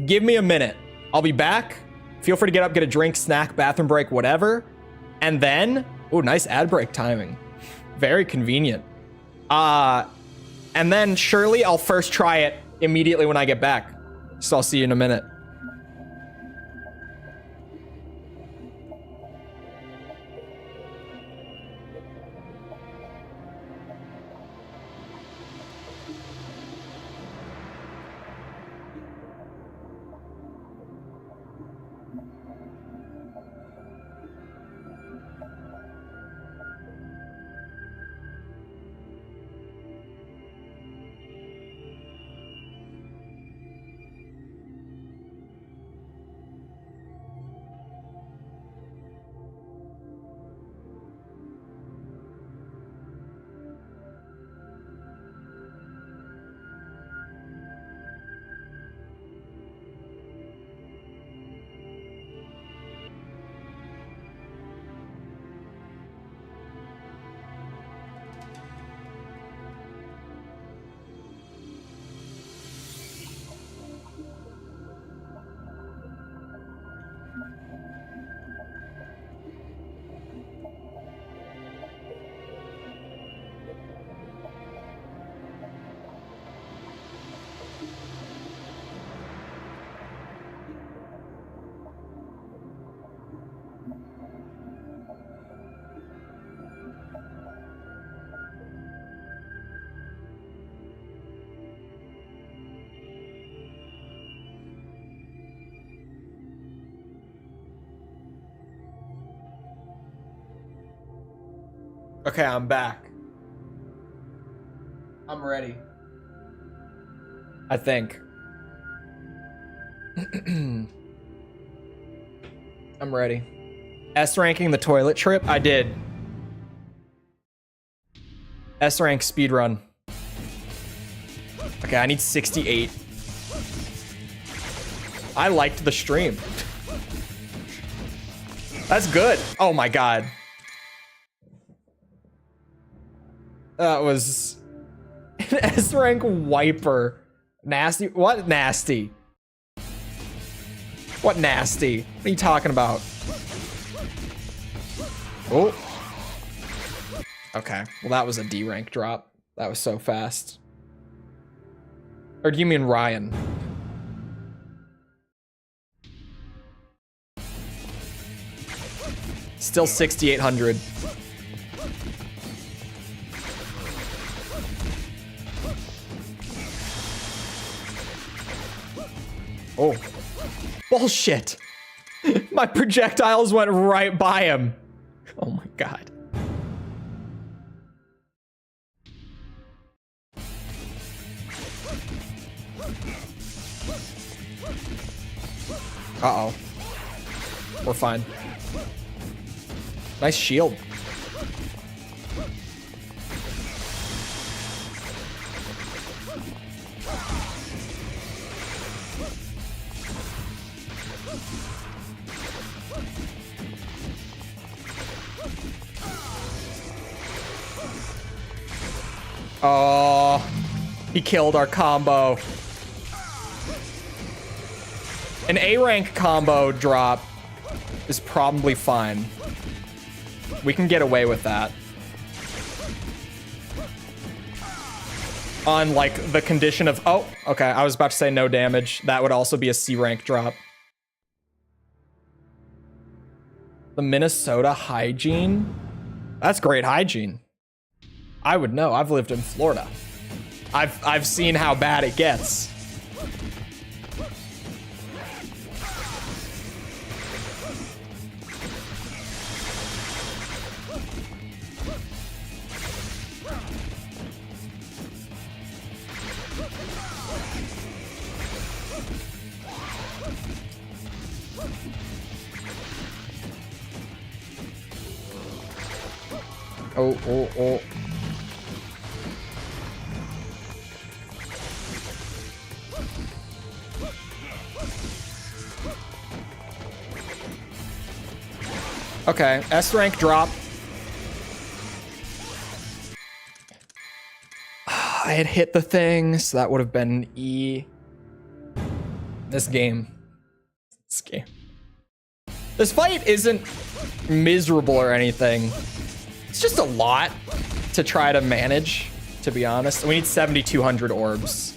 Give me a minute. I'll be back. Feel free to get up, get a drink, snack, bathroom break, whatever. And then, oh, nice ad break timing. Very convenient. And then surely I'll first try it immediately when I get back. So I'll see you in a minute. Okay, I'm back. I'm ready. I think. I'm ready. S ranking the toilet trip? I did. S rank speedrun. Okay, I need 68. I liked the stream. That's good. Oh my god. That was an S rank wiper. Nasty. What nasty? What nasty? What are you talking about? Oh. Okay. Well, that was a D rank drop. That was so fast. Or do you mean Ryan? Still 6,800. Oh. Bullshit. My projectiles went right by him. Oh my god. Uh-oh. We're fine. Nice shield. Oh, he killed our combo. An A rank combo drop is probably fine. We can get away with that. on like the condition of, oh, okay, I was about to say no damage. That would also be a C rank drop. The Minnesota hygiene? That's great hygiene. I would know. I've lived in Florida. I've seen how bad it gets. Oh. Okay, S rank drop. I had hit the thing, so that would have been E. This game. This fight isn't miserable or anything. It's just a lot to try to manage, to be honest. We need 7,200 orbs.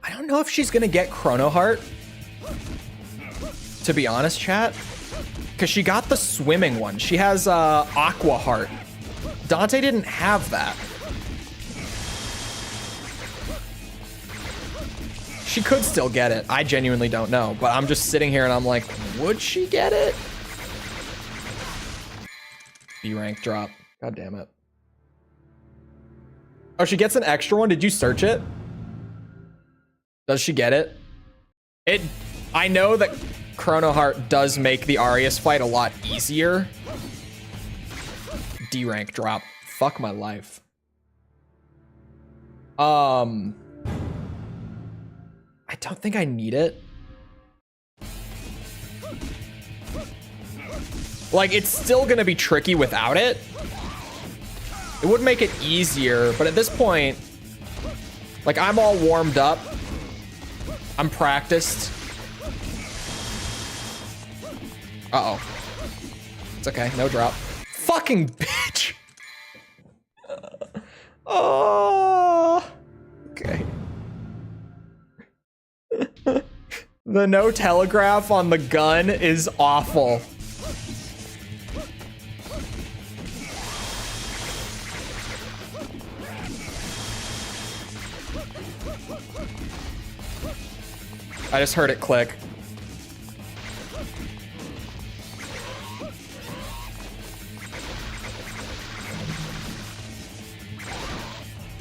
I don't know if she's gonna get Chrono Heart, to be honest, chat. Because she got the swimming one. She has Aqua Heart. Dante didn't have that. She could still get it. I genuinely don't know. But I'm just sitting here and I'm like, would she get it? B rank drop. God damn it. Oh, she gets an extra one? Did you search it? Does she get it? I know that Chrono Heart does make the Arius fight a lot easier. D rank drop. Fuck my life. I don't think I need it. Like, it's still gonna be tricky without it. It would make it easier, but at this point, like, I'm all warmed up. I'm practiced. Uh-oh. It's okay, no drop. Fucking bitch! Oh. Okay. The no telegraph on the gun is awful. I just heard it click.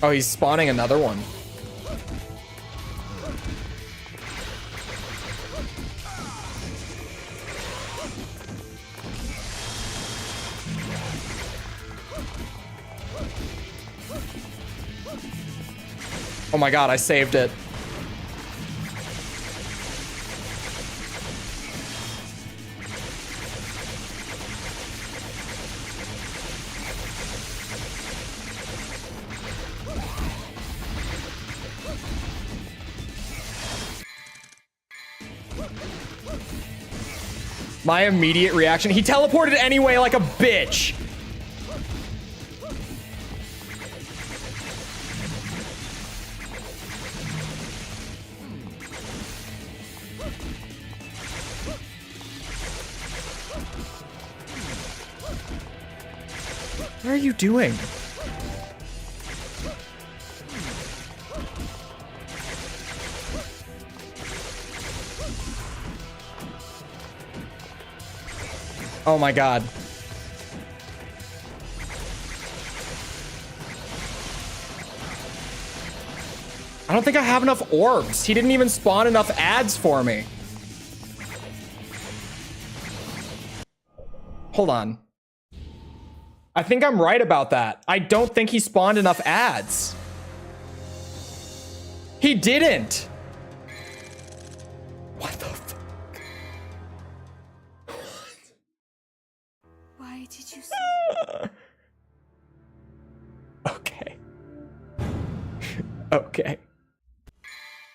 Oh, he's spawning another one. Oh my god, I saved it. My immediate reaction, he teleported anyway like a bitch. What are you doing? Oh my god. I don't think I have enough orbs. He didn't even spawn enough ads for me. Hold on. I think I'm right about that. I don't think he spawned enough ads. He didn't. What the fuck? Why did you say? Okay. Okay.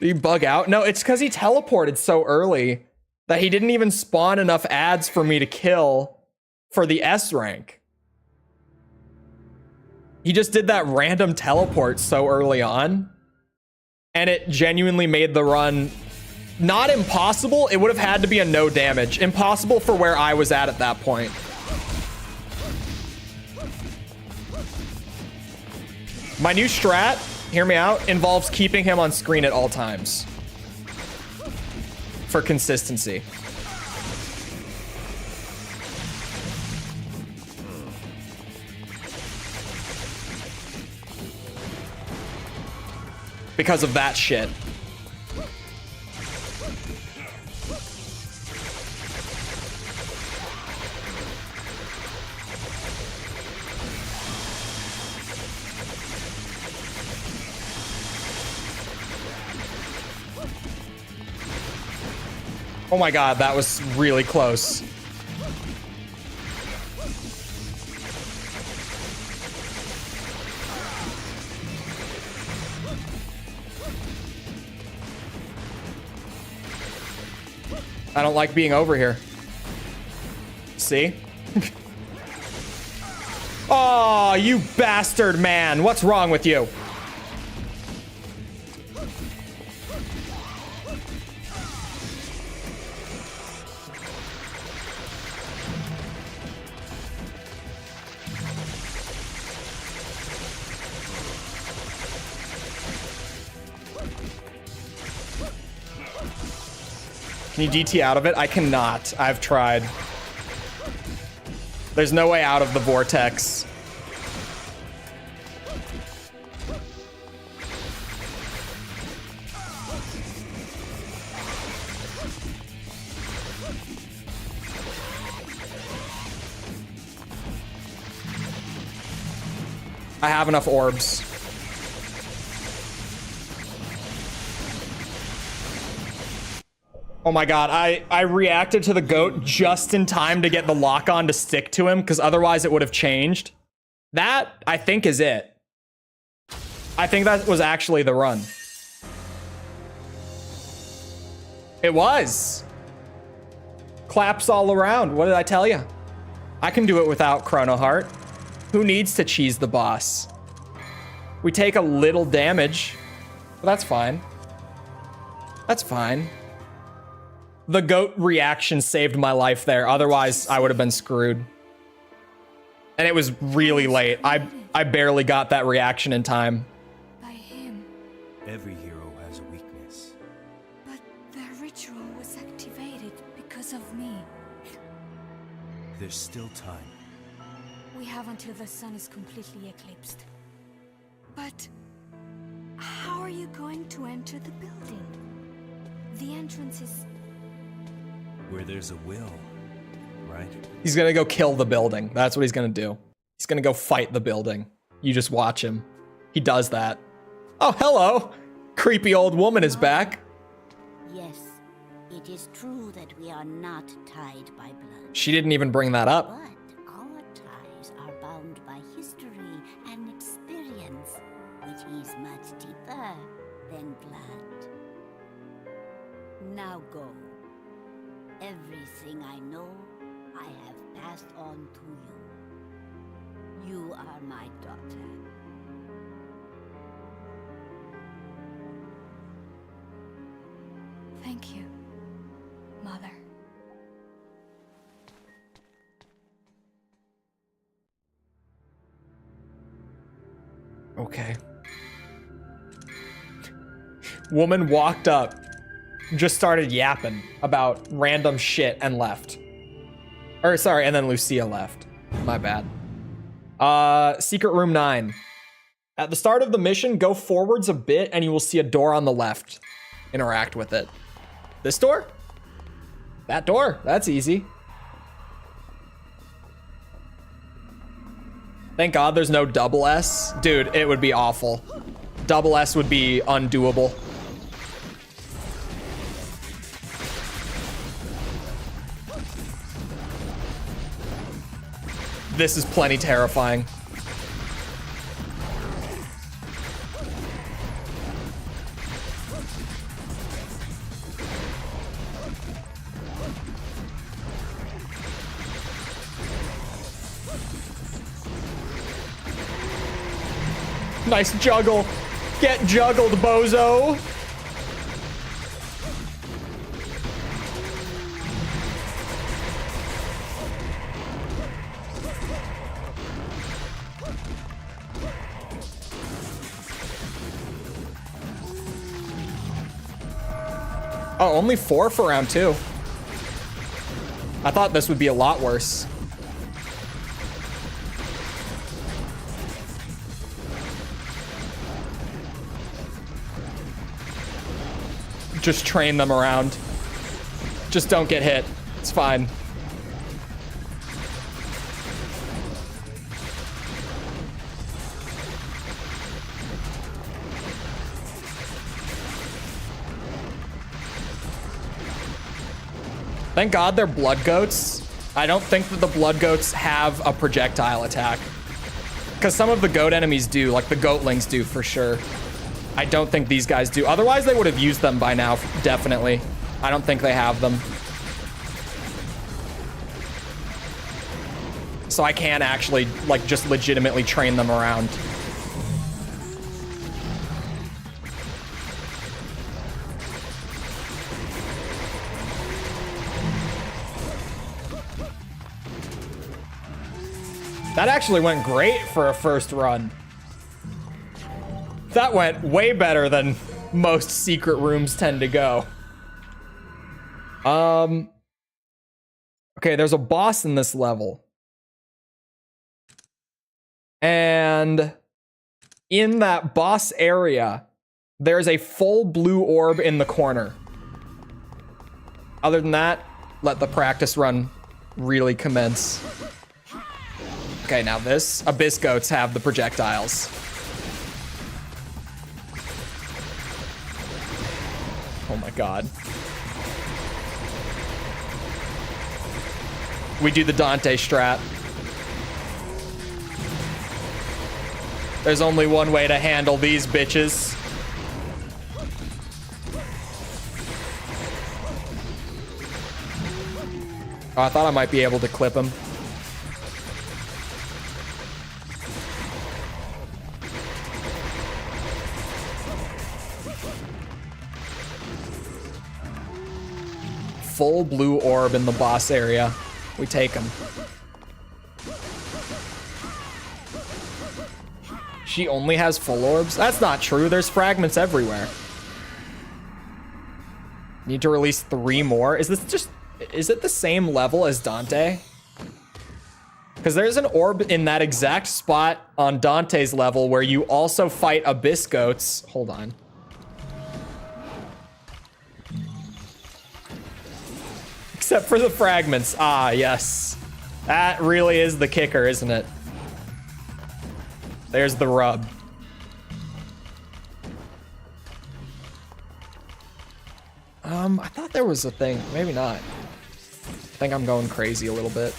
Did he bug out? No, it's because he teleported so early that he didn't even spawn enough ads for me to kill for the S rank. He just did that random teleport so early on, and it genuinely made the run not impossible. It would have had to be a no damage. Impossible for where I was at that point. My new strat, hear me out, involves keeping him on screen at all times for consistency. Because of that shit. Oh my god, that was really close. I don't like being over here. See? Oh, you bastard man. What's wrong with you? Can you DT out of it? I cannot. I've tried. There's no way out of the vortex. I have enough orbs. Oh my god, I reacted to the goat just in time to get the lock on to stick to him, because otherwise it would have changed. That, I think, is it. I think that was actually the run. It was. Claps all around. What did I tell you? I can do it without Chrono Heart. Who needs to cheese the boss? We take a little damage, but that's fine. That's fine. The goat reaction saved my life there. Otherwise, I would have been screwed. And it was really late. I barely got that reaction in time. By him. Every hero has a weakness. But the ritual was activated because of me. There's still time. We have until the sun is completely eclipsed. But how are you going to enter the building? The entrance is... Where there's a will, right? He's gonna go kill the building. That's what he's gonna do. He's gonna go fight the building. You just watch him. He does that. Oh, hello! Creepy old woman is back. Yes, it is true that we are not tied by blood. She didn't even bring that up. But our ties are bound by history and experience, which is much deeper than blood. Now go. Everything I know, I have passed on to you. You are my daughter. Thank you, Mother. Okay. Woman walked up, just started yapping about random shit and left. Or sorry, and then Lucia left. My bad. Secret room 9. At the start of the mission, go forwards a bit and you will see a door on the left. Interact with it. This door? That door? That's easy. Thank God there's no double S. Dude, it would be awful. Double S would be undoable. This is plenty terrifying. Nice juggle. Get juggled, bozo. Oh, only 4 for round 2. I thought this would be a lot worse. Just train them around. Just don't get hit. It's fine. Thank God they're blood goats. I don't think that the blood goats have a projectile attack. Because some of the goat enemies do, like the goatlings do for sure. I don't think these guys do. Otherwise, they would have used them by now, definitely. I don't think they have them. So I can actually, like, just legitimately train them around. That actually went great for a first run. That went way better than most secret rooms tend to go. Okay, there's a boss in this level. And in that boss area, there's a full blue orb in the corner. Other than that, let the practice run really commence. Okay, now this, Abyss Goats have the projectiles. Oh my god. We do the Dante strat. There's only one way to handle these bitches. Oh, I thought I might be able to clip him. Full blue orb in the boss area. We take him. She only has full orbs? That's not true. There's fragments everywhere. Need to release 3 more. Is it the same level as Dante? Because there's an orb in that exact spot on Dante's level where you also fight Abyss Goats. Hold on. Except for the fragments. Ah, yes. That really is the kicker, isn't it? There's the rub. I thought there was a thing. Maybe not. I think I'm going crazy a little bit.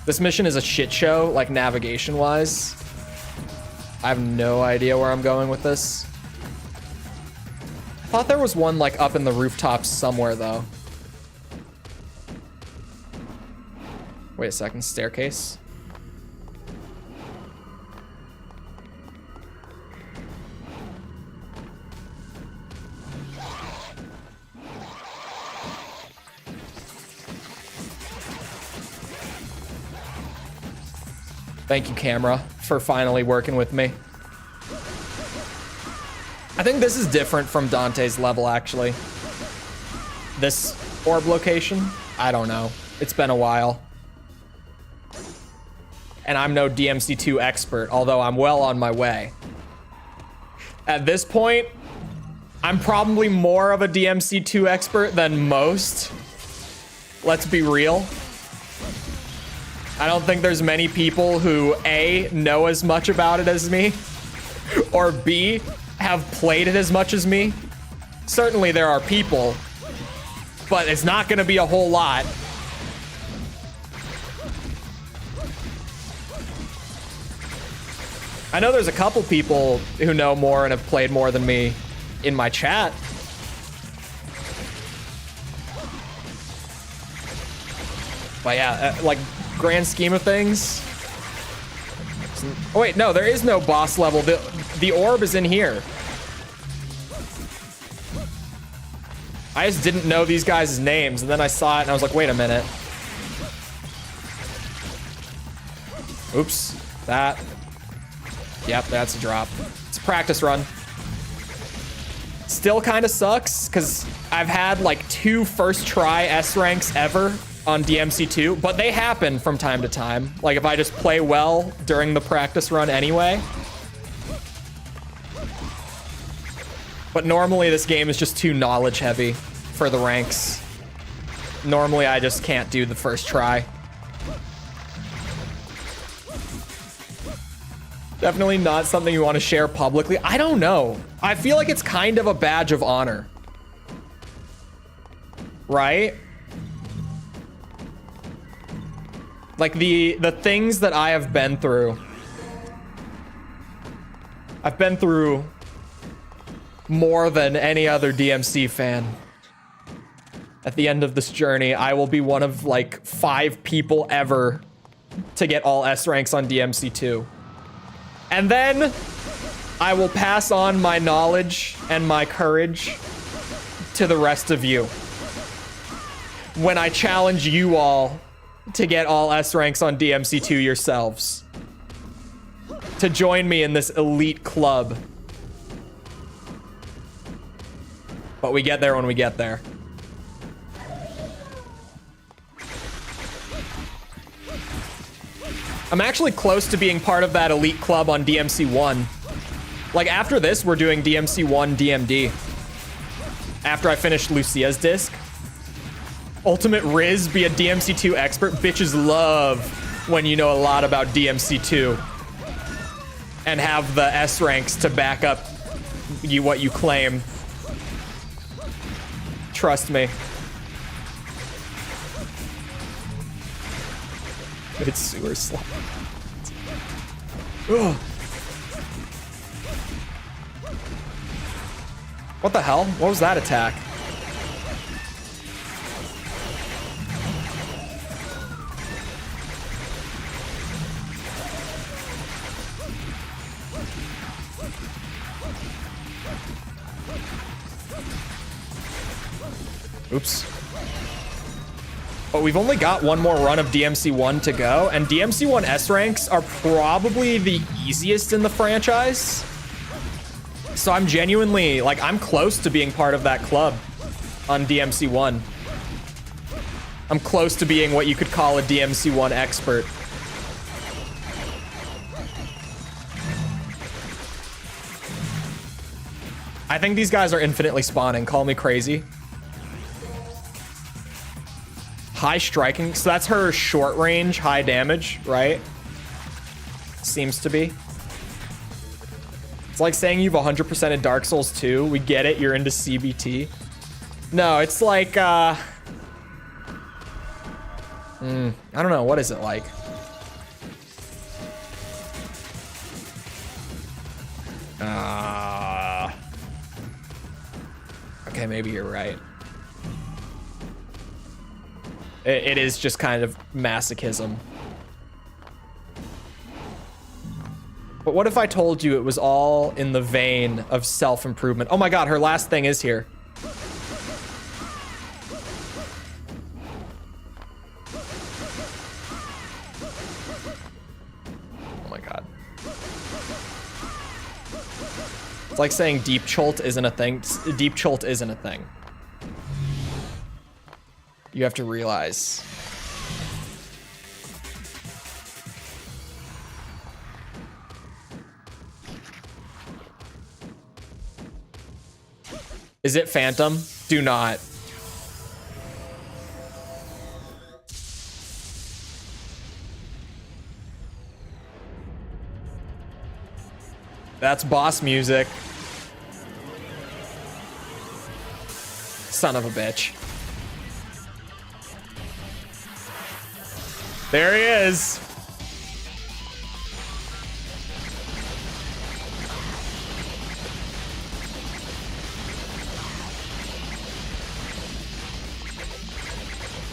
This mission is a shit show, like navigation-wise. I have no idea where I'm going with this. I thought there was one like up in the rooftops somewhere though. Wait a second, staircase. Thank you, camera, for finally working with me. I think this is different from Dante's level, actually. This orb location? I don't know. It's been a while. And I'm no DMC2 expert, although I'm well on my way. At this point, I'm probably more of a DMC2 expert than most. Let's be real. I don't think there's many people who A, know as much about it as me, or B, have played it as much as me. Certainly there are people, but it's not gonna be a whole lot. I know there's a couple people who know more and have played more than me in my chat. But yeah, like, grand scheme of things, Oh wait, no, there is no boss level. The orb is in here. I just didn't know these guys' names, and then I saw it and I was like, wait a minute. Oops. That. Yep, that's a drop. It's a practice run. Still kind of sucks, because I've had like 2 first try S ranks ever on DMC2, but they happen from time to time. Like if I just play well during the practice run anyway. But normally this game is just too knowledge heavy for the ranks. Normally I just can't do the first try. Definitely not something you want to share publicly. I don't know. I feel like it's kind of a badge of honor. Right? Like the things that I have been through. I've been through more than any other DMC fan. At the end of this journey, I will be one of like 5 people ever to get all S ranks on DMC2. And then I will pass on my knowledge and my courage to the rest of you. When I challenge you all to get all S ranks on DMC2 yourselves. To join me in this elite club. But we get there when we get there. I'm actually close to being part of that elite club on DMC1. Like after this, we're doing DMC1 DMD. After I finish Lucia's disc. Ultimate Riz, be a DMC2 expert. Bitches love when you know a lot about DMC2. And have the S ranks to back up what you claim. Trust me. It's sewer slide. Ugh. What the hell? What was that attack? Oops. But we've only got one more run of DMC1 to go, and DMC1 S ranks are probably the easiest in the franchise. So I'm genuinely, like, I'm close to being part of that club on DMC1. I'm close to being what you could call a DMC1 expert. I think these guys are infinitely spawning. Call me crazy. High striking, so that's her short range, high damage, right? Seems to be. It's like saying you've 100% in Dark Souls 2. We get it, you're into CBT. No, it's like, I don't know, what is it like? Okay, maybe you're right. It is just kind of masochism. But what if I told you it was all in the vein of self-improvement? Oh my god, her last thing is here. Oh my god. It's like saying deep cholt isn't a thing. Deep cholt isn't a thing. You have to realize. Is it Phantom? Do not. That's boss music. Son of a bitch. There he is.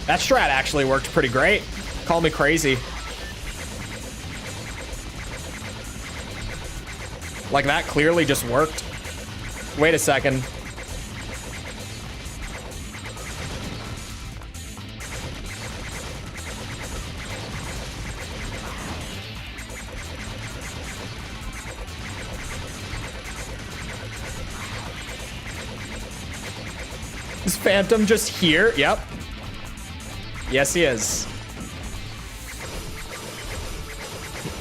That strat actually worked pretty great. Call me crazy. Like, that clearly just worked. Wait a second. Is Phantom just here? Yep. Yes, he is.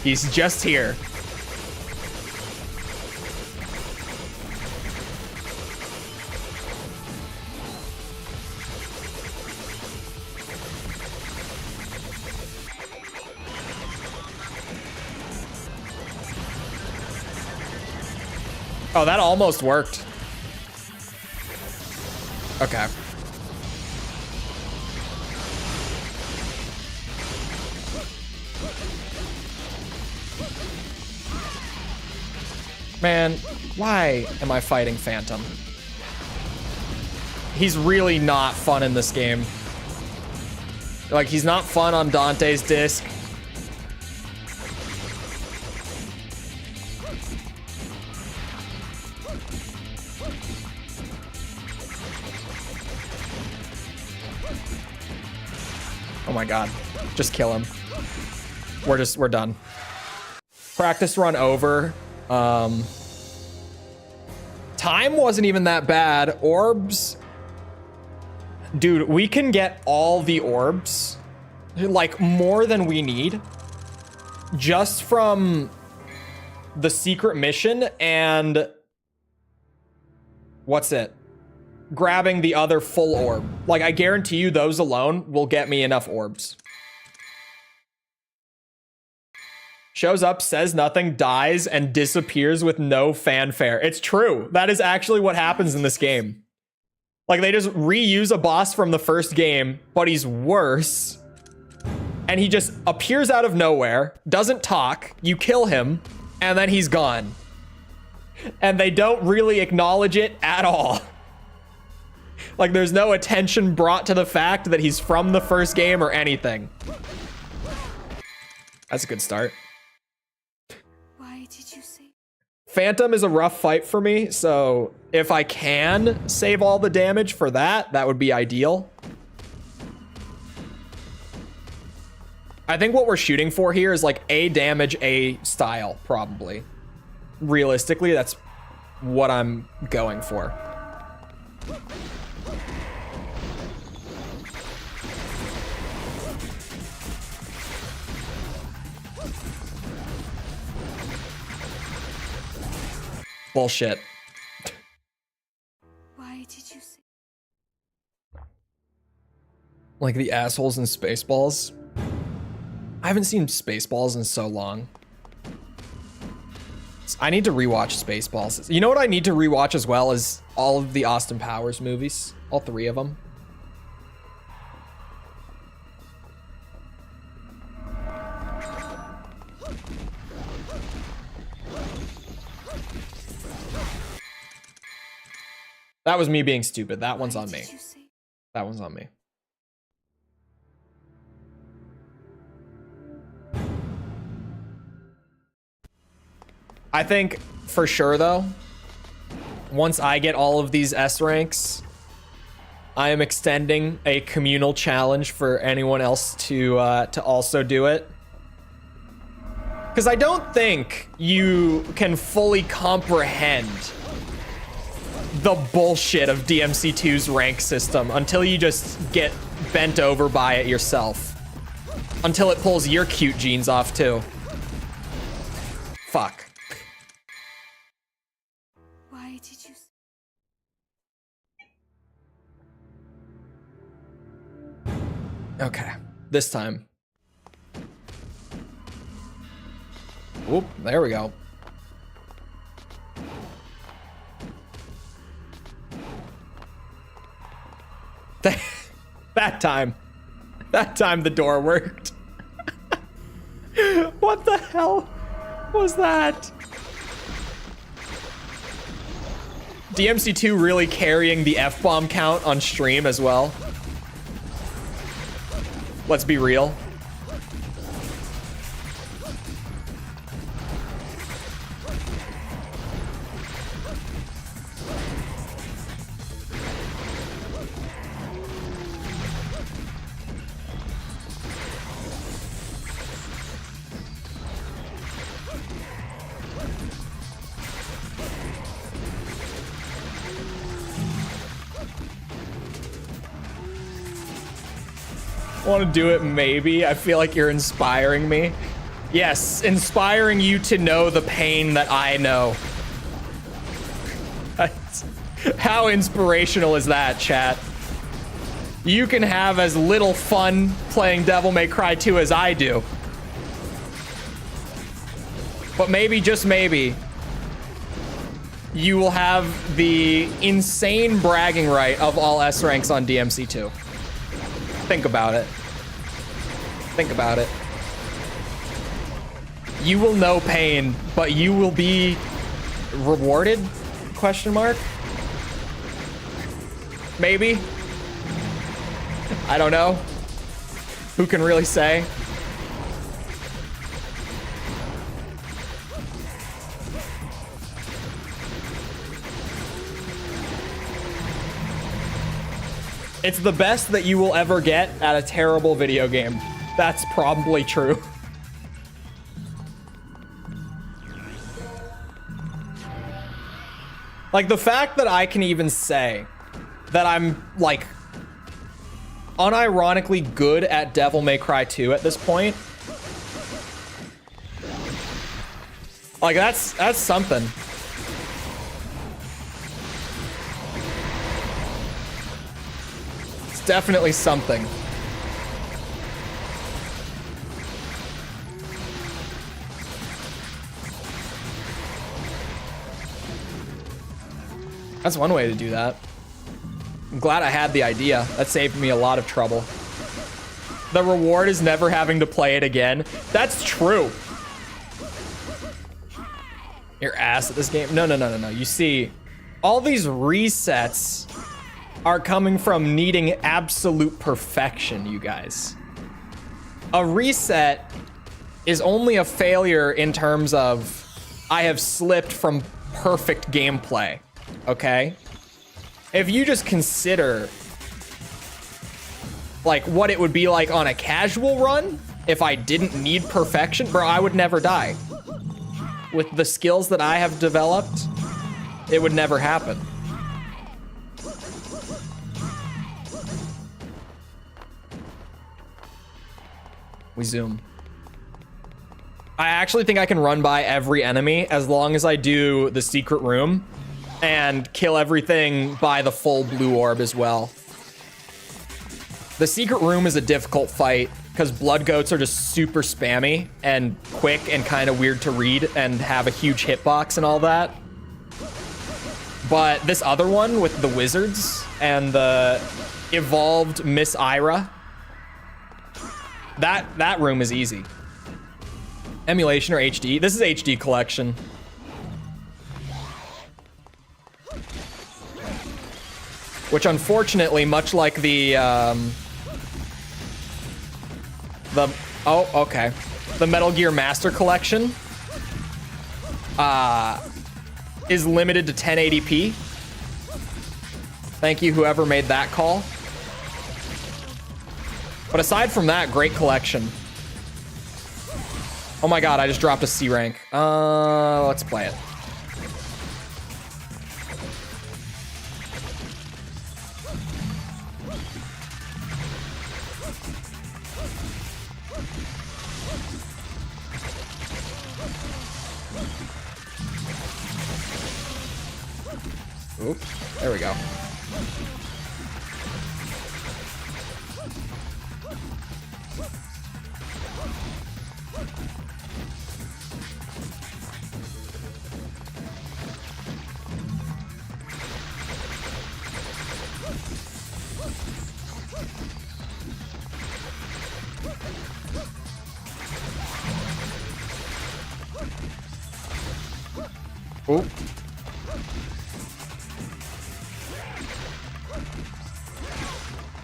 He's just here. Oh, that almost worked. Okay. Man, why am I fighting Phantom? He's really not fun in this game. Like, he's not fun on Dante's disc. Oh my god. Just kill him. We're done. Practice run over. Time wasn't even that bad. Orbs. Dude, we can get all the orbs. Like, more than we need. Just from the secret mission and... what's it? Grabbing the other full orb. Like, I guarantee you those alone will get me enough orbs. Shows up, says nothing, dies, and disappears with no fanfare. It's true. That is actually what happens in this game. Like, they just reuse a boss from the first game, but he's worse. And he just appears out of nowhere, doesn't talk, you kill him, and then he's gone. And they don't really acknowledge it at all. Like, there's no attention brought to the fact that he's from the first game or anything. That's a good start. Why did you say? Phantom is a rough fight for me, so if I can save all the damage for that, that would be ideal. I think what we're shooting for here is like A damage, A style, probably. Realistically, that's what I'm going for. Bullshit. Why did you say? Like the assholes in Spaceballs. I haven't seen Spaceballs in so long. I need to rewatch Spaceballs. You know what I need to rewatch as well is all of the Austin Powers movies. All 3 of them. That was me being stupid. That one's on me. That one's on me. I think for sure though, once I get all of these S ranks, I am extending a communal challenge for anyone else to also do it. Because I don't think you can fully comprehend the bullshit of DMC2's rank system until you just get bent over by it yourself. Until it pulls your cute genes off too. Fuck. Why did you say? Okay, this time. Whoop, there we go. That time the door worked. What the hell was that? DMC2 really carrying the F-bomb count on stream as well. Let's be real. Want to do it? Maybe. I feel like you're inspiring me. Yes, inspiring you to know the pain that I know. How inspirational is that, chat? You can have as little fun playing Devil May Cry 2 as I do. But maybe, just maybe, you will have the insane bragging right of all S ranks on DMC2. Think about it. Think about it. You will know pain, but you will be rewarded? Question mark? Maybe? I don't know. Who can really say? It's the best that you will ever get at a terrible video game. That's probably true. Like, the fact that I can even say that I'm, like, unironically good at Devil May Cry 2 at this point. Like, that's something. It's definitely something. That's one way to do that. I'm glad I had the idea. That saved me a lot of trouble. The reward is never having to play it again. That's true. Your ass at this game. No. You see, all these resets are coming from needing absolute perfection, you guys. A reset is only a failure in terms of I have slipped from perfect gameplay. Okay? If you just consider like what it would be like on a casual run, if I didn't need perfection, bro, I would never die. With the skills that I have developed, it would never happen. We zoom. I actually think I can run by every enemy as long as I do the secret room and kill everything by the full blue orb as well. The secret room is a difficult fight because blood goats are just super spammy and quick and kind of weird to read and have a huge hitbox and all that. But this other one with the wizards and the evolved Miss Ira, that room is easy. Emulation or HD? This is HD collection. Which unfortunately, much like the Metal Gear Master Collection is limited to 1080p. Thank you, whoever made that call. But aside from that, great collection. Oh my god, I just dropped a C rank. Let's play it. Oops, there we go. Oop.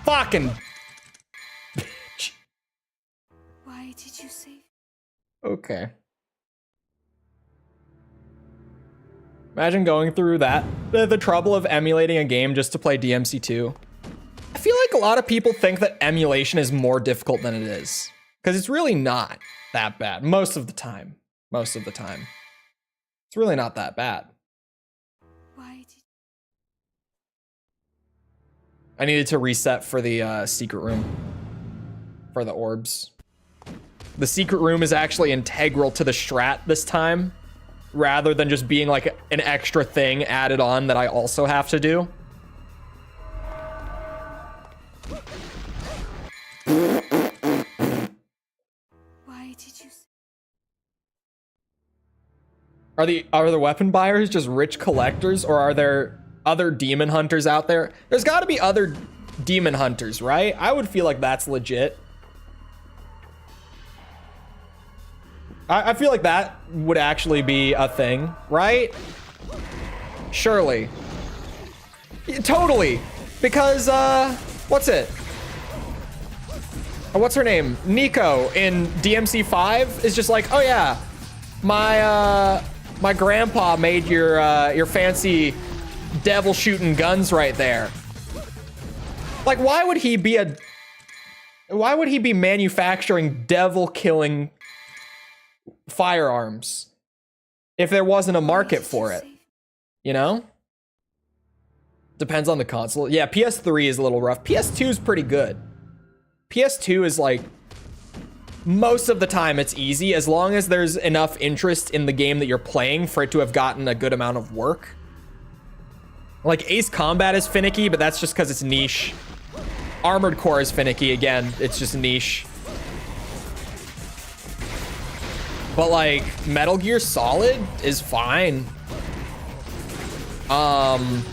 Fucking bitch. Why did you say? Okay. Imagine going through that, the trouble of emulating a game just to play DMC2. I feel like a lot of people think that emulation is more difficult than it is. Because it's really not that bad. Most of the time. Most of the time. It's really not that bad. Why did? I needed to reset for the secret room. for the orbs. The secret room is actually integral to the strat this time, rather than just being like an extra thing added on that I also have to do. Why did you... Are the weapon buyers just rich collectors, or are there other demon hunters out there? There's got to be other demon hunters, right? I would feel like that's legit. I feel like that would actually be a thing, right? Surely. Yeah, totally. Because, what's it? What's her name? Nico in DMC 5 is just like, oh yeah, my grandpa made your fancy devil shooting guns right there. Like, why would he be manufacturing devil killing firearms if there wasn't a market for it? You know? Depends on the console. Yeah, PS3 is a little rough. PS2 is pretty good. PS2 is like, most of the time it's easy as long as there's enough interest in the game that you're playing for it to have gotten a good amount of work. Like Ace Combat is finicky, but that's just because it's niche. Armored Core is finicky, again, it's just niche. But like Metal Gear Solid is fine. I'm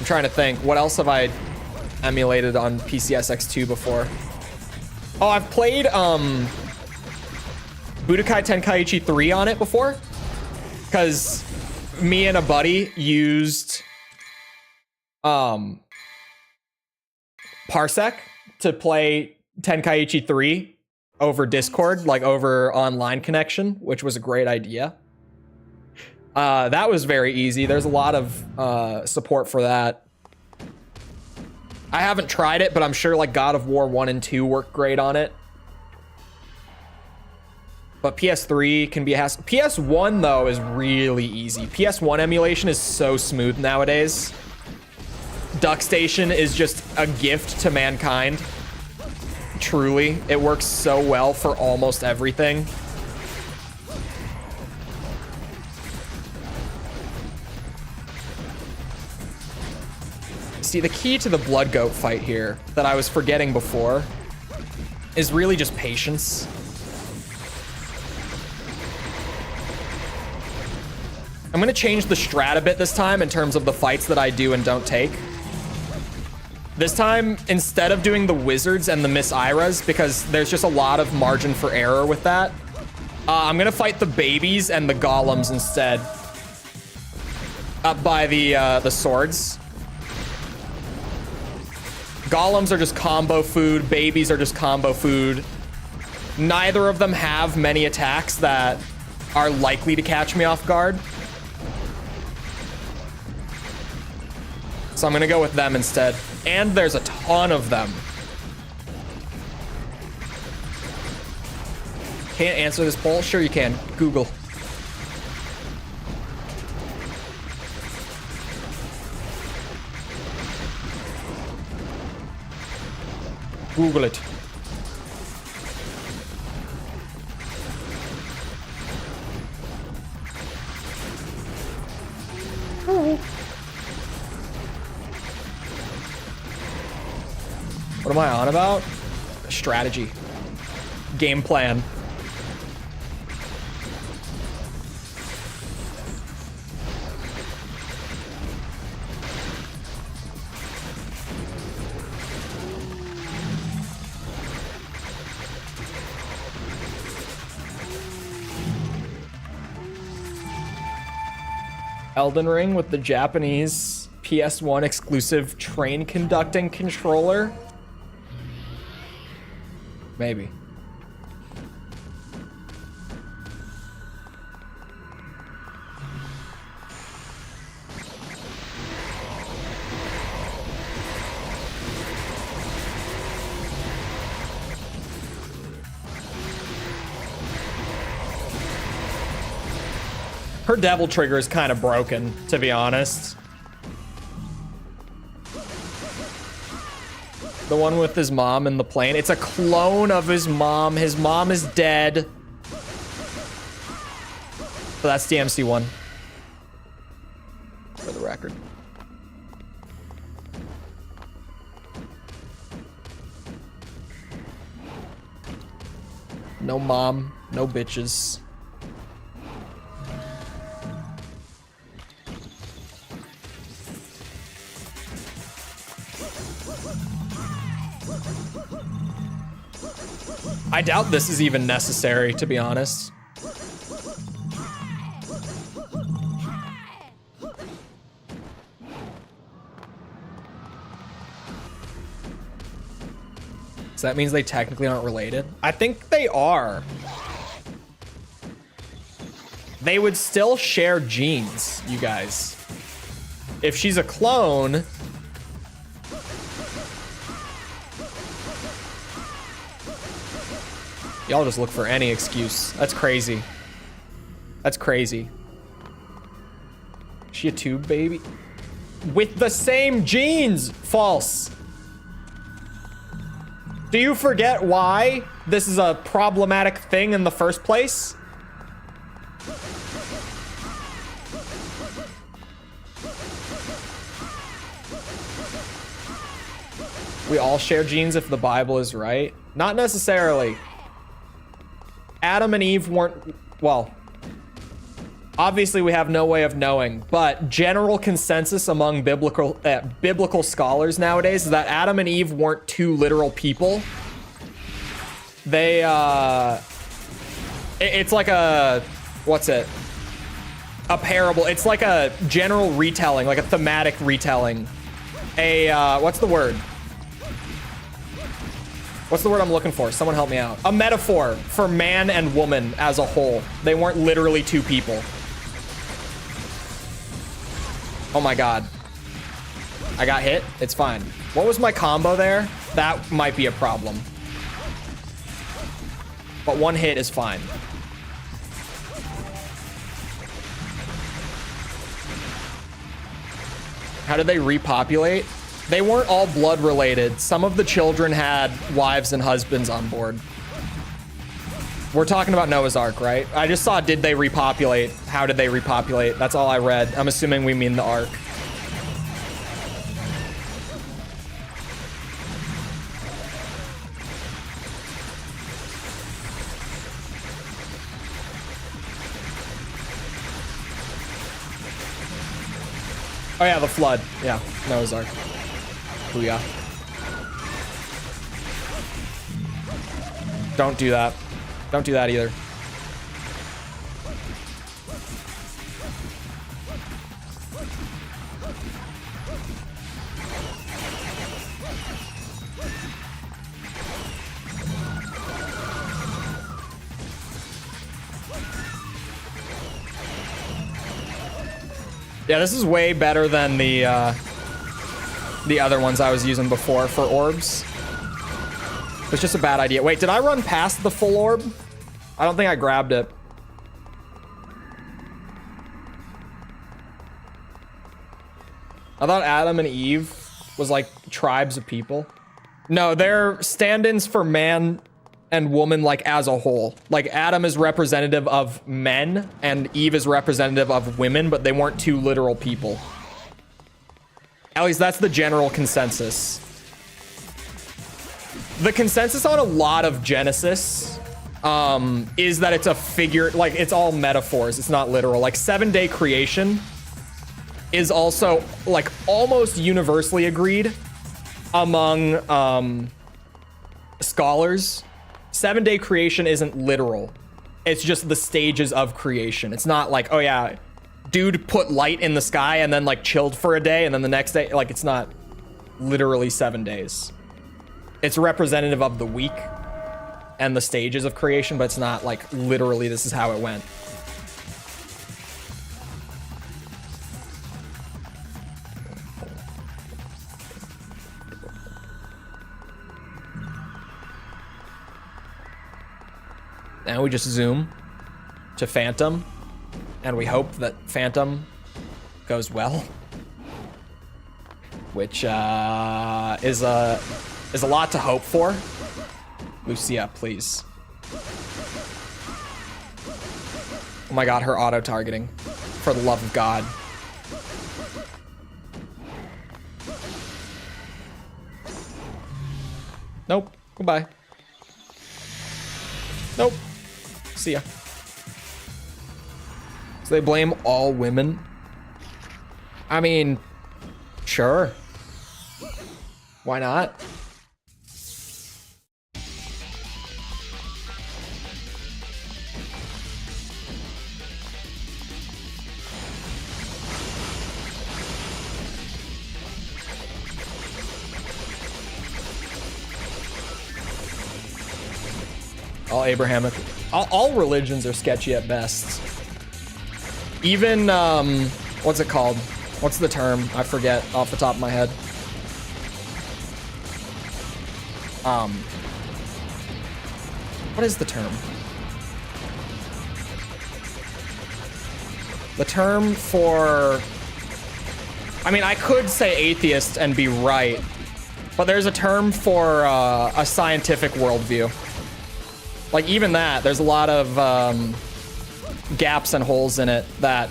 trying to think, what else have I emulated on PCSX2 before? Oh, I've played Budokai Tenkaichi 3 on it before, because me and a buddy used Parsec to play Tenkaichi 3 over Discord, like over online connection, which was a great idea. That was very easy. There's a lot of support for that. I haven't tried it, but I'm sure like God of War 1 and 2 work great on it. But PS3 can be a hassle. PS1 though is really easy. PS1 emulation is so smooth nowadays. DuckStation is just a gift to mankind. Truly, it works so well for almost everything. See, the key to the Blood Goat fight here that I was forgetting before is really just patience. I'm gonna change the strat a bit this time in terms of the fights that I do and don't take. This time, instead of doing the wizards and the Miss Iras, because there's just a lot of margin for error with that, I'm gonna fight the babies and the golems instead. Up by the swords. Golems are just combo food, babies are just combo food. Neither of them have many attacks that are likely to catch me off guard. So I'm gonna go with them instead. And there's a ton of them. Can't answer this poll? Sure you can. Google. Google it. What am I on about? Strategy. Game plan. Elden Ring with the Japanese PS1 exclusive train conducting controller? Maybe. Her devil trigger is kind of broken, to be honest. The one with his mom in the plane. It's a clone of his mom. His mom is dead. So that's DMC1. For the record. No mom, no bitches. I doubt this is even necessary, to be honest. So that means they technically aren't related? I think they are. They would still share genes, you guys. If she's a clone... Y'all just look for any excuse. That's crazy. That's crazy. Is she a tube baby? With the same genes! False. Do you forget why this is a problematic thing in the first place? We all share genes if the Bible is right. Not necessarily. Adam and Eve weren't, well, obviously we have no way of knowing, but general consensus among biblical scholars nowadays is that Adam and Eve weren't two literal people. They, it's like a, what's it? A parable. It's like a general retelling, like a thematic retelling. What's the word? What's the word I'm looking for? Someone help me out. A metaphor for man and woman as a whole. They weren't literally two people. Oh my god. I got hit? It's fine. What was my combo there? That might be a problem. But one hit is fine. How did they repopulate? They weren't all blood related. Some of the children had wives and husbands on board. We're talking about Noah's Ark, right? I just saw, did they repopulate? How did they repopulate? That's all I read. I'm assuming we mean the Ark. Oh yeah, the flood. Yeah, Noah's Ark. Booyah. Don't do that. Don't do that either. Yeah, this is way better than the other ones I was using before for orbs. It's just a bad idea. Wait, did I run past the full orb? I don't think I grabbed it. I thought Adam and Eve was like tribes of people. No, they're stand-ins for man and woman like as a whole. Like Adam is representative of men and Eve is representative of women, but they weren't two literal people. At least that's the general consensus. The consensus on a lot of Genesis is that it's a figure, like it's all metaphors. It's not literal. Like 7-day creation is also like almost universally agreed among scholars. 7-day creation isn't literal. It's just the stages of creation. It's not like, oh yeah, dude put light in the sky and then like chilled for a day and then the next day, like it's not literally 7 days. It's representative of the week and the stages of creation, but it's not like literally this is how it went. And we just zoom to Phantom and we hope that Phantom goes well, which is a is a lot to hope for. Lucia, please. Oh my god, her auto-targeting. For the love of God. Nope. Goodbye. Nope. See ya. So they blame all women? I mean, sure. Why not? All Abrahamic, all religions are sketchy at best. Even, what's it called? What's the term? I forget off the top of my head. What is the term? The term for, I mean, I could say atheist and be right, but there's a term for a scientific worldview. Like, even that, there's a lot of gaps and holes in it that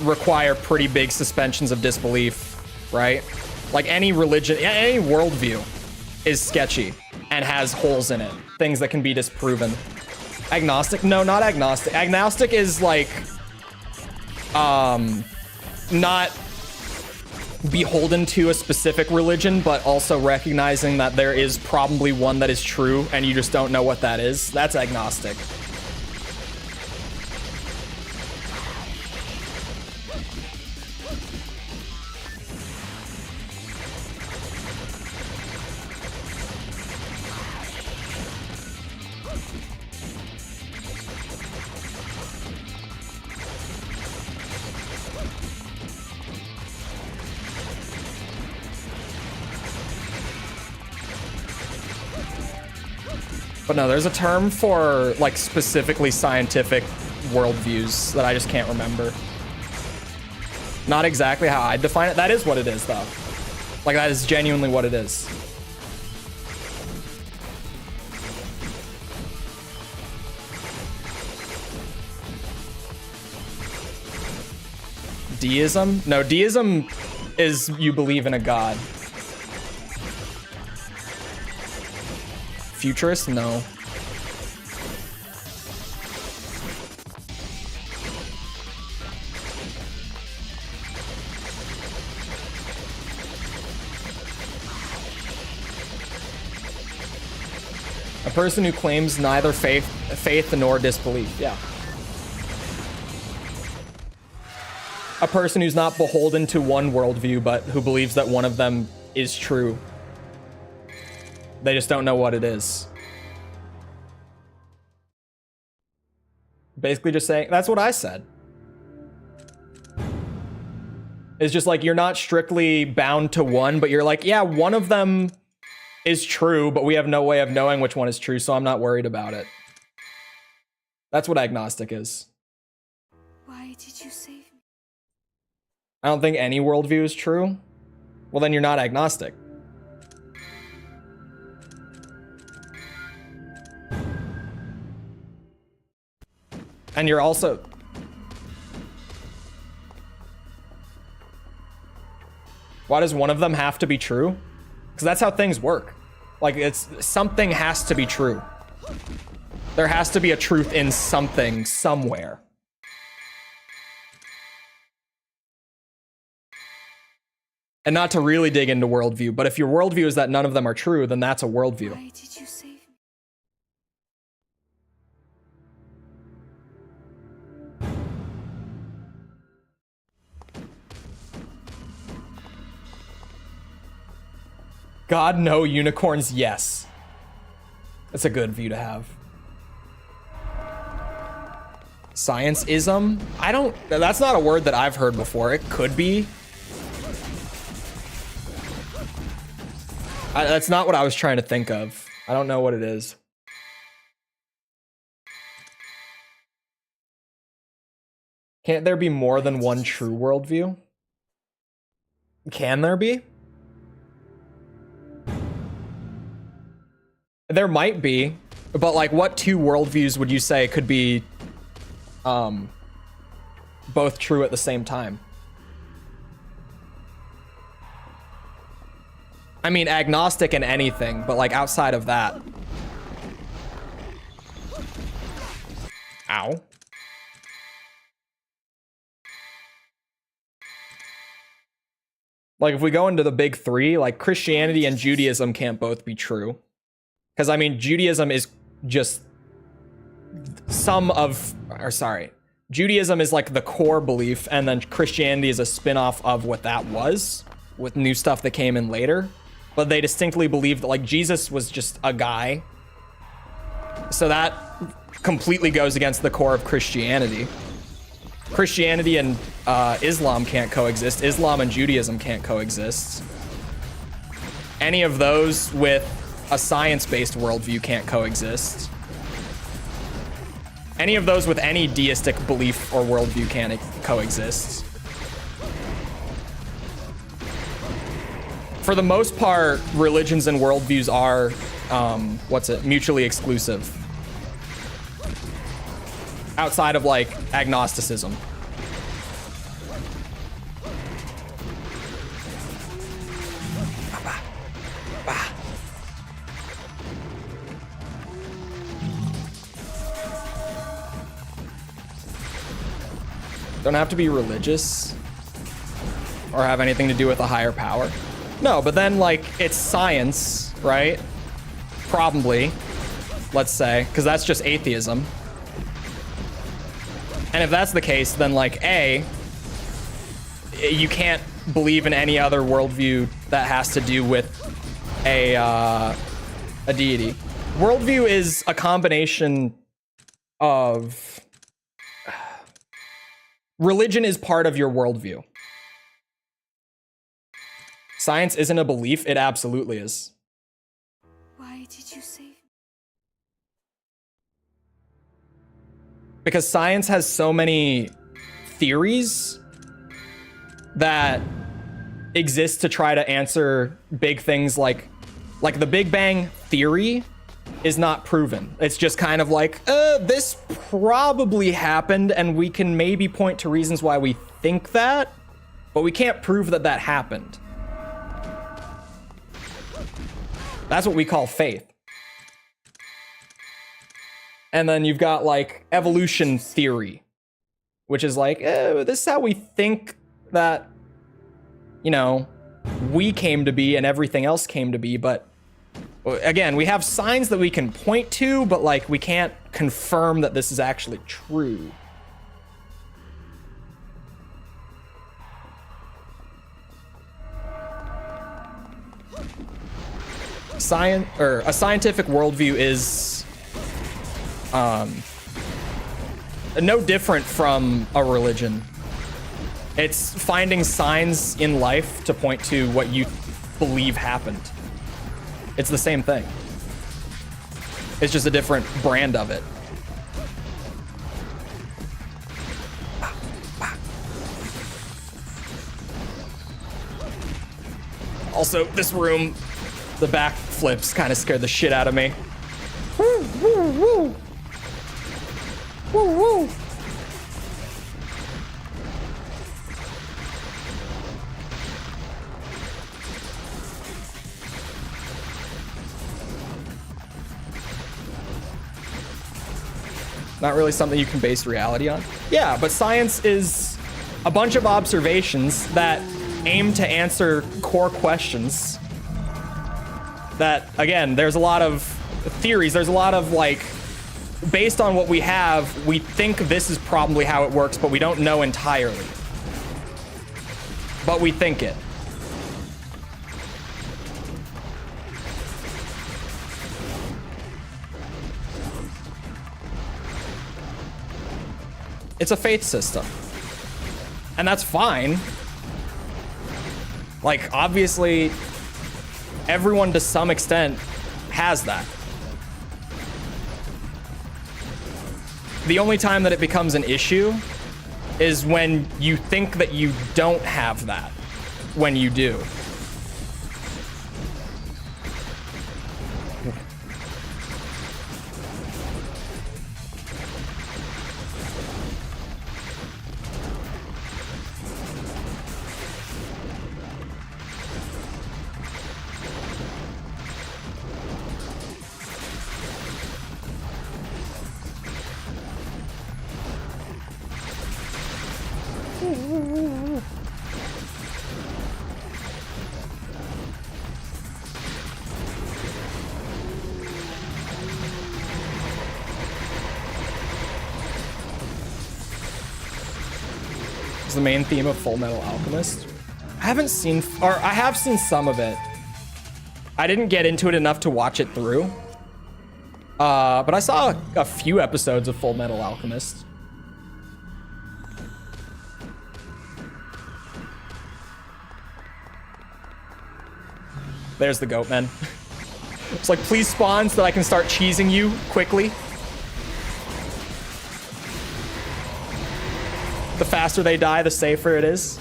require pretty big suspensions of disbelief, right? Like, any religion, any worldview is sketchy and has holes in it, things that can be disproven. Agnostic? No, not agnostic. Agnostic is like, not beholden to a specific religion, but also recognizing that there is probably one that is true and you just don't know what that is. That's agnostic. But no, there's a term for, like, specifically scientific worldviews that I just can't remember. Not exactly how I define it. That is what it is, though. Like, that is genuinely what it is. Deism? No, deism is you believe in a god. Futurist? No. A person who claims neither faith nor disbelief. Yeah. A person who's not beholden to one worldview, but who believes that one of them is true. They just don't know what it is. Basically just saying, that's what I said. It's just like, you're not strictly bound to one, but you're like, yeah, one of them is true, but we have no way of knowing which one is true, so I'm not worried about it. That's what agnostic is. Why did you save me? I don't think any worldview is true. Well, then you're not agnostic. And you're also... Why does one of them have to be true? Because that's how things work. Like, it's something has to be true. There has to be a truth in something, somewhere. And not to really dig into worldview, but if your worldview is that none of them are true, then that's a worldview. Why did you save me? God, no. Unicorns, yes. That's a good view to have. Science-ism? I don't... That's not a word that I've heard before. It could be. That's not what I was trying to think of. I don't know what it is. Can't there be more than one true worldview? Can there be? There might be, but like what two worldviews would you say could be both true at the same time? I mean, agnostic in anything, but like outside of that. Ow. Like if we go into the big three, like Christianity and Judaism can't both be true. Because I mean, Judaism is just Judaism is like the core belief, and then Christianity is a spin-off of what that was, with new stuff that came in later. But they distinctly believe that like Jesus was just a guy. So that completely goes against the core of Christianity. Christianity and Islam can't coexist. Islam and Judaism can't coexist. Any of those with a science-based worldview can't coexist. Any of those with any deistic belief or worldview can't coexist. For the most part, religions and worldviews are, mutually exclusive. Outside of like agnosticism. Don't have to be religious or have anything to do with a higher power. No, but then like it's science, right? Probably, let's say, because that's just atheism. And if that's the case, then like you can't believe in any other worldview that has to do with a deity. Worldview is a combination of religion is part of your worldview. Science isn't a belief, it absolutely is. Why did you say? Because science has so many theories that exist to try to answer big things like the Big Bang theory is not proven. It's just kind of like, this probably happened and we can maybe point to reasons why we think that, but we can't prove that that happened. That's what we call faith. And then you've got like evolution theory, which is like, this is how we think that, you know, we came to be and everything else came to be. But again, we have signs that we can point to, but like we can't confirm that this is actually true. Science, or a scientific worldview is no different from a religion. It's finding signs in life to point to what you believe happened. It's the same thing. It's just a different brand of it. Also, this room, the back flips kind of scared the shit out of me. Woo, woo, woo. Woo, woo. Not really something you can base reality on. Yeah, but science is a bunch of observations that aim to answer core questions. That, again, there's a lot of theories, there's a lot of like, based on what we have, we think this is probably how it works, but we don't know entirely. But we think it. It's a faith system. And that's fine. Like, obviously, everyone to some extent has that. The only time that it becomes an issue is when you think that you don't have that when you do. Is the main theme of Full Metal Alchemist? I haven't seen, or I have seen some of it. I didn't get into it enough to watch it through. But I saw a few episodes of Full Metal Alchemist. There's the goat, man. It's like, please spawn so that I can start cheesing you quickly. The faster they die, the safer it is.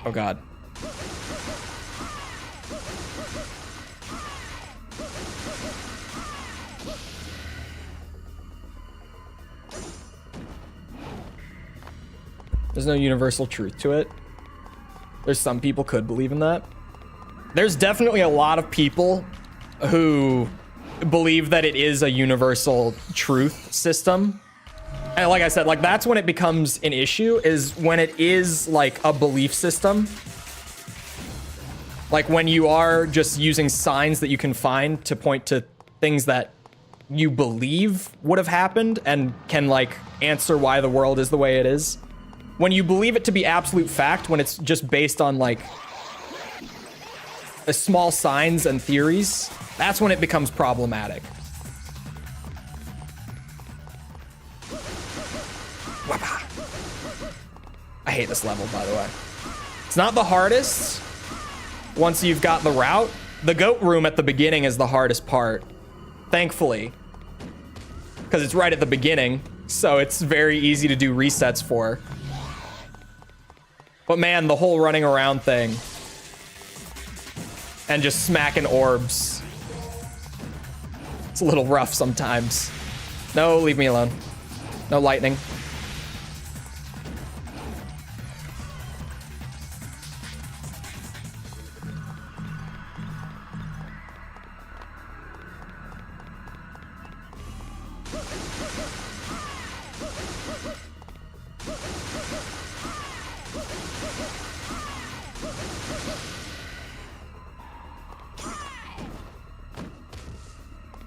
Oh God. There's no universal truth to it. There's some people could believe in that. There's definitely a lot of people who believe that it is a universal truth system. And like I said, like that's when it becomes an issue, is when it is like a belief system. Like when you are just using signs that you can find to point to things that you believe would have happened and can like answer why the world is the way it is. When you believe it to be absolute fact, when it's just based on like small signs and theories, that's when it becomes problematic. I hate this level, by the way. It's not the hardest once you've got the route. The goat room at the beginning is the hardest part, thankfully, because it's right at the beginning, so it's very easy to do resets for. But man, the whole running around thing and just smacking orbs, it's a little rough sometimes. No, leave me alone. No lightning.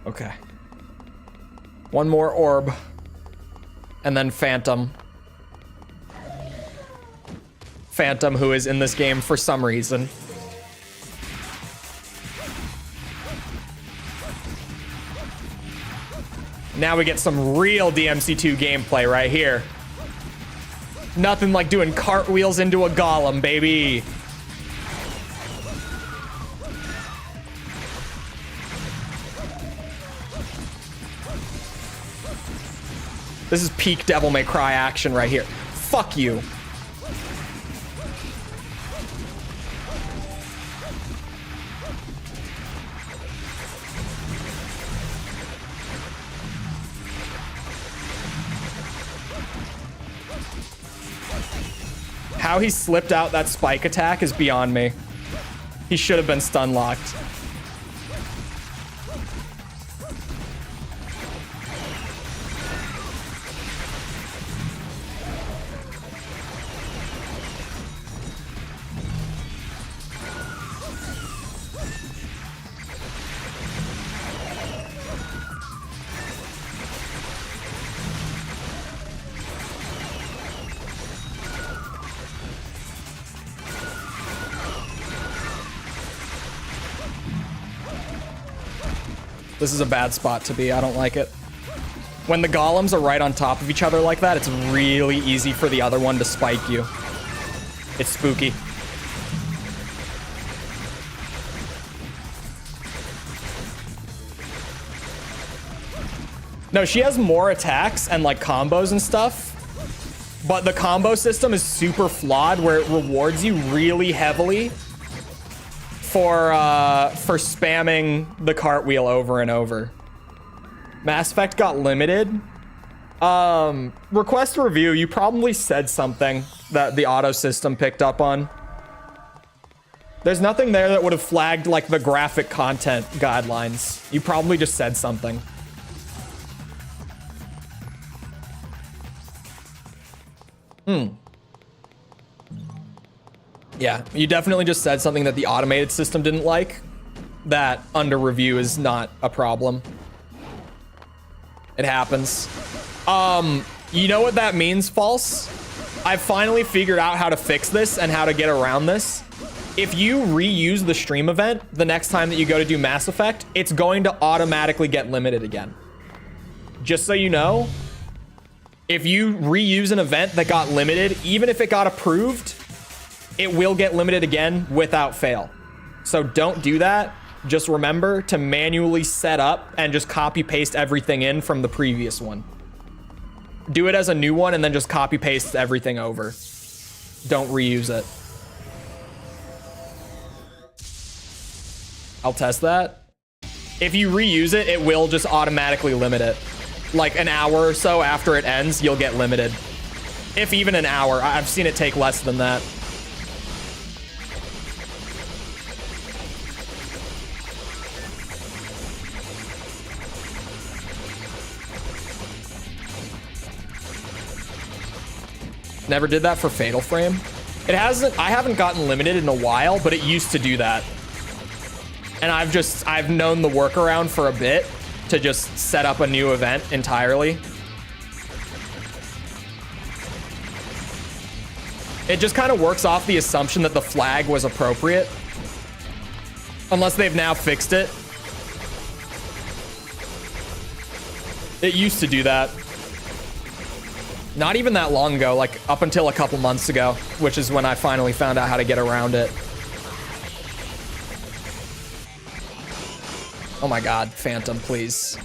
Okay. One more orb. And then Phantom. Phantom, who is in this game for some reason. Now we get some real DMC2 gameplay right here. Nothing like doing cartwheels into a golem, baby. This is peak Devil May Cry action right here. Fuck you. How he slipped out that spike attack is beyond me. He should have been stun locked. This is a bad spot to be. I don't like it. When the golems are right on top of each other like that, it's really easy for the other one to spike you. It's spooky. No, she has more attacks and like combos and stuff, but the combo system is super flawed where it rewards you really heavily for spamming the cartwheel over and over. Mass Effect got limited. Request a review. You probably said something that the auto system picked up on. There's nothing there that would have flagged like the graphic content guidelines. You probably just said something. Yeah, you definitely just said something that the automated system didn't like. That under review is not a problem. It happens. You know what that means, False? I've finally figured out how to fix this and how to get around this. If you reuse the stream event the next time that you go to do Mass Effect, it's going to automatically get limited again. Just so you know, if you reuse an event that got limited, even if it got approved, it will get limited again without fail. So don't do that. Just remember to manually set up and just copy paste everything in from the previous one. Do it as a new one and then just copy paste everything over. Don't reuse it. I'll test that. If you reuse it, it will just automatically limit it. Like an hour or so after it ends, you'll get limited. If even an hour. I've seen it take less than that. Never did that for Fatal Frame. It hasn't, I haven't gotten limited in a while, but it used to do that. And I've known the workaround for a bit to just set up a new event entirely. It just kind of works off the assumption that the flag was appropriate. Unless they've now fixed it. It used to do that. Not even that long ago, like up until a couple months ago, which is when I finally found out how to get around it. Oh my god, Phantom, please.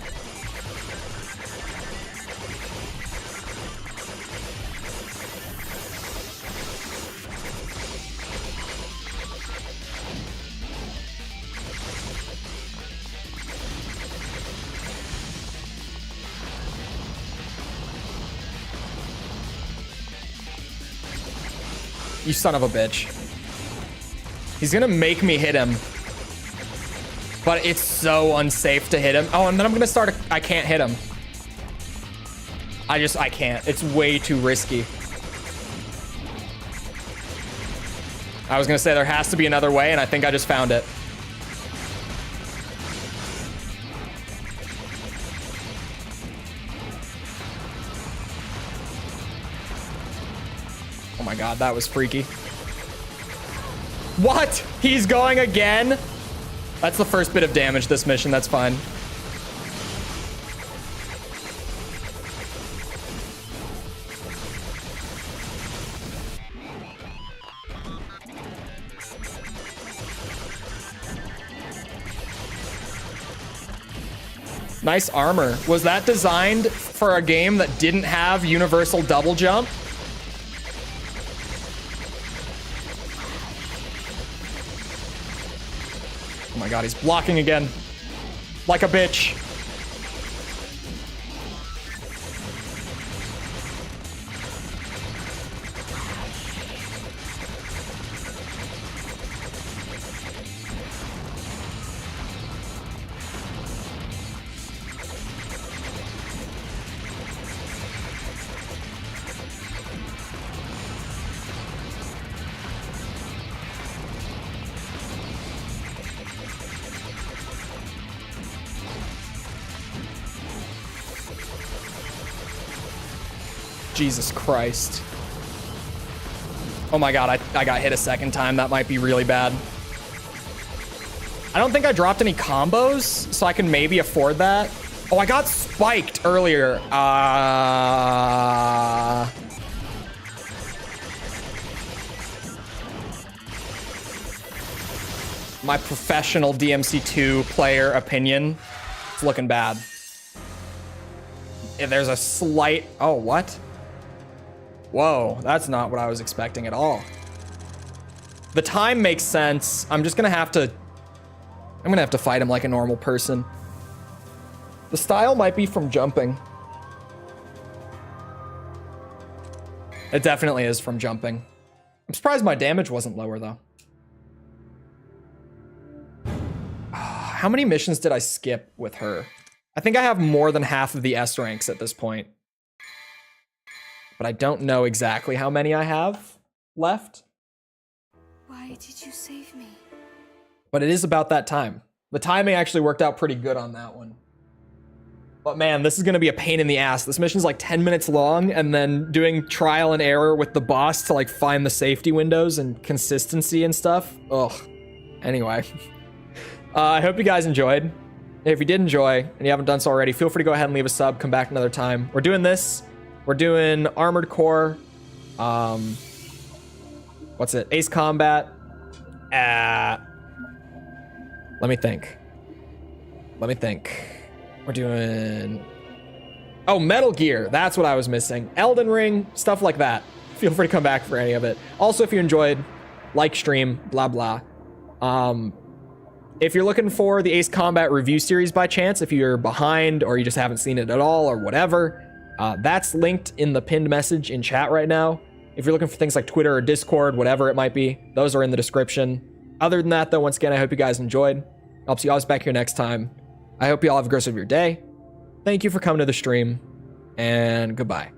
You son of a bitch. He's gonna make me hit him. But it's so unsafe to hit him. Oh, and then I'm gonna start I can't hit him. I can't. It's way too risky. I was gonna say there has to be another way, and I think I just found it. Oh my god, that was freaky. What? He's going again? That's the first bit of damage this mission, that's fine. Nice armor. Was that designed for a game that didn't have universal double jump? Oh my god, he's blocking again. Like a bitch. Jesus Christ. Oh my god, I got hit a second time. That might be really bad. I don't think I dropped any combos, so I can maybe afford that. Oh, I got spiked earlier. My professional DMC2 player opinion. It's looking bad. If there's a slight... Oh, what? Whoa, that's not what I was expecting at all. The time makes sense. I'm just gonna have to... I'm gonna have to fight him like a normal person. The style might be from jumping. It definitely is from jumping. I'm surprised my damage wasn't lower, though. how many missions did I skip with her? I think I have more than half of the S ranks at this point. But I don't know exactly how many I have left. Why did you save me? But it is about that time. The timing actually worked out pretty good on that one. But man, this is gonna be a pain in the ass. This mission's like 10 minutes long, and then doing trial and error with the boss to like find the safety windows and consistency and stuff. Ugh. Anyway. I hope you guys enjoyed. If you did enjoy, and you haven't done so already, feel free to go ahead and leave a sub, come back another time. We're doing this. We're doing Armored Core. What's it? Ace Combat. Let me think. We're doing... Oh, Metal Gear. That's what I was missing. Elden Ring, stuff like that. Feel free to come back for any of it. Also, if you enjoyed, like, stream, blah, blah. If you're looking for the Ace Combat review series by chance, if you're behind or you just haven't seen it at all or whatever, that's linked in the pinned message in chat right now. If you're looking for things like Twitter or Discord, whatever it might be, those are in the description. Other than that, though, once again, I hope you guys enjoyed. I'll see you guys back here next time. I hope you all have a great rest of your day. Thank you for coming to the stream, and goodbye.